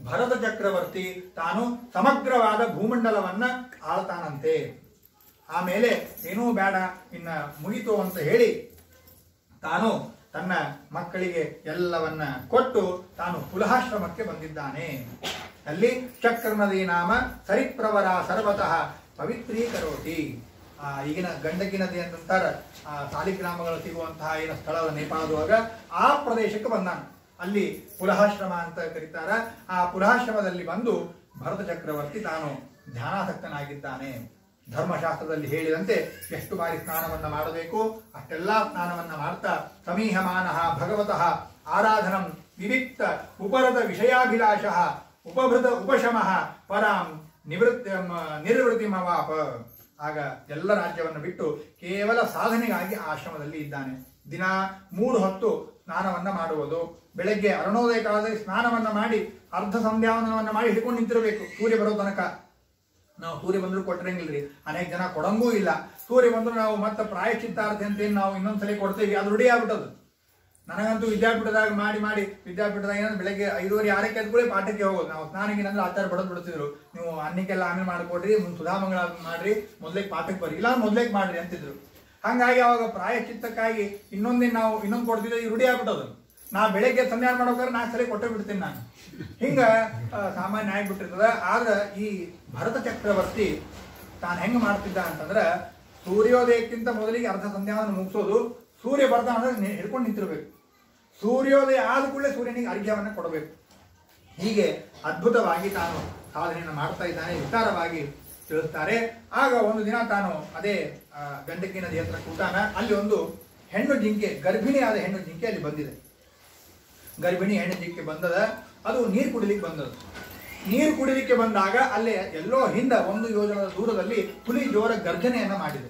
ಭರತ ಚಕ್ರವರ್ತಿ ತಾನು ಸಮಗ್ರವಾದ ಭೂಮಂಡಲವನ್ನ ಆಳ್ತಾನಂತೆ. ಆಮೇಲೆ ಏನೂ ಬೇಡ ಇನ್ನ ಮುಗಿತು ಅಂತ ಹೇಳಿ ತಾನು ತನ್ನ ಮಕ್ಕಳಿಗೆ ಎಲ್ಲವನ್ನ ಕೊಟ್ಟು ತಾನು ಕುಲಹಾಶ್ರಮಕ್ಕೆ ಬಂದಿದ್ದಾನೆ. ಅಲ್ಲಿ ಚಕ್ರ ನದಿ ನಾಮ ಸರಿಪ್ರವರ ಸರ್ವತಃ ಪವಿತ್ರೀಕರೋತಿ. ಈಗಿನ ಗಂಡಕಿ ನದಿ ಅಂತಂತಾರ, ಸಾಲಿಗ್ರಾಮಗಳು ಸಿಗುವಂತಹ ಏನು ಸ್ಥಳ ನೇಪಾಳದೊಳಗ ಆ ಪ್ರದೇಶಕ್ಕೆ ಬಂದಾನ. ಅಲ್ಲಿ ಪುಲಹಾಶ್ರಮ ಅಂತ ಕರೀತಾರ. ಆ ಪುಲಹಾಶ್ರಮದಲ್ಲಿ ಬಂದು ಭರತ ಚಕ್ರವರ್ತಿ ತಾನು ಧ್ಯಾನಾಸಕ್ತನಾಗಿದ್ದಾನೆ. ಧರ್ಮಶಾಸ್ತ್ರದಲ್ಲಿ ಹೇಳಿದಂತೆ ಎಷ್ಟು ಬಾರಿ ಸ್ನಾನವನ್ನ ಮಾಡಬೇಕು ಅಷ್ಟೆಲ್ಲಾ ಸ್ನಾನವನ್ನ ಮಾಡ್ತಾ ಸಮೀಹಮಾನ ಭಗವತಃ ಆರಾಧನಂ ವಿವಿಕ್ತ ಉಪರತ ವಿಷಯಾಭಿಲಾಷ ಉಪಭೃತ ಉಪಶಮಃ ಪರಾಂ ನಿರ್ವೃತಿಮವಾಪ. ಆಗ ಎಲ್ಲ ರಾಜ್ಯವನ್ನು ಬಿಟ್ಟು ಕೇವಲ ಸಾಧನೆಗಾಗಿ ಆಶ್ರಮದಲ್ಲಿ ಇದ್ದಾನೆ. ದಿನ 3 ಹೊತ್ತು ಸ್ನಾನವನ್ನ ಮಾಡುವುದು. ಬೆಳಗ್ಗೆ ಅರುಣೋದಯ ಕಾಲದಲ್ಲಿ ಸ್ನಾನವನ್ನ ಮಾಡಿ ಅರ್ಧ ಸಂಧ್ಯಾವಂದನವನ್ನ ಮಾಡಿ ಹಿಡ್ಕೊಂಡು ನಿಂತಿರಬೇಕು ಸೂರ್ಯ ಬರೋ ತನಕ. ನಾವು ಸೂರ್ಯ ಬಂದ್ರು ಕೊಟ್ಟರಂಗಿಲ್ರಿ, ಅನೇಕ ಜನ ಕೊಡಂಗೂ ಇಲ್ಲ. ಸೂರ್ಯ ಬಂದ್ರು ನಾವು ಮತ್ತೆ ಪ್ರಾಯಶ್ಚಿತ್ತಾರ್ಥ ಅಂತ ನಾವು ಇನ್ನೊಂದ್ಸಲ ಕೊಡ್ತೇವೆ, ಅದು ರೂಢಿ ಆಗ್ಬಿಟ್ಟದು. ನನಗಂತೂ ವಿದ್ಯಾಪೀಠದಾಗ ಮಾಡಿ ವಿದ್ಯಾಪೀಠದಾಗ ಏನಂದ್ರೆ ಬೆಳಗ್ಗೆ 5:30 6ಕ್ಕೆ ಎದ್ಕೊಳ್ಳಿ ಪಾಠಕ್ಕೆ ಹೋಗೋದು. ನಾವು ಸ್ನಾನಗಿನಂದ್ರೆ ಆಚಾರ ಬಡದ್ ಬಿಡ್ತಿದ್ರು. ನೀವು ಅನ್ನಕ್ಕೆಲ್ಲ ಆಮೇಲೆ ಮಾಡ್ಕೊಡ್ರಿ, ಸುಧಾಮಂಗಳ ಮಾಡ್ರಿ, ಮೊದ್ಲೇಕ್ ಪಾಠಕ್ಕೆ ಬರ್ರಿ, ಇಲ್ಲ ಮೊದ್ಲೇಕ್ ಮಾಡ್ರಿ ಅಂತಿದ್ರು. ಹಂಗಾಗಿ ಅವಾಗ ಪ್ರಾಯಶ್ಚಿತ್ತಕ್ಕಾಗಿ ಇನ್ನೊಂದು ಕೊಡ್ತಿದ್ದೆ, ಈ ರೂಢಿ ಆಗ್ಬಿಟ್ಟದು. ನಾ ಬೆಳಗ್ಗೆ ಸಂಧ್ಯಾನ ಮಾಡೋಕ್ಕಾದ್ರೆ 4 ಸಲ ಕೊಟ್ಟೆ ಬಿಡ್ತೀನಿ ನಾನು. ಹಿಂಗ ಸಾಮಾನ್ಯ ಆಗ್ಬಿಟ್ಟಿರ್ತದ. ಆದ್ರೆ ಈ ಭರತ ಚಕ್ರವರ್ತಿ ತಾನು ಹೆಂಗ್ ಮಾಡ್ತಿದ್ದ ಅಂತಂದ್ರ ಸೂರ್ಯೋದಯಕ್ಕಿಂತ ಮೊದಲಿಗೆ ಅರ್ಧ ಸಂಧ್ಯಾನ ಮುಗಿಸೋದು. ಸೂರ್ಯ ಬರ್ದ ಅಂದ್ರೆ ಹಿಡ್ಕೊಂಡು ನಿಂತಿರ್ಬೇಕು. ಸೂರ್ಯೋದಯ ಆದ ಕೂಡಲೇ ಸೂರ್ಯನಿಗೆ ಅರ್ಘ್ಯವನ್ನ ಕೊಡಬೇಕು. ಹೀಗೆ ಅದ್ಭುತವಾಗಿ ತಾನು ಸಾಧನೆಯನ್ನು ಮಾಡ್ತಾ ಇದ್ದಾನೆ. ವಿಸ್ತಾರವಾಗಿ ತಿಳಿಸ್ತಾರೆ. ಆಗ ಒಂದು ದಿನ ತಾನು ಅದೇ ಗಂಡಕಿ ನದಿ ಹತ್ರ ಕೂತಾನ. ಅಲ್ಲಿ ಒಂದು ಹೆಣ್ಣು ಜಿಂಕೆ, ಗರ್ಭಿಣಿಯಾದ ಹೆಣ್ಣು ಜಿಂಕೆ ಅಲ್ಲಿ ಬಂದಿದೆ. ಗರ್ಭಿಣಿ ಹೆಣ್ಣು ಜಿಂಕೆ ಬಂದದ. ಅದು ನೀರು ಕುಡಿಲಿಕ್ಕೆ ಬಂದದ್ದು. ನೀರು ಕುಡಿಲಿಕ್ಕೆ ಬಂದಾಗ ಅಲ್ಲೇ ಎಲ್ಲೋ ಹಿಂದ 1 ಯೋಜನದ ದೂರದಲ್ಲಿ ಹುಲಿ ಜೋರ ಗರ್ಜನೆಯನ್ನ ಮಾಡಿದೆ.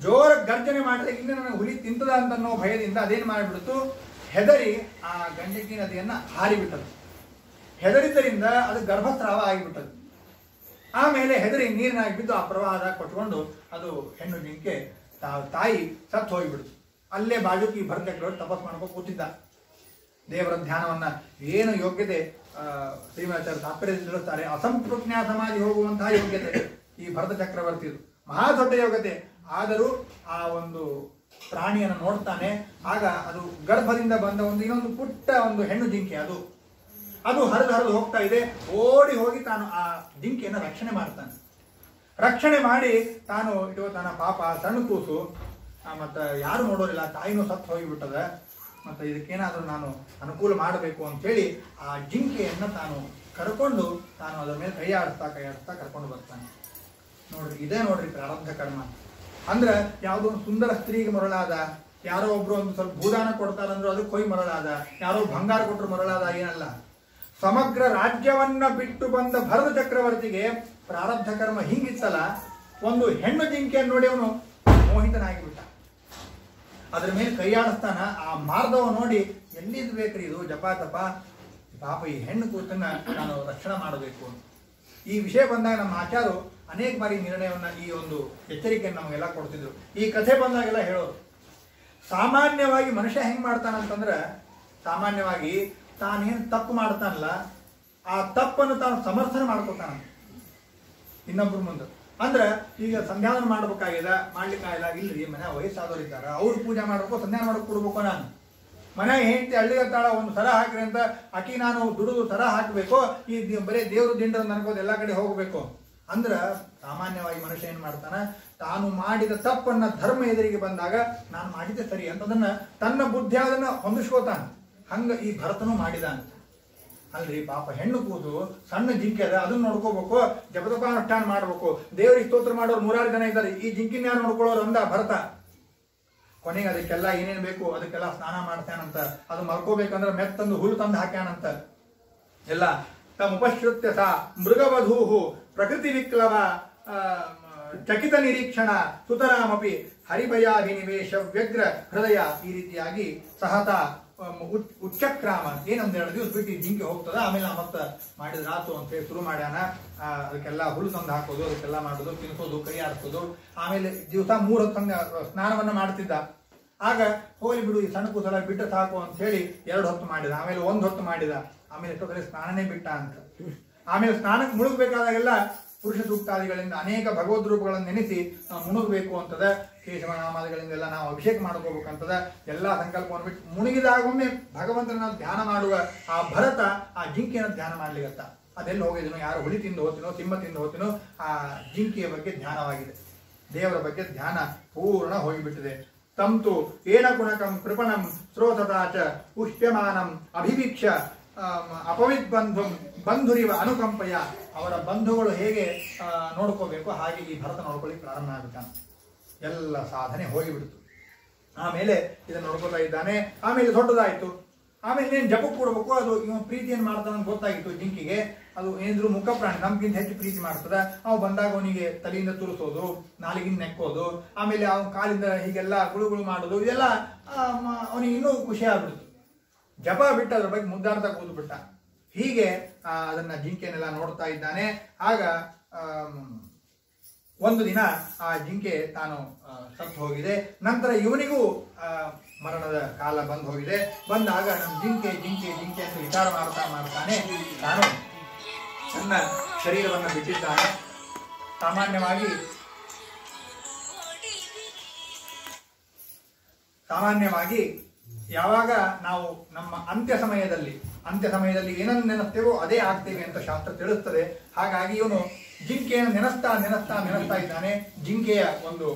ಜೋರ ಗರ್ಜನೆ ಮಾಡಿದ್ರೆ ಇನ್ನು ನನಗೆ ಹುಲಿ ತಿಂತದ ಅಂತನ್ನೋ ಭಯದಿಂದ ಅದೇನು ಮಾಡಿಬಿಡ್ತು, ಹೆದರಿ ಆ ಗಂಡಕಿ ನದಿಯನ್ನ ಹಾರಿಬಿಟ್ಟದು. ಹೆದರಿದ್ದರಿಂದ ಅದು ಗರ್ಭಸ್ರಾವ ಆಗಿಬಿಟ್ಟದು. ಆಮೇಲೆ ಹೆದರಿ ನೀರಿನಾಗಿ ಬಿದ್ದು ಆ ಪ್ರವಾಹ ಕೊಟ್ಕೊಂಡು ಅದು ಹೆಣ್ಣು ಜಿಂಕೆ ತಾಯಿ ಸತ್ತು ಹೋಗಿಬಿಡ್ತು. ಅಲ್ಲೇ ಬಾಜುಕಿ ಭರತ ಚಕ್ರವರ್ತಿ ತಪಸ್ ಮಾಡ್ಕೊಂಡು ಕೂತಿದ್ದ. ದೇವರ ಧ್ಯಾನವನ್ನ ಏನು ಯೋಗ್ಯತೆ ಶ್ರೀಮದಾಚಾರ್ಯ ತಾತ್ಪರ್ಯ ತಿಳಿಸ್ತಾರೆ. ಅಸಂಪ್ರಜ್ಞಾ ಸಮಾಧಿ ಹೋಗುವಂತಹ ಯೋಗ್ಯತೆ ಈ ಭರತ ಚಕ್ರವರ್ತಿದು. ಮಹಾ ದೊಡ್ಡ ಯೋಗ್ಯತೆ. ಆದರೂ ಆ ಒಂದು ಪ್ರಾಣಿಯನ್ನು ನೋಡ್ತಾನೆ. ಆಗ ಅದು ಗರ್ಭದಿಂದ ಬಂದ ಇನ್ನೊಂದು ಪುಟ್ಟ ಒಂದು ಹೆಣ್ಣು ಜಿಂಕೆ, ಅದು ಹರಿದು ಹೋಗ್ತಾ ಇದೆ. ಓಡಿ ಹೋಗಿ ತಾನು ಆ ಜಿಂಕೆಯನ್ನು ರಕ್ಷಣೆ ಮಾಡ್ತಾನೆ. ರಕ್ಷಣೆ ಮಾಡಿ ತಾನು ತನ್ನ ಪಾಪ ಸಣ್ಣ ಕೂಸು, ಮತ್ತು ಯಾರು ನೋಡೋರಿಲ್ಲ, ತಾಯಿನೂ ಸತ್ತು ಹೋಗಿಬಿಟ್ಟದ, ಮತ್ತು ಇದಕ್ಕೇನಾದರೂ ನಾನು ಅನುಕೂಲ ಮಾಡಬೇಕು ಅಂತೇಳಿ ಆ ಜಿಂಕೆಯನ್ನು ತಾನು ಕರ್ಕೊಂಡು ತಾನು ಅದರ ಮೇಲೆ ಕೈ ಆಡಿಸ್ತಾ ಕರ್ಕೊಂಡು ಬರ್ತಾನೆ. ನೋಡ್ರಿ, ಇದೇ ನೋಡ್ರಿ ಪ್ರಾರಬ್ಧ ಕರ್ಮ ಅಂದ್ರೆ. ಯಾವುದೋ ಒಂದು ಸುಂದರ ಸ್ತ್ರೀಗೆ ಮರಳಾದ, ಯಾರೋ ಒಬ್ರು ಒಂದು ಸ್ವಲ್ಪ ಭೂದಾನ ಕೊಡ್ತಾರಂದ್ರು ಅದಕ್ಕೆ ಕೊಯ್ ಮರಳಾದ, ಯಾರೋ ಬಂಗಾರ ಕೊಟ್ಟರು ಮರಳಾದ, ಏನಲ್ಲ. ಸಮಗ್ರ ರಾಜ್ಯವನ್ನ ಬಿಟ್ಟು ಬಂದ ಭರತ ಚಕ್ರವರ್ತಿಗೆ ಪ್ರಾರಬ್ಧ ಕರ್ಮ ಹಿಂಗಿತ್ತಲ್ಲ, ಒಂದು ಹೆಣ್ಣು ಜಿಂಕೆಯನ್ನು ನೋಡಿ ಅವನು ಮೋಹಿತನಾಗಿಬಿಟ್ಟ. ಅದ್ರ ಮೇಲೆ ಕೈಯಾಡಿಸ್ತಾನ. ಆ ಮಾರ್ದವ ನೋಡಿ, ಎಲ್ಲಿದ್ ಬೇಕ್ರಿ ಇದು ಜಪ ತಪ, ಪಾಪ ಈ ಹೆಣ್ಣು ಕೂತನ್ನ ನಾನು ರಕ್ಷಣೆ ಮಾಡಬೇಕು. ಈ ವಿಷಯ ಬಂದಾಗ ನಮ್ಮ ಆಚಾರ್ಯರು ಅನೇಕ ಬಾರಿ ನಿರ್ಣಯವನ್ನ, ಈ ಒಂದು ಎಚ್ಚರಿಕೆಯನ್ನು ನಮಗೆಲ್ಲ ಕೊಡ್ತಿದ್ರು. ಈ ಕಥೆ ಬಂದಾಗೆಲ್ಲ ಹೇಳೋರು, ಸಾಮಾನ್ಯವಾಗಿ ಮನುಷ್ಯ ಹೆಂಗ್ ಮಾಡ್ತಾನಂತಂದ್ರೆ, ಸಾಮಾನ್ಯವಾಗಿ ತಾನೇನು ತಪ್ಪು ಮಾಡ್ತಾನಲ್ಲ, ಆ ತಪ್ಪನ್ನು ತಾನು ಸಮರ್ಥನೆ ಮಾಡ್ಕೊತಾನ ಇನ್ನೊಬ್ರ ಮುಂದೆ. ಅಂದ್ರೆ ಈಗ ಸಂಧ್ಯಾನ ಮಾಡ್ಲಿಕ್ಕಾಗಿಲ್ಲ, ಇಲ್ರಿ ಮನೆ ವಯಸ್ಸಾದವ್ರು ಇದ್ದಾರ, ಅವ್ರು ಪೂಜೆ ಮಾಡ್ಬೇಕು, ಸಂಧ್ಯಾನ ಮಾಡಕ್ ಕೊಡ್ಬೇಕು. ನಾನು ಮನೆ ಹೆಂಡತಿ ಹಳ್ಳಿಗತ್ತಾಳ, ಒಂದು ಸರ ಹಾಕ್ರಿ ಅಂತ ಅಕ್ಕಿ ನಾನು ದುಡಿದು ಸರ ಹಾಕಬೇಕು, ಈ ಬರೀ ದೇವ್ರ ದಿಂಡ ಅನ್ಕೋದು ಎಲ್ಲಾ ಕಡೆ ಹೋಗ್ಬೇಕು ಅಂದ್ರ ಸಾಮಾನ್ಯವಾಗಿ ಮನುಷ್ಯ ಏನ್ ಮಾಡ್ತಾನ, ತಾನು ಮಾಡಿದ ತಪ್ಪನ್ನ ಧರ್ಮ ಎದುರಿಗೆ ಬಂದಾಗ ನಾನು ಮಾಡಿದ್ದೆ ಸರಿ ಅಂತದನ್ನ ತನ್ನ ಬುದ್ಧಿ ಅದನ್ನ ಹೊಂದಿಸ್ಕೋತಾನ. ಹಂಗ ಈ ಭರತನು ಮಾಡಿದಾನ. ಅಲ್ರಿ ಪಾಪ ಹೆಣ್ಣು ಕೂದು ಸಣ್ಣ ಜಿಂಕೆ ಅದ, ಅದನ್ನ ನೋಡ್ಕೋಬೇಕು, ಜಪತಪಾನುಷ್ಠಾನ ಮಾಡ್ಬೇಕು, ದೇವ್ರಿಗೆ ಸ್ತೋತ್ರ ಮಾಡೋರು 100 ಜನ ಇದ್ದಾರೆ, ಈ ಜಿಂಕಿನ ಯಾರು ನೋಡ್ಕೊಳ್ಳೋರು ಅಂದ ಭರತ. ಕೊನೆಗೆ ಅದಕ್ಕೆಲ್ಲ ಏನೇನ್ ಬೇಕು ಅದಕ್ಕೆಲ್ಲ ಸ್ನಾನ ಮಾಡ್ತಾನಂತ. ಅದು ಮಲ್ಕೋಬೇಕಂದ್ರೆ ಮೆತ್ತಂದು ಹುಲ್ಲು ತಂದು ಹಾಕ್ಯಾನಂತ. ಎಲ್ಲ ತಮುಪಶ್ರುತ್ಯ ಸಾ ಮೃಗವಧೂಹು ಪ್ರಕೃತಿ ವಿಕ್ಲವ ಚಕಿತ ನಿರೀಕ್ಷಣ ಸುತರಾಮಪಿ ಹರಿಭಯಾಭಿನಿವೇಶ ವ್ಯಗ್ರ ಹೃದಯ. ಈ ರೀತಿಯಾಗಿ ಸಹತ ಉಚ್ಚಕ್ರಾಮ, ಏನೊಂದ್ 2 ದಿವಸ ಬಿಟ್ಟು ಜಿಂಕೆ ಹೋಗ್ತದ, ಆಮೇಲೆ ಮತ್ತ ಮಾಡಿದ್ರ ಆತು ಅಂತ ಹೇಳಿ ಶುರು ಮಾಡ್ಯಾನ. ಅದಕ್ಕೆಲ್ಲ ಹುಲ್ಲು ತಂದು ಹಾಕೋದು, ಅದಕ್ಕೆಲ್ಲ ಮಾಡೋದು, ತಿನ್ಸೋದು, ಕೈ ಆಡಿಸೋದು. ಆಮೇಲೆ ದಿವಸ 3 ಹೊತ್ತು ಸ್ನಾನವನ್ನ ಮಾಡ್ತಿದ್ದ. ಆಗ ಹೋಗಿ ಬಿಡು, ಈ ಸಣ್ಣ ಕೂಸಲ ಬಿಟ್ಟು ಸಾಕು ಅಂತ ಹೇಳಿ 2 ಹೊತ್ತು ಮಾಡಿದ, ಆಮೇಲೆ 1 ಹೊತ್ತು ಮಾಡಿದ, ಆಮೇಲೆ ಎಷ್ಟೊತ್ತಲ್ಲಿ ಸ್ನಾನನೇ ಬಿಟ್ಟ ಅಂತ. ಆಮೇಲೆ ಸ್ನಾನಕ್ಕೆ ಮುಳುಗಬೇಕಾದಾಗೆಲ್ಲ ಪುರುಷ ಸೂಕ್ತಾದಿಗಳಿಂದ ಅನೇಕ ಭಗವದ್ ರೂಪಗಳನ್ನು ನೆನೆಸಿ ಮುಳುಗಬೇಕು ಅಂತದ. ಕೇಶವನಾಮಾದಿಗಳಿಂದೆಲ್ಲ ನಾವು ಅಭಿಷೇಕ ಮಾಡ್ಕೋಬೇಕಂತದ. ಎಲ್ಲಾ ಸಂಕಲ್ಪವನ್ನು ಬಿಟ್ಟು ಮುಳುಗಿದಾಗೊಮ್ಮೆ ಭಗವಂತನ ನಾವು ಧ್ಯಾನ ಮಾಡುವ ಆ ಭರತ ಆ ಜಿಂಕೆಯನ್ನು ಧ್ಯಾನ ಮಾಡ್ಲಿಗತ್ತ. ಅದೆಲ್ಲ ಹೋಗಿದ್ದೀನೋ, ಯಾರು ಹುಲಿ ತಿಂದು ಹೋಗ್ತೀನೋ, ಸಿಂಹ ತಿಂದು ಹೋಗ್ತೀನೋ, ಆ ಜಿಂಕೆಯ ಬಗ್ಗೆ ಧ್ಯಾನವಾಗಿದೆ. ದೇವರ ಬಗ್ಗೆ ಧ್ಯಾನ ಪೂರ್ಣ ಹೋಗಿಬಿಟ್ಟಿದೆ. ತಂತು ಏನ ಕುಣಕಂ ಕೃಪಣಂ ಸ್ರೋತತಾಚ ಪುಷ್ಯಮಾನಂ ಅಭಿವೀಕ್ಷ ಅಪವಿದ್ಬಂಧು ಬಂಧುರಿವ ಅನುಕಂಪಯ. ಅವರ ಬಂಧುಗಳು ಹೇಗೆ ನೋಡ್ಕೋಬೇಕು ಹಾಗೆ ಈ ಭರತ ನೋಡ್ಕೊಳ್ಳಿ ಪ್ರಾರಂಭ ಆಗ್ಬಿಟ್ಟಾನ. ಎಲ್ಲ ಸಾಧನೆ ಹೋಗಿಬಿಡ್ತು. ಆಮೇಲೆ ಇದನ್ನು ನೋಡ್ಕೊತಾ ಇದ್ದಾನೆ. ಆಮೇಲೆ ದೊಡ್ಡದಾಯ್ತು. ಆಮೇಲೆ ಏನ್ ಜಪಕ್ಕೆ ಕೊಡ್ಬೇಕು, ಅದು ಇವ ಪ್ರೀತಿಯನ್ನು ಮಾಡ್ತಾನ ಗೊತ್ತಾಗಿತ್ತು ಜಿಂಕಿಗೆ. ಅದು ಏನಿದ್ರು ಮುಖ ಪ್ರಾಣಿ, ನಮ್ಗಿಂತ ಹೆಚ್ಚು ಪ್ರೀತಿ ಮಾಡ್ತದ. ಅವು ಬಂದಾಗ ಅವನಿಗೆ ತಲೆಯಿಂದ ತುರಿಸೋದು, ನಾಲಿಗಿಂದ ನೆಕ್ಕೋದು, ಆಮೇಲೆ ಅವನ ಕಾಲಿಂದ ಹೀಗೆಲ್ಲ ಗುಳುಗುಳು ಮಾಡೋದು, ಇದೆಲ್ಲ ಅವನಿಗೆ ಇನ್ನೂ ಖುಷಿ ಆಗ್ಬಿಡ್ತು. ಜಪ ಬಿಟ್ಟು ಅದ್ರ ಬಗ್ಗೆ ಮುದ್ದಾಡ್ತಾ ಕೂತ್ಬಿಟ್ಟ. ಹೀಗೆ ಅದನ್ನ ಜಿಂಕೆನೆಲ್ಲ ನೋಡ್ತಾ ಇದ್ದಾನೆ. ಆಗ ಒಂದು ದಿನ ಆ ಜಿಂಕೆ ತಾನು ಸತ್ತು ಹೋಗಿದೆ. ನಂತರ ಇವನಿಗೂ ಮರಣದ ಕಾಲ ಬಂದು ಹೋಗಿದೆ. ಬಂದಾಗ ನಮ್ಮ ಜಿಂಕೆ ಜಿಂಕೆ ಜಿಂಕೆ ಅಂತ ವಿಚಾರ ಮಾಡ್ತಾನೆ. ತಾನು ತನ್ನ ಶರೀರವನ್ನು ಬಿಟ್ಟಿದ್ದಾನೆ. ಸಾಮಾನ್ಯವಾಗಿ ಯಾವಾಗ ನಾವು ನಮ್ಮ ಅಂತ್ಯ ಸಮಯದಲ್ಲಿ ಏನನ್ನು ನೆನೆಸ್ತೇವೋ ಅದೇ ಆಗ್ತೇವೆ ಅಂತ ಶಾಸ್ತ್ರ ತಿಳಿಸ್ತದೆ. ಹಾಗಾಗಿ ಇವನು ಜಿಂಕೆಯನ್ನು ನೆನೆಸ್ತಾ ಇದ್ದಾನೆ. ಜಿಂಕೆಯ ಒಂದು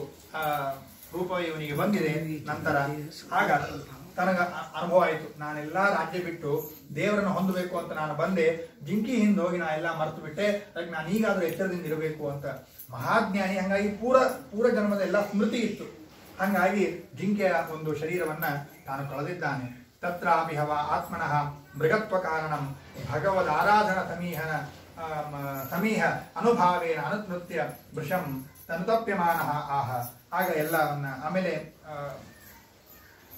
ರೂಪ ಇವನಿಗೆ ಬಂದಿದೆ. ನಂತರ ಆಗ ತನಗ ಅನುಭವ ಆಯಿತು, ನಾನೆಲ್ಲಾ ರಾಜ್ಯ ಬಿಟ್ಟು ದೇವರನ್ನು ಹೊಂದಬೇಕು ಅಂತ ನಾನು ಬಂದೆ, ಜಿಂಕಿ ಹಿಂದೆ ಹೋಗಿ ನಾ ಎಲ್ಲ ಮರೆತು ಬಿಟ್ಟೆ, ಅದಕ್ಕೆ ನಾನು ಈಗಾದ್ರೂ ಎಚ್ಚರದಿಂದ ಇರಬೇಕು ಅಂತ. ಮಹಾಜ್ಞಾನಿ. ಹಂಗಾಗಿ ಪೂರ ಜನ್ಮದ ಎಲ್ಲ ಸ್ಮೃತಿ ಇತ್ತು. ಹಂಗಾಗಿ ಜಿಂಕೆಯ ಒಂದು ಶರೀರವನ್ನ ತಾನು ಕಳೆದಿದ್ದಾನೆ. ತತ್ರಾಭಿಹವ ಆತ್ಮನಃ ಮೃಗತ್ವ ಕಾರಣಂ ಭಗವದ್ ಆರಾಧನ ಸಮೀಹ ಅನುಭಾವೇನ ಅನುಸ್ಮೃತ್ಯ ವೃಷಂ ತನುತಪ್ಯಮಾನ ಆಹ. ಆಗ ಎಲ್ಲವನ್ನ ಆಮೇಲೆ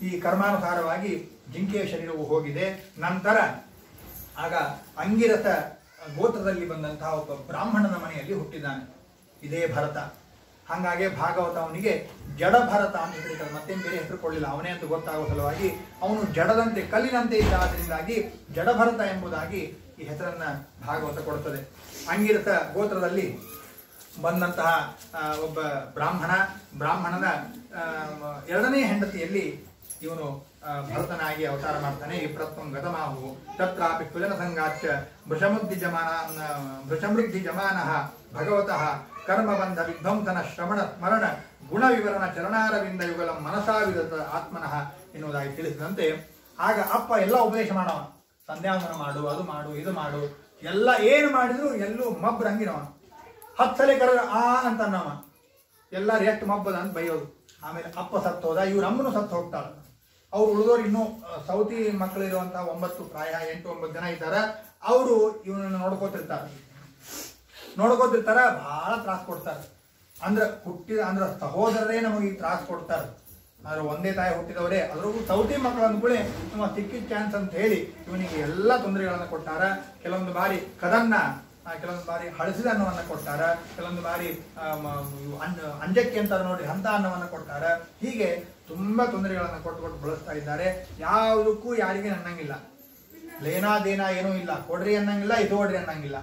ಈ ಕರ್ಮಾನುಸಾರವಾಗಿ ಜಿಂಕೆಯ ಶರೀರವು ಹೋಗಿದೆ. ನಂತರ ಆಗ ಅಂಗಿರಸ ಗೋತ್ರದಲ್ಲಿ ಬಂದಂತಹ ಒಬ್ಬ ಬ್ರಾಹ್ಮಣನ ಮನೆಯಲ್ಲಿ ಹುಟ್ಟಿದ್ದಾನೆ ಇದೇ ಭರತ. ಹಾಗಾಗಿ ಭಾಗವತ ಅವನಿಗೆ ಜಡ ಭರತ ಅಂತ ಹೇಳ್ತಾರೆ. ಮತ್ತೇನು ಬೇರೆ ಹೆಸರು ಕೊಡಲಿಲ್ಲ, ಅವನೇ ಅಂತ ಗೊತ್ತಾಗುವ ಸಲುವಾಗಿ ಅವನು ಜಡದಂತೆ ಕಲ್ಲಿನಂತೆ ಇದ್ದ ಆದ್ರಿಂದಾಗಿ ಜಡಭರತ ಎಂಬುದಾಗಿ ಈ ಹೆಸರನ್ನ ಭಾಗವತ ಕೊಡುತ್ತದೆ. ಅಂಗಿರಸ ಗೋತ್ರದಲ್ಲಿ ಬಂದಂತಹ ಒಬ್ಬ ಬ್ರಾಹ್ಮಣನ ಎರಡನೇ ಹೆಂಡತಿಯಲ್ಲಿ ಇವನು ಭರತನಾಗಿ ಅವತಾರ ಮಾಡ್ತಾನೆ. ವಿಪ್ರತ್ವಂ ಗತಮಾಹು ತತ್ರಾಪಿ ಕುಲನ ಸಂಗಾಚ ಭೃಷಮೃದ್ಧಿ ಜಮಾನಃ ಭಗವತಃ ಕರ್ಮಬಂಧ ವಿಧ್ವಂಸನ ಶ್ರವಣ ಸ್ಮರಣ ಗುಣ ವಿವರಣ ಚರಣಾರವಿಂದ ಯುಗಲ ಮನಸಾವಿದತ ಆತ್ಮನಃ ಎನ್ನುವುದಾಗಿ ತಿಳಿಸಿದಂತೆ ಆಗ ಅಪ್ಪ ಎಲ್ಲ ಉಪದೇಶ ಮಾಡವ. ಸಂಧ್ಯಾವಂದನ ಮಾಡು, ಅದು ಮಾಡು, ಇದು ಮಾಡು, ಎಲ್ಲ ಏನು ಮಾಡಿದ್ರು ಎಲ್ಲೂ ಮಬ್ರಂಗಿನವ. 10 ಸಲ ಕರೆದ ಅಂತ ಅನ್ನವ, ಎಲ್ಲಾರು ಎಷ್ಟು ಮಬ್ಬದ ಅಂತ ಬೈಯೋದು. ಆಮೇಲೆ ಅಪ್ಪ ಸತ್ತೋದ, ಇವ್ರ ಅಮ್ಮನು ಸತ್ತು ಹೋಗ್ತಾಳ. ಅವ್ರು ಉಳಿದೋರು ಇನ್ನೂ ಸೌತಿ ಮಕ್ಕಳು ಇರುವಂತಹ 9 ಪ್ರಾಯ 8-9 ಜನ ಇದ್ದಾರೆ. ಅವರು ಇವನನ್ನು ನೋಡ್ಕೋತಿರ್ತಾರ, ಬಹಳ ತ್ರಾಸ ಕೊಡ್ತಾರೆ. ಅಂದ್ರೆ ಸಹೋದರರೇ ನಮಗೆ ತ್ರಾಸ ಕೊಡ್ತಾರೆ. ಆದ್ರೆ ಒಂದೇ ತಾಯಿ ಹುಟ್ಟಿದವರೇ, ಅದ್ರಿಗೂ ಸೌತಿ ಮಕ್ಕಳು ಅಂದ್ಕೂಳೆ ನಮ್ಮ ಸಿಕ್ಕಿದ ಚಾನ್ಸ್ ಅಂತ ಹೇಳಿ ಇವನಿಗೆ ಎಲ್ಲ ತೊಂದರೆಗಳನ್ನ ಕೊಟ್ಟಾರ. ಕೆಲವೊಂದು ಬಾರಿ ಕೆಲವೊಂದು ಬಾರಿ ಹಳಸಿದ ಅನ್ನವನ್ನ ಕೊಟ್ಟಾರ, ಕೆಲವೊಂದು ಬಾರಿ ಅಂಜಕ್ಕಿ ಅಂತಾರೆ ನೋಡ್ರಿ ಅಂತ ಅನ್ನವನ್ನ ಕೊಟ್ಟಾರ. ಹೀಗೆ ತುಂಬಾ ತೊಂದರೆಗಳನ್ನ ಕೊಟ್ಟು ಬಳಸ್ತಾ ಇದ್ದಾರೆ. ಯಾವುದಕ್ಕೂ ಯಾರಿಗೆ ಅನ್ನಂಗಿಲ್ಲ, ಲೇನಾದೇನ ಏನೂ ಇಲ್ಲ, ಕೊಡ್ರಿ ಅನ್ನಂಗಿಲ್ಲ, ಇದು ಕೊಡ್ರಿ ಅನ್ನಂಗಿಲ್ಲ.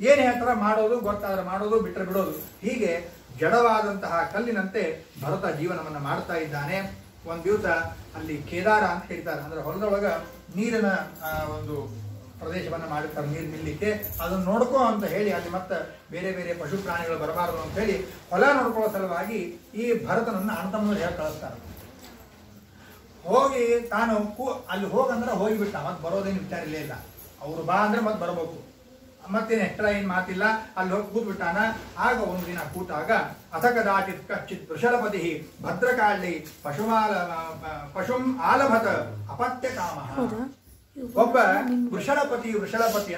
ಏನ್ ಹೇಳ್ತಾರ ಮಾಡೋದು, ಗೊತ್ತಾದ್ರೆ ಮಾಡೋದು, ಬಿಟ್ರೆ ಬಿಡೋದು. ಹೀಗೆ ಜಡವಾದಂತಹ ಕಲ್ಲಿನಂತೆ ಭರತ ಜೀವನವನ್ನ ಮಾಡ್ತಾ ಇದ್ದಾನೆ. ಒಂದ್ ದಿವಸ ಅಲ್ಲಿ ಕೇದಾರ ಅಂತ ಹೇಳ್ತಾರೆ, ಅಂದ್ರೆ ಹೊಲದೊಳಗ ನೀರಿನ ಒಂದು ಪ್ರದೇಶವನ್ನ ಮಾಡಿರ್ತಾರೆ, ನೀರು ನಿಲ್ಲಿಕ್ಕೆ. ಅದನ್ನ ನೋಡ್ಕೋ ಅಂತ ಹೇಳಿ ಅಲ್ಲಿ ಮತ್ತೆ ಬೇರೆ ಬೇರೆ ಪಶು ಪ್ರಾಣಿಗಳು ಬರಬಾರದು ಅಂತ ಹೇಳಿ ಹೊಲ ನೋಡ್ಕೊಳ್ಳೋ ಸಲುವಾಗಿ ಈ ಭರತನನ್ನ ಅಣ್ಣತಮ್ಮನವ್ರು ಹೇಳಿ ಕಳಿಸ್ತಾರೆ. ಹೋಗಿ ತಾನು ಅಲ್ಲಿ ಹೋಗಂದ್ರೆ ಹೋಗಿಬಿಟ್ಟ, ಮತ್ತೆ ಬರೋದೇನು ವಿಚಾರ ಇಲ್ಲೇ ಇಲ್ಲ. ಅವ್ರು ಬಾ ಅಂದ್ರೆ ಮತ್ತೆ ಬರಬೇಕು, ಮತ್ತೇನು ಎಕ್ಸ್ಟ್ರಾ ಏನ್ ಮಾತಿಲ್ಲ. ಅಲ್ಲಿ ಹೋಗಿ ಕೂತ್ಬಿಟ್ಟಾನ. ಆಗ ಒಂದು ದಿನ ಕೂತಾಗ ಅಥಕದಾಚಿತ್ ಕಚ್ಚಿತ್ ವೃಷಲಪತಿ ಭದ್ರಕಾಳಿ ಪಶುಂ ಆಲಭತ ಅಪತ್ಯ ಕಾಮ. ಒಬ್ಬ ವೃಷಲಪತಿ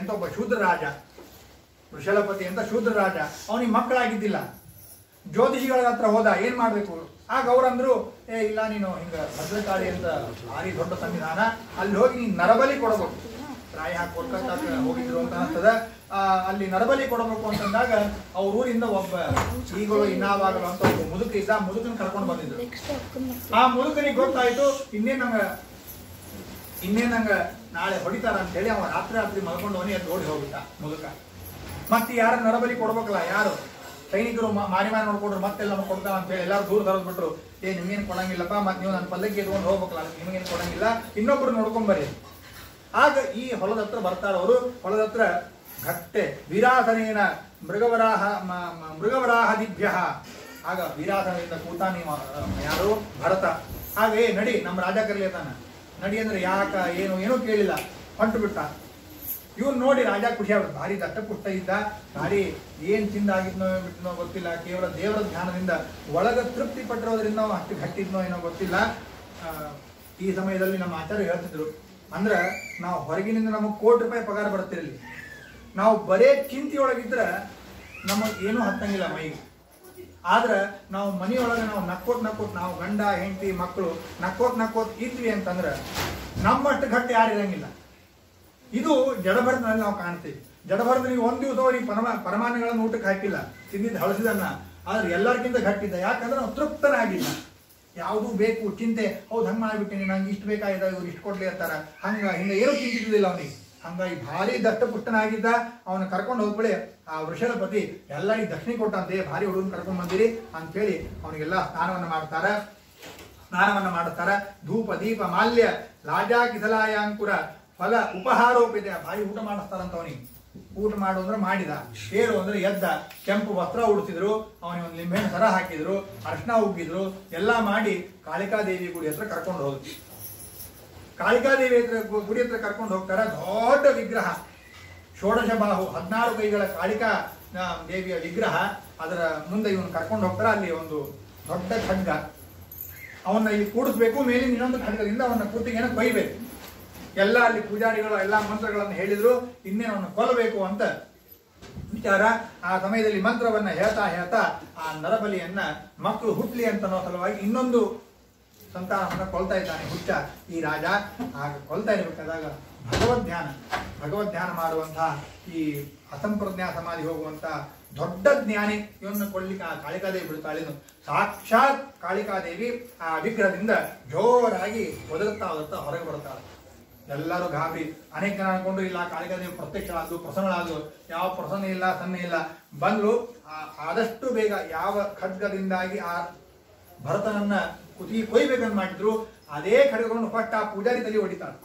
ಅಂತ ಒಬ್ಬ ಶೂದ್ರ ರಾಜ, ವೃಷಲಪತಿ ಅಂತ ಶೂದ್ರ ರಾಜ, ಅವನಿಗೆ ಮಕ್ಕಳಾಗಿದ್ದಿಲ್ಲ. ಜ್ಯೋತಿಷಿಗಳ ಹತ್ರ ಹೋದ, ಏನ್ ಮಾಡ್ಬೇಕು? ಆಗ ಅವ್ರಂದ್ರು, ಇಲ್ಲ ನೀನು ಹಿಂಗ ಭದ್ರಕಾಳಿ ಅಂತ ಭಾರಿ ದೊಡ್ಡ ಸಂವಿಧಾನ, ಅಲ್ಲಿ ಹೋಗಿ ನೀನ್ ನರಬಲಿ ಕೊಡಬೇಕು. ಪ್ರಾಯ ಕೋಲ್ಕತ್ತಾಕ್ಕೆ ಹೋಗಿದ್ರು ಅಂತ ಅನ್ಸ್ತದ. ಅಲ್ಲಿ ನರಬಲಿ ಕೊಡಬೇಕು ಅಂತಂದಾಗ ಅವ್ರ ಊರಿಂದ ಒಬ್ಬ ಈಗಲೂ ಇನ್ನಾವಾಗಲು ಅಂತ ಒಬ್ಬ ಮುದುಕ ಇದ್ದ. ಮುದುಕನ ಕರ್ಕೊಂಡು ಬಂದಿದ್ರು. ಆ ಮುದುಕನಿಗೆ ಗೊತ್ತಾಯ್ತು ಇನ್ನೇ ನಂಗ ನಾಳೆ ಹೊಡಿತಾರ ಅಂತ ಹೇಳಿ ಅವ ರಾತ್ರಿ ಮಲ್ಕೊಂಡವನಿ ಎದ್ದು ಓಡಿ ಹೋಗ್ಬಿಟ್ಟ ಮುದುಕ. ಮತ್ತೆ ಯಾರ ನರಬಲಿ ಕೊಡ್ಬೇಕಲ್ಲ, ಯಾರು ಸೈನಿಕರು ಮಾರಿ ನೋಡ್ಕೊಂಡ್ರು, ಮತ್ತೆಲ್ಲ ಕೊಡ್ತಾರ ಅಂತ ಹೇಳಿ ಎಲ್ಲಾರು ದೂರ ತರದ್ಬಿಟ್ರು. ನಿಮ್ಗೇನ್ ಕೊಡಂಗಿಲ್ಲಪ್ಪ, ಮತ್ತೆ ನೀವು ನನ್ನ ಪಲ್ಲಕ್ಕಿ ಎತ್ಕೊಂಡು ಹೋಗ್ಬೇಕಲ್ಲ, ನಿಮ್ಗೇನ್ ಕೊಡಂಗಿಲ್ಲ, ಇನ್ನೊಬ್ರು ನೋಡ್ಕೊಂಬರ್ರಿ. ಆಗ ಈ ಹೊಲದ ಹತ್ರ ಬರ್ತಾರ ಅವರು. ಹೊಲದ ಹತ್ರ ಘಟ್ಟೆ ವೀರಾಸನೇನ ಮೃಗವರಾಹದಿಭ್ಯ. ಆಗ ವೀರಾಸನೆಯಿಂದ ಕೂತಾನ ಯಾರು? ಭರತ. ಹಾಗೆ ನಡಿ, ನಮ್ಮ ರಾಜ ಕರೀತಾನ, ನಡಿ ಅಂದ್ರೆ ಯಾಕ ಏನೂ ಕೇಳಿಲ್ಲ, ಹೊಂಟು ಬಿಟ್ಟ. ಇವ್ನು ನೋಡಿ ರಾಜ ಖುಷಿ ಆಗ್ಬಿಟ್ಟು, ಭಾರಿ ದಟ್ಟಪುಷ್ಟ ಇದ್ದ, ಭಾರಿ ಏನ್ ತಿಂದಾಗಿದ್ನೋ ಬಿಟ್ಟನೋ ಗೊತ್ತಿಲ್ಲ, ಕೇವಲ ದೇವರ ಧ್ಯಾನದಿಂದ ಒಳಗ ತೃಪ್ತಿ ಪಟ್ಟಿರೋದ್ರಿಂದ ಅಷ್ಟು ಗಟ್ಟಿದ್ನೋ ಏನೋ ಗೊತ್ತಿಲ್ಲ. ಈ ಸಮಯದಲ್ಲಿ ನಮ್ಮ ಆಚಾರ್ಯ ಹೇಳ್ತಿದ್ರು, ಅಂದ್ರ ನಾವು ಹೊರಗಿನಿಂದ ನಮಗೆ ₹1,00,00,000 ಪಗಾರ ಬರ್ತಿರ್ಲಿ, ನಾವು ಬರೇ ಚಿಂತೆಯೊಳಗಿದ್ರ ನಮಗ್ ಏನೂ ಹತ್ತಂಗಿಲ್ಲ ಮೈಗೆ. ಆದ್ರ ನಾವು ಮನೆಯೊಳಗೆ ನಾವು ನಕ್ಕೋತ್ ನಾವು ಗಂಡ ಹೆಂಡತಿ ಮಕ್ಕಳು ನಕ್ಕೋತ್ ಇದ್ವಿ ಅಂತಂದ್ರ ನಮ್ಮಷ್ಟು ಗಟ್ಟಿ ಯಾರಿರಂಗಿಲ್ಲ. ಇದು ಜಡಭರತನಲ್ಲಿ ನಾವು ಕಾಣ್ತೀವಿ. ಜಡಭರತನಿಗೆ ಒಂದ್ ದಿವಸ ಅವ್ರಿಗೆ ಪರಮಾಣುಗಳನ್ನು ಊಟಕ್ಕೆ ಹಾಕಿಲ್ಲ, ತಿಂದಿದ್ದು ಹಳಸಿದನ್ನ. ಆದ್ರೆ ಎಲ್ಲರಿಗಿಂತ ಗಟ್ಟಿದ್ದ, ಯಾಕಂದ್ರೆ ನಾವು ತೃಪ್ತನಾಗಿಲ್ಲ. ಯಾವುದು ಬೇಕು ಚಿಂತೆ, ಹೌದು ಹಂಗ ಮಾಡ್ಬಿಟ್ಟಿನಿ, ನಂಗೆ ಇಷ್ಟು ಬೇಕಾಗಿದೆ, ಇವ್ರು ಇಷ್ಟು ಕೊಡ್ಲಿ ಅಂತಾರ, ಹಿಂಗ ಏನೂ ಚಿಂತಿದ್ದಿಲ್ಲ ಅವನಿಗೆ. ಹಂಗಾಗಿ ಭಾರಿ ದಷ್ಟಪುಷ್ಟನಾಗಿದ್ದ. ಅವನ ಕರ್ಕೊಂಡು ಹೋಗ್ಬಿಡಿ ಆ ವೃಷಲಪತಿ ಎಲ್ಲರಿಗೆ ದಕ್ಷಿಣೆ ಕೊಟ್ಟಂತೆ, ಭಾರಿ ಹುಡುಗನ್ ಕರ್ಕೊಂಡ್ ಬಂದಿರಿ ಅಂತ ಹೇಳಿ ಅವನಿಗೆಲ್ಲ ಸ್ನಾನವನ್ನ ಮಾಡುತ್ತಾರೆ. ಧೂಪ ದೀಪ ಮಾಲ್ಯ ಲಾಜಾ ಕಿಸಲಾಯಾಂಕುರ ಫಲ ಉಪಹಾರೋಪಿದೆ. ಭಾರಿ ಊಟ ಮಾಡಿಸ್ತಾರಂತ ಅವನಿಗೆ. ಊಟ ಮಾಡು ಅಂದ್ರೆ ಮಾಡಿದ, ಏರು ಅಂದ್ರೆ ಎದ್ದ, ಕೆಂಪು ವಸ್ತ್ರ ಉಡಿಸಿದ್ರು, ಅವನಿಗೆ ಒಂದು ಲಿಂಬೆಹಣ್ಣು ಸರ ಹಾಕಿದ್ರು, ಅರ್ಶನ ಉಗ್ಗಿದ್ರು, ಎಲ್ಲ ಮಾಡಿ ಕಾಳಿಕಾದೇವಿ ಗುಡಿ ಹತ್ರ ಕರ್ಕೊಂಡು ಹೋದ್ರು. ಕಾಳಿಕಾದೇವಿ ಗುಡಿ ಹತ್ರ ಕರ್ಕೊಂಡು ಹೋಗ್ತಾರ. ದೊಡ್ಡ ವಿಗ್ರಹ, 16 ಬಾಹು 16 ಕೈಗಳ ಕಾಳಿಕಾ ದೇವಿಯ ವಿಗ್ರಹ. ಅದರ ಮುಂದೆ ಇವನು ಕರ್ಕೊಂಡು ಹೋಗ್ತಾರ. ಅಲ್ಲಿ ಒಂದು ದೊಡ್ಡ ಖಡ್ಗ, ಅವನ್ನ ಇಲ್ಲಿ ಕೂಡಿಸ್ಬೇಕು, ಮೇಲಿನ ಇನ್ನೊಂದು ಖಡ್ಗದಿಂದ ಅವನ್ನ ಕುತ್ತಿಗೆನ ಕೊಯ್ಬೇಕು. ಎಲ್ಲ ಅಲ್ಲಿ ಪೂಜಾರಿಗಳು ಎಲ್ಲಾ ಮಂತ್ರಗಳನ್ನು ಹೇಳಿದ್ರು, ಇನ್ನೇನು ಅವನ್ನ ಕೊಲ್ಲಬೇಕು ಅಂತ ವಿಚಾರ. ಆ ಸಮಯದಲ್ಲಿ ಮಂತ್ರವನ್ನ ಹೇಳ್ತಾ ಆ ನರಬಲಿಯನ್ನ ಮಕ್ಕಳು ಹುಟ್ಲಿ ಅಂತ ಅನ್ನೋ ಸಲುವಾಗಿ ಇನ್ನೊಂದು ಸಂತಾನವನ್ನ ಕೊಲ್ತಾ ಇದ್ದಾನೆ ಹುಚ್ಚ ಈ ರಾಜ. ಆಗ ಕೊಲ್ತಾ ಇರಬೇಕಾದಾಗ ಭಗವದ್ ಧ್ಯಾನ ಮಾಡುವಂತಹ ಈ ಅಸಂಪ್ರಜ್ಞಾ ಸಮಾಧಿ ಹೋಗುವಂತ ದೊಡ್ಡ ಜ್ಞಾನಿ ಇವನ್ನ ಕೊಡ್ಲಿಕ್ಕೆ ಆ ಕಾಳಿಕಾದೇವಿ ಬಿಡ್ತಾಳೇನು. ಸಾಕ್ಷಾತ್ ಕಾಳಿಕಾದೇವಿ ಆ ವಿಗ್ರಹದಿಂದ ಜೋರಾಗಿ ಒದರುತ್ತಾ ಹೊರಗೆ ಬರ್ತಾಳೆ. ಎಲ್ಲರೂ ಗಾಬರಿ. ಅನೇಕ ಜನ ಅನ್ಕೊಂಡು ಇಲ್ಲ ಕಾಳಿಕಾದೇವಿ ಪ್ರತ್ಯಕ್ಷ ಆದ್ಲು, ಪ್ರಸನ್ನಳಾದ್ಲು. ಯಾವ ಪ್ರಸನ್ನ ಇಲ್ಲ, ಸನ್ನೆ ಇಲ್ಲ. ಬಂದ್ರು. ಆದಷ್ಟು ಬೇಗ ಯಾವ ಖಡ್ಗದಿಂದಾಗಿ ಆ ಭರತನನ್ನ ಕುತ್ತಿಗೆ ಕೊಯ್ಬೇಕಂತ ಮಾಡಿದ್ರು, ಅದೇ ಖಡ್ಗವನ್ನು ಫಸ್ಟ್ ಆ ಪೂಜಾರಿ ತಲೆ ಹೊಡಿತಾರೆ.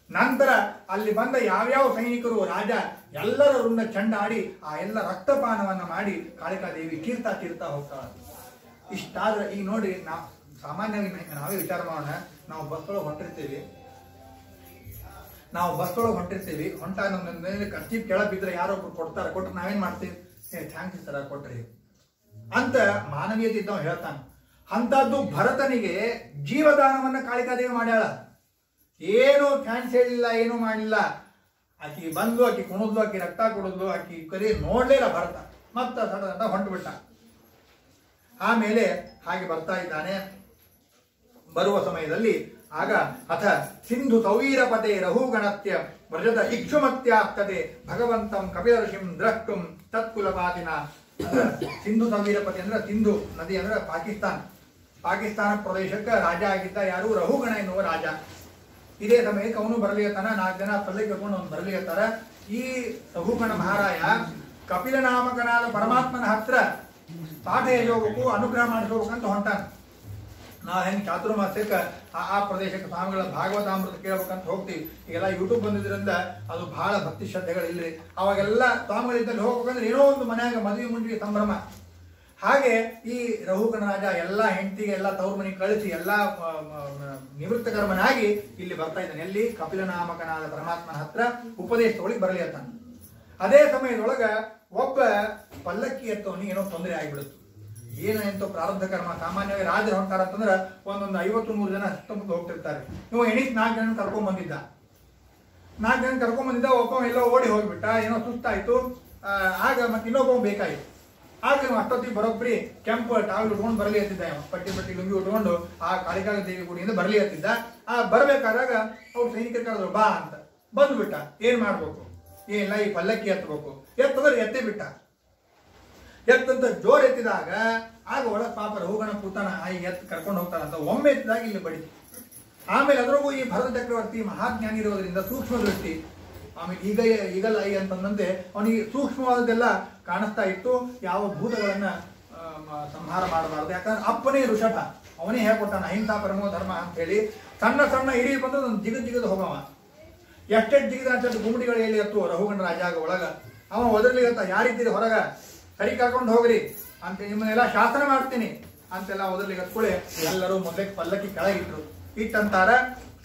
ನಂತರ ಅಲ್ಲಿ ಬಂದ ಯಾವ್ಯಾವ ಸೈನಿಕರು ರಾಜ ಎಲ್ಲರ ವೃಂದ ಚಂಡಾಡಿ ಆ ಎಲ್ಲ ರಕ್ತಪಾನವನ್ನ ಮಾಡಿ ಕಾಳಿಕಾದೇವಿ ತೀರ್ತಾ ಹೋಗ್ತಾಳೆ. ಇಷ್ಟಾದ್ರೆ ಈಗ ನೋಡಿ, ನಾವು ಸಾಮಾನ್ಯವಾಗಿ ನಾವೇ ವಿಚಾರ ಮಾಡೋಣ. ನಾವು ಬಸ್ಸೊಳಗೆ ಹೊಂಟಿರ್ತೀವಿ. ಹೊಂಟಾಗ ನಮ್ಮ ಕರ್ಚೀಪ್ ಕೆಳಗೆ ಬಿದ್ರೆ ಯಾರೊಬ್ರು ಕೊಡ್ತಾರೆ, ಕೊಟ್ರೆ ನಾವೇನ್ ಮಾಡ್ತೀವಿ? ಥ್ಯಾಂಕ್ಸ್ ಸರ ಕೊಟ್ರಿ ಅಂತ ಮಾನವೀಯತೆ ಇದ್ದವ ಹೇಳ್ತಾನೆ. ಅಂತದ್ದು ಭರತನಿಗೆ ಜೀವದಾನವನ್ನ ಕಾಳಿಕಾದೇವಿ ಮಾಡ್ಯಾಳ. ಏನು ಥ್ಯಾಂಕ್ಸ್ ಹೇಳಿಲ್ಲ, ಏನು ಮಾಡಿಲ್ಲ. ಆಕಿ ಬಂದು, ಆಕಿ ಕುಣಿದ್ಲು, ಆಕಿ ರಕ್ತ ಕುಡಿದ್ಲು, ಆಕಿ ಕರಿ ನೋಡ್ಲೇ ಇಲ್ಲ ಭರತ. ಮತ್ತ ಸಡ ಹೊಂಟು ಬಿಟ್ಟ. ಆಮೇಲೆ ಹಾಗೆ ಬರ್ತಾ ಇದ್ದಾನೆ. ಬರುವ ಸಮಯದಲ್ಲಿ ಆಗ ಅಥ ಸಿಂಧು ಸೌವೀರಪತೆ ರಹುಗಣತ್ಯ ವ್ರಜದ ಇಕ್ಷುಮತ್ಯಾಸ್ತದೆ ಭಗವಂತಂ ಕಪಿಲ ಋಷಿಂ ದ್ರಷ್ಟುಂ ತತ್ಕುಲಪಾತಿನ. ಸಿಂಧು ಸೌವೀರಪತಿ ಅಂದ್ರೆ ಸಿಂಧು ನದಿ ಅಂದ್ರೆ ಪಾಕಿಸ್ತಾನ ಪ್ರದೇಶಕ್ಕೆ ರಾಜ ಆಗಿದ್ದ ಯಾರು? ರಹುಗಣ ಎನ್ನುವ ರಾಜ. ಇದೇ ಸಮಯಕ್ಕೆ ಅವನು ಬರಲಿಯತ್ತಾನ. 4 ಜನ ಪಲ್ಲಕ್ಕಿ ಕರ್ಕೊಂಡು ಅವನು ಬರಲಿಯತ್ತಾರ. ಈ ರಹುಗಣ ಮಹಾರಾಯ ಕಪಿಲ ನಾಮಕನಾದ ಪರಮಾತ್ಮನ ಹತ್ರ ಪಾಠ ಹೇಳೋಬೇಕು, ಅನುಗ್ರಹ ಮಾಡಿಸೋಬೇಕಂತ ಹೊಂಟಾನ. ನಾವು ಹೆಂಗೆ ಚಾತುರ್ಮಾಸ್ಯಕ್ಕೆ ಆ ಪ್ರದೇಶಕ್ಕೆ ಸ್ವಾಮಿಗಳ ಭಾಗವತಾಮೃತ ಕೇಳಬೇಕಂತ ಹೋಗ್ತೀವಿ. ಈಗೆಲ್ಲ ಯೂಟ್ಯೂಬ್ ಬಂದಿದ್ರಿಂದ ಅದು ಬಹಳ ಭಕ್ತಿ ಶ್ರದ್ಧೆಗಳಿಲ್ರಿ. ಅವಾಗೆಲ್ಲ ಸ್ವಾಮಿಗಳಿದ್ದಲ್ಲಿ ಹೋಗ್ಬೇಕಂದ್ರೆ ಏನೋ ಒಂದು ಮನ್ಯಾಗ ಮದುವೆ ಮುಂಜಿಗೆ ಸಂಭ್ರಮ. ಹಾಗೆ ಈ ರಹುಗಣ ರಾಜ ಎಲ್ಲ ಹೆಂಡತಿಗೆ ಎಲ್ಲ ತವ್ರ ಮನೆಗೆ ಕಳಿಸಿ ಎಲ್ಲ ನಿವೃತ್ತ ಕರ್ಮನಾಗಿ ಇಲ್ಲಿ ಬರ್ತಾ ಇದ್ದಾನೆ. ಎಲ್ಲಿ? ಕಪಿಲ ನಾಮಕನಾದ ಪರಮಾತ್ಮನ ಹತ್ರ ಉಪದೇಶದೊಳಗೆ ಬರಲಿ ಅಂತ. ಅದೇ ಸಮಯದೊಳಗ ಒಬ್ಬ ಪಲ್ಲಕ್ಕಿ ಎತ್ತವನಿಗೆ ಏನೋ ತೊಂದರೆ ಆಗಿಬಿಡುತ್ತೆ. ಏನಂತೋ ಪ್ರಾರಬ್ಧ ಕರ್ಮ. ಸಾಮಾನ್ಯವಾಗಿ ರಾಜರು ಹೊಂಟಾರ ಅಂತಂದ್ರೆ ಒಂದೊಂದು 50-100 ಜನ ಸುತ್ತಮುತ್ತ ಹೋಗ್ತಿರ್ತಾರೆ. ನೀವು ಎಣಿಸ್ 4 ಜನ ಕರ್ಕೊಂಡ್ ಬಂದಿದ್ದ. ಒಬ್ಬ ಎಲ್ಲೋ ಓಡಿ ಹೋಗ್ಬಿಟ್ಟ, ಏನೋ ಸುಸ್ತಾಯ್ತು. ಆಗ ಮತ್ತೆ ಇನ್ನೊಬ್ಬ ಬೇಕಾಯ್ತು. ಆಗ ಅಷ್ಟೊತ್ತಿಗೆ ಬರೋಬ್ಬರಿ ಕೆಂಪು ಟಾವಲ್ ಉಟ್ಕೊಂಡು ಬರಲಿ ಹತ್ತಿದ್ದ. ಪಟ್ಟಿ ಲುಂಗಿ ಉಟ್ಕೊಂಡು ಆ ಕಾಳಿಕಾಲ ದೇವಿ ಗುಡಿಯಿಂದ ಬರಲಿ ಹತ್ತಿದ್ದ. ಬರಬೇಕಾದಾಗ ಅವ್ರು ಸೈನಿಕರು ಕರೆದ್ರು, ಬಾ ಅಂತ. ಬಂದ್ಬಿಟ್ಟ. ಏನ್ ಮಾಡ್ಬೇಕು? ಏನಿಲ್ಲ, ಈ ಪಲ್ಲಕ್ಕಿ ಎತ್ತಬೇಕು. ಎತ್ತಂದ್ರೆ ಎತ್ತೇ ಬಿಟ್ಟ. ಎತ್ತಂತ ಜೋರ್ ಎತ್ತಿದಾಗ ಆಗ ಒಳಗೆ ಪಾಪ ರಹುಗಣ ಕೂತಾನ. ಎತ್ತು ಕರ್ಕೊಂಡು ಹೋಗ್ತಾನಂತ. ಒಮ್ಮೆ ಎತ್ತಿದಾಗ ಇಲ್ಲಿ ಬಡಿತು. ಆಮೇಲೆ ಅದ್ರಗೂ ಈ ಭರತ ಚಕ್ರವರ್ತಿ ಮಹಾಜ್ಞಾನಿ ಇರೋದ್ರಿಂದ ಸೂಕ್ಷ್ಮ ದೃಷ್ಟಿ. ಆಮೇಲೆ ಈಗಲ್ಲ ಅಂತಂದಂತೆ ಅವನಿಗೆ ಸೂಕ್ಷ್ಮವಾದದ್ದೆಲ್ಲ ಕಾಣಿಸ್ತಾ ಇತ್ತು. ಯಾವ ಭೂತಗಳನ್ನ ಸಂಹಾರ ಮಾಡಬಾರದು. ಯಾಕಂದ್ರೆ ಅಪ್ಪನೇ ಋಷಭ, ಅವನೇ ಹೇಳ್ಕೊಟ್ಟಾನ ಅಹಿಂಸಾ ಪರಮೋ ಧರ್ಮ ಅಂತ ಹೇಳಿ. ಸಣ್ಣ ಇಡೀ ಬಂದ್ರೆ ಒಂದು ಜಿಗದ್ ಹೋಗವ. ಎಷ್ಟೆಷ್ಟು ಜಿಗಿದ ಅಷ್ಟು ಗುಮ್ಮಡಿಗಳು ಎಲ್ಲಿ ಎತ್ತು ರಹುಗಣ ರಾಜಾಗ ಒಳಗ. ಅವ ಒದರ್ಲಿಗತ್ತ, ಯಾರಿದ್ದೀರಿ ಹೊರಗ, ಸರಿ ಕರ್ಕೊಂಡು ಹೋಗ್ರಿ ಅಂತ, ನಿಮ್ಮನ್ನೆಲ್ಲ ಶಾಸನ ಮಾಡ್ತೀನಿ ಅಂತೆಲ್ಲ ಒದರ್ಲಿಕ್ಕೆ ಹತ್ಕೊಳ್ಳಿ. ಎಲ್ಲರೂ ಮೊದಲೇ ಪಲ್ಲಕ್ಕಿ ಕೆಳಗಿಟ್ರು. ಇಟ್ಟಂತಾರ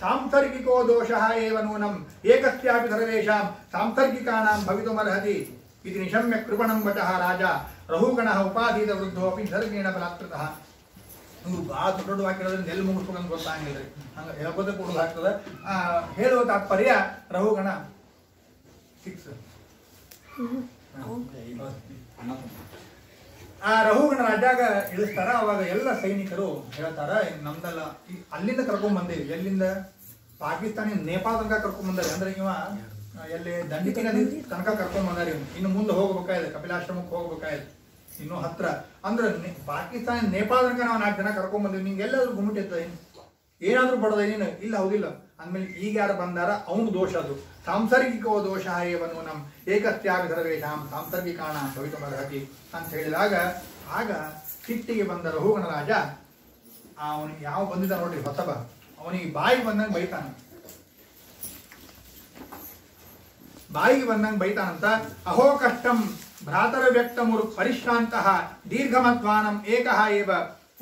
ಸಾಂಸರ್ಗಿಕೋ ದೋಷ ಏವ ನೂನಂ ಏಕಸ್ಯಾಪಿ ಸರ್ವೇಷಾಂ ಸಾಂಸರ್ಗಿಕಾನಾಂ ಭವಿತುಮರ್ಹತಿ ಇದು ನಿಶಮ್ಯ ಕೃಪಣಂ ವಚಃ ರಾಜ ರಹುಗಣ ಉಪಾಧೀತ ವೃದ್ಧೋ ಅಪಿ ನಿಸರ್ಗೇಣ ಬಲಾತ್ಕೃತಃ. ನೀವು ಭಾಳ ದೊಡ್ಡ ಹಾಕಿರೋದ್ರಿಂದ ಎಲ್ಲಿ ಮುಗಿಸ್ಬೇಕಂತ ಗೊತ್ತಾಗಿಲ್ರಿ. ಹಂಗೆ ಹೇಳ್ಬೋದೇ ಕೊಡೋದು ಆಗ್ತದೆ. ಹೇಳುವ ತಾತ್ಪರ್ಯ ರಹುಗಣ 6 ಆ ರಹುಗಣ ರಾಜಾಗ ಇಳಿಸ್ತಾರ. ಅವಾಗ ಎಲ್ಲ ಸೈನಿಕರು ಹೇಳ್ತಾರ, ನಮ್ದೆಲ್ಲ ಅಲ್ಲಿಂದ ಕರ್ಕೊಂಡ್ ಬಂದೇವಿ. ಎಲ್ಲಿಂದ? ಪಾಕಿಸ್ತಾನ ನೇಪಾಳ ತನಕ ಕರ್ಕೊಂಡ್ ಬಂದಾರೆ. ಅಂದ್ರೆ ಇವ ಎಲ್ಲಿ ದಂಡಿಕೆ ನದಿ ತನಕ ಕರ್ಕೊಂಡ್ ಬಂದಾರ. ಇನ್ನು ಮುಂದೆ ಹೋಗ್ಬೇಕಾಯ್ತು, ಕಪಿಲಾಶ್ರಮಕ್ಕೆ ಹೋಗ್ಬೇಕಾಯ್ತು, ಇನ್ನೂ ಹತ್ರ. ಅಂದ್ರೆ ಪಾಕಿಸ್ತಾನ ನೇಪಾಳ ತನಕ ನಾವು 4 ಜನ ಕರ್ಕೊಂಡ್ ಬಂದೇವಿ. ನಿಂಗೆ ಎಲ್ಲಾದ್ರೂ ಗುಮ್ಮಿಟ್ಟಿದ್ದ, ಏನಾದ್ರೂ ಬಡದ ನೀನು? ಇಲ್ಲ, ಹೌದಿಲ್ಲ. ಅಂದ್ಮೇಲೆ ಈಗ ಯಾರು ಬಂದಾರ ಅವನು ದೋಷ. ಅದು ಸಾಂಸರ್ಗಿಕೋ ದೋಷ ಏವನು ನಮ್ ಏಕಸ್ಯಾಪಿ ಸರ್ವೇಷಾಂ ಸಾಂಸರ್ಗಿಕಾಣ ಭವಿತುಮರ್ಹತಿ ಅಂತ ಹೇಳಿದಾಗ ಆಗ ಸಿಟ್ಟಿಗೆ ಬಂದ ರಹುಗಣ ರಾಜ ಅವನಿಗೆ ಯಾವ ಬಂದಿದ್ದ ನೋಡ್ರಿ ಹೊಸಬ, ಅವನಿಗೆ ಬಾಯಿಗೆ ಬಂದಂಗೆ ಬೈತಾನಂತ. ಅಹೋ ಕಷ್ಟಂ ಭ್ರಾತರ ವ್ಯಕ್ತಮುರು ಪರಿಶ್ರಾಂತಃ ದೀರ್ಘಮಧ್ವಾನಂ ಏಕಃ ಏವ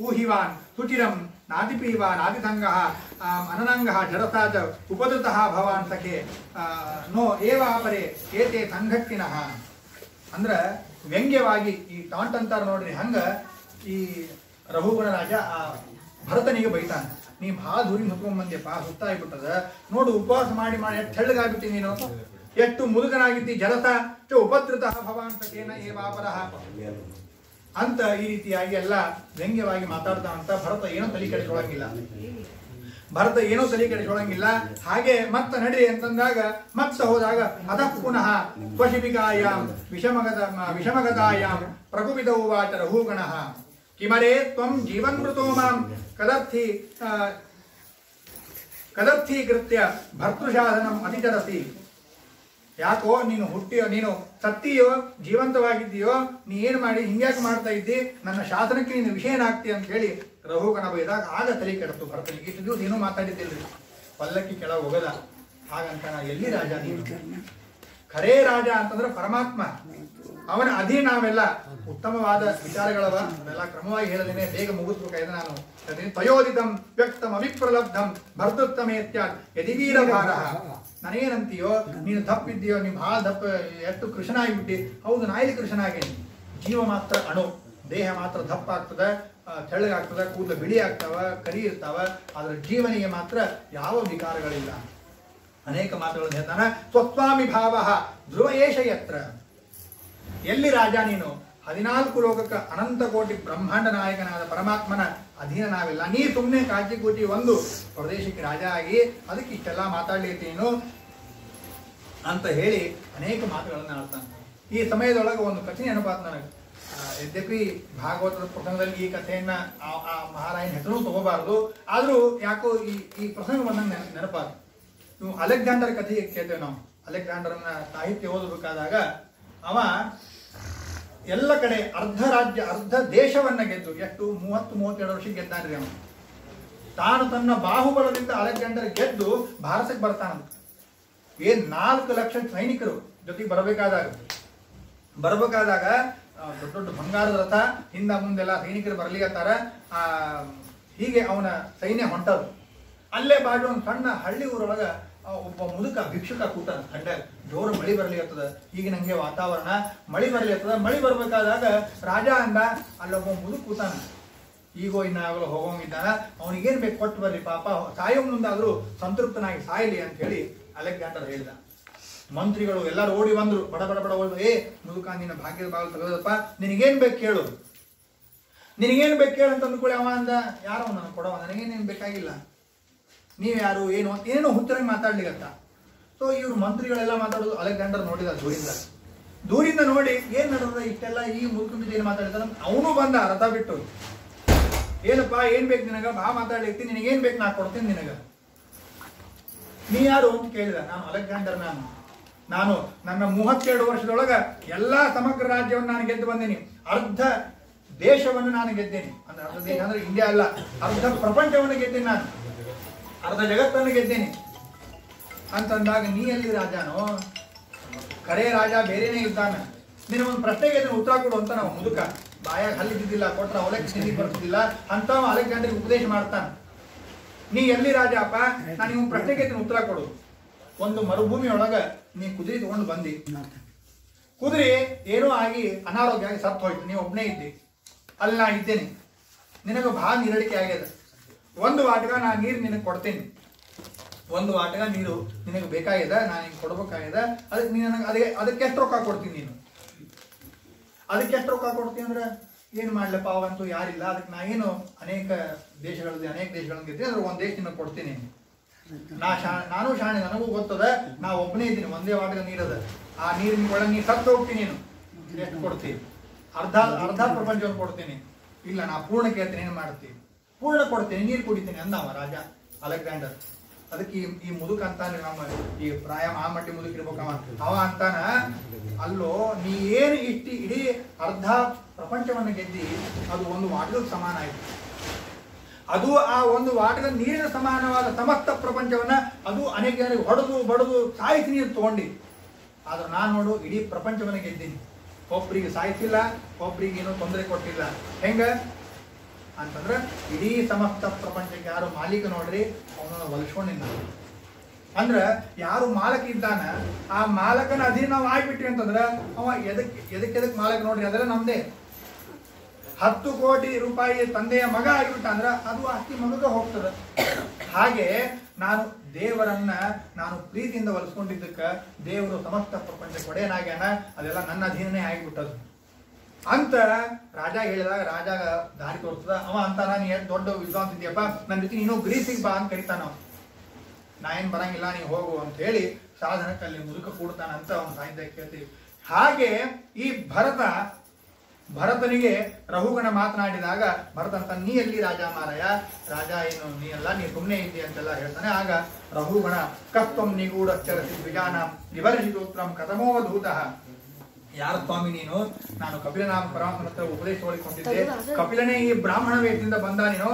ಊಹಿವಾನ್ ಸುಚಿರಂ ನಾದಿಪೀವ ನಾದಿಸಂಗಃ ಅನನಂಗಃ ಜರಸಾಚ ಉಪದೃತಃ ಭವಾನ್ ಸಖೆ ನೋ ಏವಾಪರೆ ಏತೆ ಸಂಘಟ್ಟಿನಃ. ಅಂದ್ರ ವ್ಯಂಗ್ಯವಾಗಿ ಈ ಟಾಂಟ್ ಅಂತಾರ ನೋಡ್ರಿ. ಹಂಗ ಈ ರಹುಗಣ ರಾಜ ಆ ಭರತನಿಗೆ ಬೈತಾನ. ನೀ ಭಾಳ ದೂರಿನ ಹುತ್ಕೊಂಡ್ ಬಂದ್ಯಪ್ಪ, ಸುಸ್ತಾಗ್ಬಿಟ್ಟದ ನೋಡು, ಉಪವಾಸ ಮಾಡಿ ಎಷ್ಟು ತೆಳ್ಳಗಾಗ್ಬಿಟ್ಟಿ ನೀನು, ಎಷ್ಟು ಮುದುಗನಾಗಿದ್ದಿ, ಜಲಸ ಚ ಉಪದ್ರತಃ ಭವಾನ್ ಸಖೇನ ಏವಾಪರಃ ಅಂತ ಈ ರೀತಿಯಾಗಿ ಎಲ್ಲ ವ್ಯಂಗ್ಯವಾಗಿ ಮಾತಾಡ್ತಾನಂತ. ಭರತ ಏನೋ ತಲೆ ಕೆಡಿಸ್ಕೊಳ್ಳಂಗಿಲ್ಲ. ಹಾಗೆ ಮತ್ತ ನಡಿ ಅಂತಂದಾಗ ಮತ್ತ ಹೋದಾಗ ಅತಃ ಪುನಃ ಸ್ವಶಿಬಿಕಾಯಾಂ ವಿಷಮಗತಾಯಾಂ ಪ್ರಕುಪಿತ ಉವಾಚ ರಹುಗಣಃ ಕಿಮರೇ ತ್ವಂ ಜೀವನ್ಮೃತೋ ಮಾಂ ಕದರ್ಥಿ ಕದರ್ಥೀಕೃತ್ಯ ಭರ್ತೃಶಾಸನಂ ಅತಿಚರಸಿ. ಯಾಕೋ ನೀನು ಹುಟ್ಟಿಯೋ, ನೀನು ಸತ್ತಿಯೋ ಜೀವಂತವಾಗಿದ್ದೀಯೋ, ನೀ ಏನು ಮಾಡಿ ಹಿಂಗ್ಯಾಕೆ ಮಾಡ್ತಾ ಇದ್ದಿ, ನನ್ನ ಶಾಸನಕ್ಕೆ ನೀನು ವಿಷಯನಾಗ್ತಿ ಅಂತ ಹೇಳಿ ರಘುಗಣ ಬೈದಾಗ ಆಗ ತಲೆ ಕೆಡತು ಭರತನಿಗೆ. ಇಷ್ಟು ದಿವಸ ಏನೂ ಮಾತಾಡಿದ್ದಿಲ್ರಿ, ಪಲ್ಲಕ್ಕಿ ಕೆಳಗೆ ಹೋಗದ. ಹಾಗಂತ ನಾ ಎಲ್ಲಿ ರಾಜ ನೀನು? ಖರೇ ರಾಜ ಅಂತಂದ್ರೆ ಪರಮಾತ್ಮ, ಅವನ ಅಧೀನ ನಾವೆಲ್ಲ. ಉತ್ತಮವಾದ ವಿಚಾರಗಳವ, ಅವೆಲ್ಲ ಕ್ರಮವಾಗಿ ಹೇಳದೇನೆ ಬೇಗ ಮುಗಿಸ್ಬೇಕಾಯ್ತು. ನಾನು ತಯೋದಿತಂ ವ್ಯಕ್ತಂ ಅವಿಪ್ರಲಬ್ಧಂ ಭರ್ತೃತ್ತಮೇತ್ಯ ಯದಿವೀರ ಭಾರ. ನನಗೇನಂತೀಯೋ, ನೀನು ದಪ್ಪಿದ್ದೀಯೋ, ನೀವು ಭಾಳ ದಪ್ಪ, ಎಷ್ಟು ಕೃಷ್ಣನಾಗಿಬಿಟ್ಟಿ. ಹೌದು, ನಾ ಇಲ್ಲಿ ಕೃಷ್ಣನಾಗೇನಿ. ಜೀವ ಮಾತ್ರ ಅಣು, ದೇಹ ಮಾತ್ರ ದಪ್ಪ ಆಗ್ತದೆ, ತೆಳ್ಳಗಾಗ್ತದೆ, ಕೂದಲು ಬಿಳಿ ಆಗ್ತಾವ, ಕರಿ ಇರ್ತಾವ. ಆದ್ರೆ ಜೀವನಿಗೆ ಮಾತ್ರ ಯಾವ ವಿಕಾರಗಳಿಲ್ಲ. ಅನೇಕ ಮಾತುಗಳನ್ನು ಹೇಳ್ತಾನ. ಸ್ವಸ್ವಾಮಿ ಭಾವ ಧ್ರುವ ಏಷ ಯತ್ರ. ಎಲ್ಲಿ ರಾಜ ನೀನು? 14 ಲೋಕಕ್ಕೆ ಅನಂತ ಕೋಟಿ ಬ್ರಹ್ಮಾಂಡ ನಾಯಕನಾದ ಪರಮಾತ್ಮನ ಅಧೀನ ನಾವಿಲ್ಲ. ನೀ ಸುಮ್ಮನೆ ಕಾಚಿ ಕೂಚಿ ಒಂದು ಪ್ರದೇಶಕ್ಕೆ ರಾಜ ಆಗಿ ಅದಕ್ಕೆ ಇಷ್ಟೆಲ್ಲ ಮಾತಾಡ್ಲಿಕ್ಕೇನು ಅಂತ ಹೇಳಿ ಅನೇಕ ಮಾತುಗಳನ್ನು ಆಡ್ತಾನೆ. ಈ ಸಮಯದೊಳಗೆ ಒಂದು ಕಥೆ ನೆನಪಾತ್ ನನಗೆ. ಯದ್ಯಪಿ ಭಾಗವತದ ಪ್ರಸಂಗದಲ್ಲಿ ಈ ಕಥೆಯನ್ನ ಆ ಮಹಾರಾಯನ ಹೆಸರು ತಗೋಬಾರದು, ಆದ್ರೂ ಯಾಕೋ ಈ ಪ್ರಸಂಗ ಬಂದಂಗೆ ನೆನಪಾದ. ನೀವು ಅಲೆಕ್ಸಾಂಡರ್ ಕಥೆ ಕೇಳ್ತೇವೆ ನಾವು. ಅಲೆಕ್ಸಾಂಡರ್ನ ಸಾಹಿತ್ಯ ಓದಬೇಕಾದಾಗ ಅವ ಎಲ್ಲ ಕಡೆ ಅರ್ಧ ರಾಜ್ಯ, ಅರ್ಧ ದೇಶವನ್ನ ಗೆದ್ದು, ಎಷ್ಟು 30-32 ವರ್ಷಕ್ಕೆ ಗೆದ್ದಾನ್ರಿ ಅವನು. ತಾನು ತನ್ನ ಬಾಹುಬಲದಿಂದ ಅಲೆಕ್ಸಾಂಡರ್ ಗೆದ್ದು ಭಾರತಕ್ಕೆ ಬರ್ತಾನಂತ. 4 ಲಕ್ಷ ಸೈನಿಕರು ಜೊತೆಗೆ ಬರಬೇಕಾದಾಗ ದೊಡ್ಡ ದೊಡ್ಡ ಬಂಗಾರದ ರಥ, ಹಿಂದ ಮುಂದೆಲ್ಲ ಸೈನಿಕರು ಬರ್ಲಿಕತ್ತಾರ. ಹೀಗೆ ಅವನ ಸೈನ್ಯ ಹೊಂಟರು. ಅಲ್ಲೇ ಬಾಜು ಒಂದು ಸಣ್ಣ ಹಳ್ಳಿ ಊರೊಳಗ ಒಬ್ಬ ಮುದುಕ ಭಿಕ್ಷುಕ ಕೂತಾನ. ಖಂಡ ಜೋರು ಮಳಿ ಬರ್ಲಿಕತ್ತದ. ಈಗ ನಂಗೆ ವಾತಾವರಣ ಮಳಿ ಬರ್ಲಿಕತ್ತದ. ಮಳಿ ಬರ್ಬೇಕಾದಾಗ ರಾಜ ಅಂದ, ಅಲ್ಲೊಬ್ಬ ಮುದುಕ ಕೂತಾನ. ಈಗೋ ಇನ್ನಾಗಲೂ ಹೋಗೋಂಗಿದ್ದಾನ, ಅವನಿಗೇನ್ ಬೇಕು ಕೊಟ್ಟು ಬರ್ರಿ, ಪಾಪ ಸಾಯೋ ಮುಂದಾದ್ರೂ ಸಂತೃಪ್ತನಾಗಿ ಸಾಯಲಿ ಅಂತ ಹೇಳಿ ಅಲೆಕ್ಸಾಂಡರ್ ಹೇಳಿದ. ಮಂತ್ರಿಗಳು ಎಲ್ಲರೂ ಓಡಿ ಬಂದ್ರು, ಬಡ ಬಡ ಬಡ ಓಡಿ, ಏ ಮುದುಕ, ನಿನ್ನ ಭಾಗ್ಯದ ಬಾಗಿಲು ತೆಗೆದಪ್ಪ, ನಿನಗೇನ್ ಬೇಕು ಕೇಳು, ನಿನಗೇನ್ ಬೇಕು ಕೇಳು ಅಂತ ಅಂದ್ಕೊಳ್ಳಿ. ಅವ ಅಂದ, ಯಾರೋ ನನಗೆ ಕೊಡವ, ನನಗೇನೇನು ಬೇಕಾಗಿಲ್ಲ, ನೀವ್ ಯಾರು ಏನು ಅಂತ ಏನೋ ಹುಚ್ಚರಂಗೆ ಮಾತಾಡ್ಲಿಕ್ಕತ್ತ. ಸೊ ಇವ್ರು ಮಂತ್ರಿಗಳೆಲ್ಲ ಮಾತಾಡೋದು ಅಲೆಕ್ಸಾಂಡರ್ ನೋಡಿದ ದೂರಿಂದ ನೋಡಿ, ಏನ್ ನಡೆದ ಇಷ್ಟೆಲ್ಲ ಈ ಮುದುಕನ ಏನ್ ಮಾತಾಡ್ತಾರ. ಅವನು ಬಂದ ರಥ ಬಿಟ್ಟು, ಏನಪ್ಪಾ ಏನ್ ಬೇಕು ನಿನಗ, ಬಾ ಮಾತಾಡ್ಲಿಕ್ಕೆ, ನಿನಗೇನ್ ಬೇಕು ನಾ ಕೊಡ್ತೀನಿ ನಿನಗ. ನೀ ಯಾರು ಅಂತ ಕೇಳಿದ. ನಾನು ಅಲೆಕ್ಸಾಂಡರ್, ನಾನು ನನ್ನ 32 ವರ್ಷದೊಳಗ ಎಲ್ಲಾ ಸಮಗ್ರ ರಾಜ್ಯವನ್ನು ನಾನು ಗೆದ್ದು ಬಂದೇನಿ. ಅರ್ಧ ದೇಶವನ್ನು ನಾನು ಗೆದ್ದೇನೆ. ಅಂದ್ರೆ ಅರ್ಧ ದೇಶ ಅಂದ್ರೆ ಇಂಡಿಯಾ ಅಲ್ಲ, ಅರ್ಧ ಪ್ರಪಂಚವನ್ನು ಗೆದ್ದೇನೆ, ನಾನು ಅರ್ಧ ಜಗತ್ತನ್ನು ಗೆದ್ದೇನೆ ಅಂತಂದಾಗ, ನೀ ಎಲ್ಲಿ ರಾಜನೋ? ಖರೇ ರಾಜ ಬೇರೆನೇ ಇದ್ದಾನ. ನಿನಗೊಂದು ಪ್ರಶ್ನೆಗೆ ಅದನ್ನು ಉತ್ತರ ಕೊಡು ಅಂತ ನಾವು ಮುದುಕ ಬಾಯಾಗ ಹಲ್ಲಿದ್ದಿದ್ದಿಲ್ಲ, ಕೊಟ್ರ ಅವಲಕ್ಕಿ ಸಿಹಿ ಬರ್ತಿದ್ದಿಲ್ಲ ಅಂತ ಅಲೆಕ್ಸಾಂಡರ್ಗೆ ಉಪದೇಶ ಮಾಡ್ತಾನ. ನೀ ಎಲ್ಲಿ ರಾಜ ಅಪ್ಪ? ನಾನು ನಿಮ್ಮ ಪ್ರಶ್ನೆಗೆ ಉತ್ತರ ಕೊಡು. ಒಂದು ಮರುಭೂಮಿಯೊಳಗ ನೀ ಕುದುರೆ ತಗೊಂಡು ಬಂದಿ. ಕುದುರೆ ಏನೋ ಆಗಿ ಅನಾರೋಗ್ಯ ಆಗಿ ಸತ್ತು ಹೋಯ್ತು. ನೀವು ಒಬ್ಬನೇ ಇದ್ದಿ, ಅಲ್ಲಿ ನಾ ಇದ್ದೇನೆ. ನಿನಗೆ ಬಹಳ ನೀರಡಿಕೆ ಆಗ್ಯದ. ಒಂದು ವಾಟಗ ನಾ ನೀರು ನಿನಗೆ ಕೊಡ್ತೇನೆ. ಒಂದು ವಾಟಗ ನೀರು ನಿನಗೆ ಬೇಕಾಗ್ಯದ, ನಾನು ನಿಂಗೆ ಕೊಡ್ಬೇಕಾಗ್ಯದ. ಅದಕ್ಕೆ ನೀನು ನನಗೆ ಅದಕ್ಕೆ ಎಷ್ಟು ರೊಕ್ಕ ಕೊಡ್ತೀನಿ? ನೀನು ಅದಕ್ಕೆ ಎಷ್ಟು ರೊಕ್ಕ ಕೊಡ್ತೀನಿ ಅಂದ್ರೆ ಏನು ಮಾಡ್ಲಪ್ಪ, ಅವಂತೂ ಯಾರಿಲ್ಲ. ಅದಕ್ಕೆ ನಾ ಏನು ಅನೇಕ ದೇಶಗಳಲ್ಲಿ ಗೆದ್ದೆ, ಅಂದ್ರೆ ಒಂದು ದೇಶ ನಿನಗೆ ಕೊಡ್ತೀನಿ. ನಾನು ಶಾಣೆ, ನನಗೂ ಗೊತ್ತದ, ನಾ ಒಬ್ಬನೇ ಇದ್ದೀನಿ, ಒಂದೇ ವಾಟಗ ನೀರದ. ಆ ನೀರಿನ ಒಳಗೆ ನೀ ಸತ್ತು ಹೋಗ್ತೀನಿ. ನೀನು ಎಷ್ಟು ಕೊಡ್ತೀನಿ? ಅರ್ಧ ಪ್ರಪಂಚವನ್ನು ಕೊಡ್ತೀನಿ. ಇಲ್ಲ, ನಾ ಪೂರ್ಣ ಕೇಳ್ತೀನಿ, ಏನು ಮಾಡ್ತೀನಿ? ಪೂರ್ಣ ಕೊಡ್ತೀನಿ, ನೀರು ಕುಡಿತೀನಿ ಅಂದವ ರಾಜ ಅಲೆಕ್ಸಾಂಡರ್. ಅದಕ್ಕೆ ಈ ಮುದುಕ ಅಂತಾನೆ, ನಮ್ಮ ಈ ಪ್ರಾಯ ಮಹಾಮಟ್ಟಿ ಮುದುಕ ಇರ್ಬೇಕವ. ಅವ ಅಂತಾನ, ಅಲ್ಲೋ ನೀ ಏನು ಇಡೀ ಅರ್ಧ ಪ್ರಪಂಚವನ್ನು ಗೆದ್ದಿ, ಅದು ಒಂದು ವಾಟದ ಸಮಾನ ಆಯ್ತು. ಅದು ಆ ಒಂದು ವಾಟದ ನೀರಿನ ಸಮಾನವಾದ ಸಮಸ್ತ ಪ್ರಪಂಚವನ್ನ ಅದು ಅನೇಕ ಜನರಿಗೆ ಹೊಡೆದು ಬಡದು ಸಾಯಿಸಿ ನೀರು ತಗೊಂಡಿ. ಆದ್ರೆ ನಾನು ನೋಡು, ಇಡೀ ಪ್ರಪಂಚವನ್ನ ಗೆದ್ದೀನಿ. ಒಬ್ರಿಗೆ ಸಾಯಿಸಿಲ್ಲ, ಒಬ್ರಿಗೆ ಏನೋ ತೊಂದರೆ ಕೊಟ್ಟಿಲ್ಲ. ಹೆಂಗ ಅಂತಂದ್ರೆ ಇಡೀ ಸಮಸ್ತ ಪ್ರಪಂಚಕ್ಕೆ ಯಾರು ಮಾಲೀಕ ನೋಡ್ರಿ, ಅವನನ್ನ ಹೊಲಿಸ್ಕೊಂಡಿಲ್ಲ. ಅಂದ್ರ ಯಾರು ಮಾಲಕ ಇದ್ದಾನ, ಆ ಮಾಲಕನ ಅಧೀನ ನಾವು ಆಗ್ಬಿಟ್ರಿ ಅಂತಂದ್ರ ಅವ ಎದಕ್ಕೆ ಮಾಲಕ ನೋಡ್ರಿ, ಅದೆಲ್ಲ ನಮ್ದೇ. 10 ಕೋಟಿ ರೂಪಾಯಿ ತಂದೆಯ ಮಗ ಆಗಿಬಿಟ್ಟ ಅಂದ್ರ ಅದು ಆಸ್ತಿ ಮಗಗ ಹೋಗ್ತದ. ಹಾಗೆ ನಾನು ದೇವರನ್ನ ನಾನು ಪ್ರೀತಿಯಿಂದ ಒಲಿಸ್ಕೊಂಡಿದ್ದಕ್ಕ ದೇವರು ಸಮಸ್ತ ಪ್ರಪಂಚ ಕೊಡೆಯನಾಗ್ಯಾನ, ಅದೆಲ್ಲ ನನ್ನ ಅಧೀನನೇ ಆಗಿಬಿಟ್ಟದು ಅಂತ ರಾಜ ಹೇಳಿದಾಗ ರಾಜ ದಾರಿ ತೋರ್ತದ. ಅವ ಅಂತಾನ, ನೀ ಎಷ್ಟು ದೊಡ್ಡ ವಿದ್ವಾಂಸ ಇದೆಯಪ್ಪ, ನನ್ನ ಜೊತೆ ನೀನು ಗ್ರೀಸಿಗೆ ಬಾ ಅಂತ ಕರಿತಾನ. ನಾ ಏನ್ ಬರಂಗಿಲ್ಲ, ನೀ ಹೋಗು ಅಂತ ಹೇಳಿ ಸಾಧನಕ್ಕೆ ಅಲ್ಲಿ ಮುದುಕ ಕೂಡ್ತಾನ ಅಂತ ಅವನ ಸಾಹಿತ್ಯ ಕೇಳ್ತೀವಿ. ಹಾಗೆ ಈ ಭರತ ಭರತನಿಗೆ ರಹುಗಣ ಮಾತನಾಡಿದಾಗ ಭರತ ಅಂತ ನೀ ಎಲ್ಲಿ ರಾಜ ಮಾರಾಯ, ರಾಜ ಏನು ನೀ ಅಲ್ಲ, ನೀ ಸುಮ್ಮನೆ ಇದ್ದಿ ಅಂತೆಲ್ಲ ಹೇಳ್ತಾನೆ. ಆಗ ರಹುಗಣ ಕತ್ವಂ ನಿಗೂಢಶ್ಚರಸಿ ದ್ವಿಜಾನ ವಿವರ್ಷಿತೋತ್ರಂ ಕಥಮೋವಧೂತಃ, ಯಾರ ಸ್ವಾಮಿ ನೀನು? ನಾನು ಕಪಿಲನಾಮ ಪರಮಾತ್ಮನ ಹತ್ರ ಉಪದೇಶ ಮಾಡಿಕೊಂಡಿದ್ದೆ, ಕಪಿಲನೇ ಈ ಬ್ರಾಹ್ಮಣ ವೇಷದಿಂದ ಬಂದ ನೀನು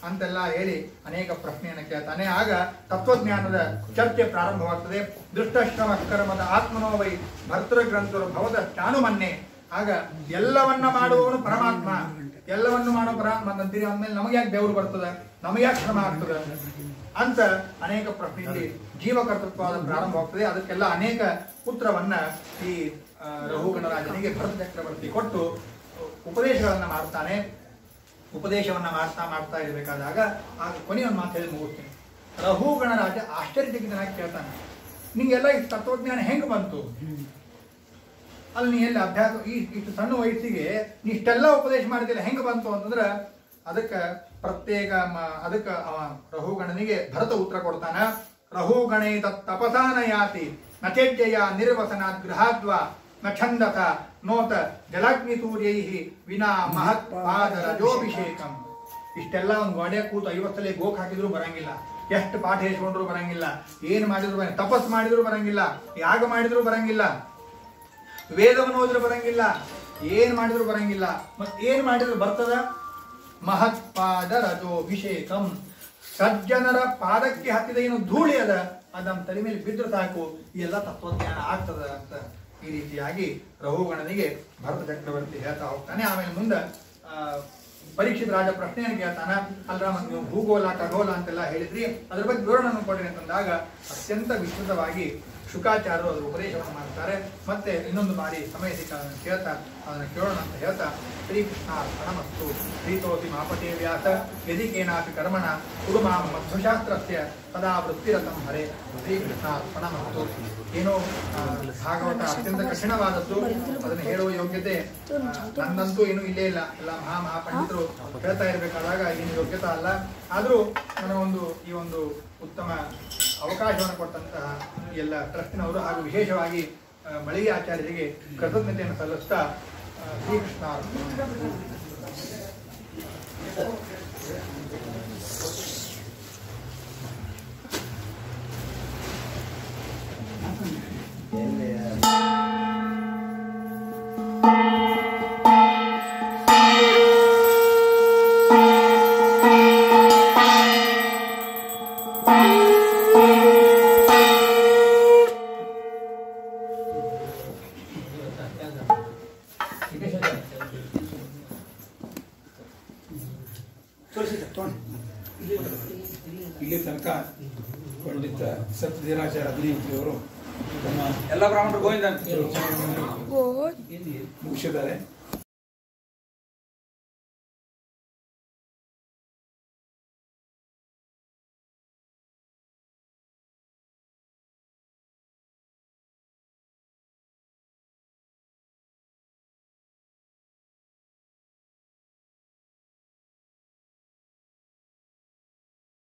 ಅಂತೆಲ್ಲ ಹೇಳಿ ಅನೇಕ ಪ್ರಶ್ನೆಯನ್ನು ಕೇಳ್ತಾನೆ. ಆಗ ತತ್ವಜ್ಞಾನದ ಚರ್ಚೆ ಪ್ರಾರಂಭವಾಗ್ತದೆ. ದೃಷ್ಟಶ್ರಮ ಕರ್ಮದ ಆತ್ಮನೋ ವೈ ಭರ್ತೃಗ್ರಂಥರು ಭವದ ಚಾನುಮನ್ನೆ. ಆಗ ಎಲ್ಲವನ್ನ ಮಾಡುವವನು ಪರಮಾತ್ಮ, ಎಲ್ಲವನ್ನು ಮಾಡೋ ಪರಮಾತ್ಮ ಅಂತೀರಿ ಅಂದ್ಮೇಲೆ ನಮಗೆ ಯಾಕೆ ಬೆವರು ಬರ್ತದೆ, ನಮಗೆ ಯಾಕೆ ಶ್ರಮ ಆಗ್ತದೆ ಅಂತ ಅನೇಕ ಪ್ರಶ್ನೆಯಲ್ಲಿ ಜೀವಕರ್ತೃತ್ವವಾದ ಪ್ರಾರಂಭವಾಗ್ತದೆ. ಅದಕ್ಕೆಲ್ಲ ಅನೇಕ ಉತ್ತರವನ್ನ ಈ ರಹುಗಣರಾಜನಿಗೆ ಭರತ ಚಕ್ರವರ್ತಿ ಕೊಟ್ಟು ಉಪದೇಶಗಳನ್ನ ಮಾಡ್ತಾನೆ. ಉಪದೇಶವನ್ನ ಮಾಡ್ತಾ ಇರಬೇಕಾದಾಗ ಆಗ ಕೊನೆಯ ಮಾತು ಹೇಳಿ ಮುಗಿಸ್ತೀನಿ. ರಹುಗಣರಾಜ ಆಶ್ಚರ್ಯಚಕಿತನಾಗಿ ಕೇಳ್ತಾನೆ, ನಿಂಗೆಲ್ಲ ಈ ತತ್ವಜ್ಞಾನ ಹೆಂಗ್ ಬಂತು? ಅಲ್ಲಿ ನೀ ಎಲ್ಲಿ ಅಭ್ಯಾಸ ಇಷ್ಟು ಸಣ್ಣ ವಯಸ್ಸಿಗೆ ನೀ ಇಷ್ಟೆಲ್ಲ ಉಪದೇಶ ಮಾಡಿದಿಲ್ಲ, ಹೆಂಗ್ ಬಂತು ಅಂತಂದ್ರ ಅದಕ್ಕೆ ಪ್ರತ್ಯೇಕ ಅದಕ್ಕೆ ಅವ ರಹುಗಣನಿಗೆ ಭರತ ಉತ್ತರ ಕೊಡ್ತಾನ. ರಹುಗಣೈ ತಪಸಾನ ಯಾತಿ ನಚೇಜ್ಜಯ ನಿರ್ವಸನಾತ್ ಗೃಹಾದ್ವಾ ನ ಛಂದಸ ನೋತ ಜಲಾಗ್ನಿ ಸೂರ್ಯೈ ವಿನಾ ಮಹತ್ ಪಾದ ರಜೋಭಿಷೇಕಂ. ಇಷ್ಟೆಲ್ಲ ಒಂದು ಗೋಡೆ ಕೂತು 50 ಸಲ ಗೋಕ್ ಹಾಕಿದ್ರು ಬರಂಗಿಲ್ಲ, ಎಷ್ಟು ಪಾಠ ಹೇಳ್ಕೊಂಡ್ರು ಬರಂಗಿಲ್ಲ, ಏನ್ ಮಾಡಿದ್ರು ಬರಂಗಿಲ್ಲ, ತಪಸ್ ಮಾಡಿದ್ರು ಬರಂಗಿಲ್ಲ, ಯಾಗ ಮಾಡಿದ್ರು ಬರಂಗಿಲ್ಲ, ವೇದವನ್ನು ಓದಿದ್ರು ಬರಂಗಿಲ್ಲ, ಏನ್ ಮಾಡಿದ್ರು ಬರಂಗಿಲ್ಲ. ಮತ್ ಏನ್ ಮಾಡಿದ್ರು ಬರ್ತದ? ಮಹತ್ ಪಾದ ರಜೋಭಿಷೇಕಂ. ಸಜ್ಜನರ ಪಾದಕ್ಕೆ ಹತ್ತಿದ ಏನು ಧೂಳಿ ಅದ ಅದು ನಮ್ಮ ತಲೆ ಮೇಲೆ ಬಿದ್ದು ಸಾಕು, ಈ ಎಲ್ಲ ತತ್ವಜ್ಞಾನ ಆಗ್ತದ ಅಂತ ಈ ರೀತಿಯಾಗಿ ರಹುಗಣನಿಗೆ ಭರತ ಚಕ್ರವರ್ತಿ ಹೇಳ್ತಾ ಹೋಗ್ತಾನೆ. ಆಮೇಲೆ ಮುಂದೆ ಪರೀಕ್ಷಿತ ರಾಜ ಪ್ರಶ್ನೆಯನ್ನು ಕೇಳ್ತಾನ, ಅಲ್ರ ನೀವು ಭೂಗೋಳ ಖಗೋಳ ಅಂತೆಲ್ಲ ಹೇಳಿದ್ರಿ, ಅದ್ರ ಬಗ್ಗೆ ವಿವರಣೆ ಕೊಡ್ರಿ ಅಂತಂದಾಗ ಅತ್ಯಂತ ವಿಸ್ತೃತವಾಗಿ ಶುಕಾಚಾರ್ಯರು ಅದರ ಉಪದೇಶವನ್ನು ಮಾಡ್ತಾರೆ. ಮತ್ತೆ ಇನ್ನೊಂದು ಬಾರಿ ಸಮಯ ಸಿಕ್ಕ ಕೇಳ್ತಾ ಅದನ್ನು ಕೇಳೋಣ ಅಂತ ಹೇಳ್ತಾ, ಶ್ರೀಕೃಷ್ಣ ಅರ್ಪಣಮಸ್ತು ಪ್ರೀತೋತಿ ಮಾಪಟೇ ವ್ಯಾಸ ಯದಿ ಕೇನಾಪಿ ಕರ್ಮಣ ಕುರುಮಾಂ ಮಧ್ವಶಾಸ್ತ್ರಸ್ಯ ಸದಾ ವೃತ್ತಿರತಂ ಹರೇ. ಶ್ರೀಕೃಷ್ಣ ಅರ್ಪಣಮಸ್ತು. ಏನೋ ಭಾಗವತ ಅತ್ಯಂತ ಕಠಿಣವಾದದ್ದು, ಅದನ್ನು ಹೇಳುವ ಯೋಗ್ಯತೆ ನನ್ನಂತೂ ಏನೂ ಇಲ್ಲೇ ಇಲ್ಲ. ಎಲ್ಲ ಮಹಾಪಂಡಿತರು ಹೇಳ್ತಾ ಇರಬೇಕಾದಾಗ ಏನು ಯೋಗ್ಯತೆ ಅಲ್ಲ. ಆದರೂ ನನ್ನ ಈ ಒಂದು ಉತ್ತಮ ಅವಕಾಶವನ್ನು ಕೊಟ್ಟಂತಹ ಎಲ್ಲ ಟ್ರಸ್ಟಿನವರು ಹಾಗೂ ವಿಶೇಷವಾಗಿ ಮಳಿಗೆ ಆಚಾರ್ಯರಿಗೆ ಕೃತಜ್ಞತೆಯನ್ನು ಸಲ್ಲಿಸ್ತಾ ಶ್ರೀಕೃಷ್ಣ ಇಲ್ಲಿ ತನಕ ಪಂಡಿತ ಸತ್ಯಧೀರಾಚಾರ್ಯ ಅಭಿನಯಿಸಿದವರು ಎಲ್ಲ ಬ್ರಾಹ್ಮಣರು ಗೋವಿಂದ ಮುಗಿಸಿದ್ದಾರೆ.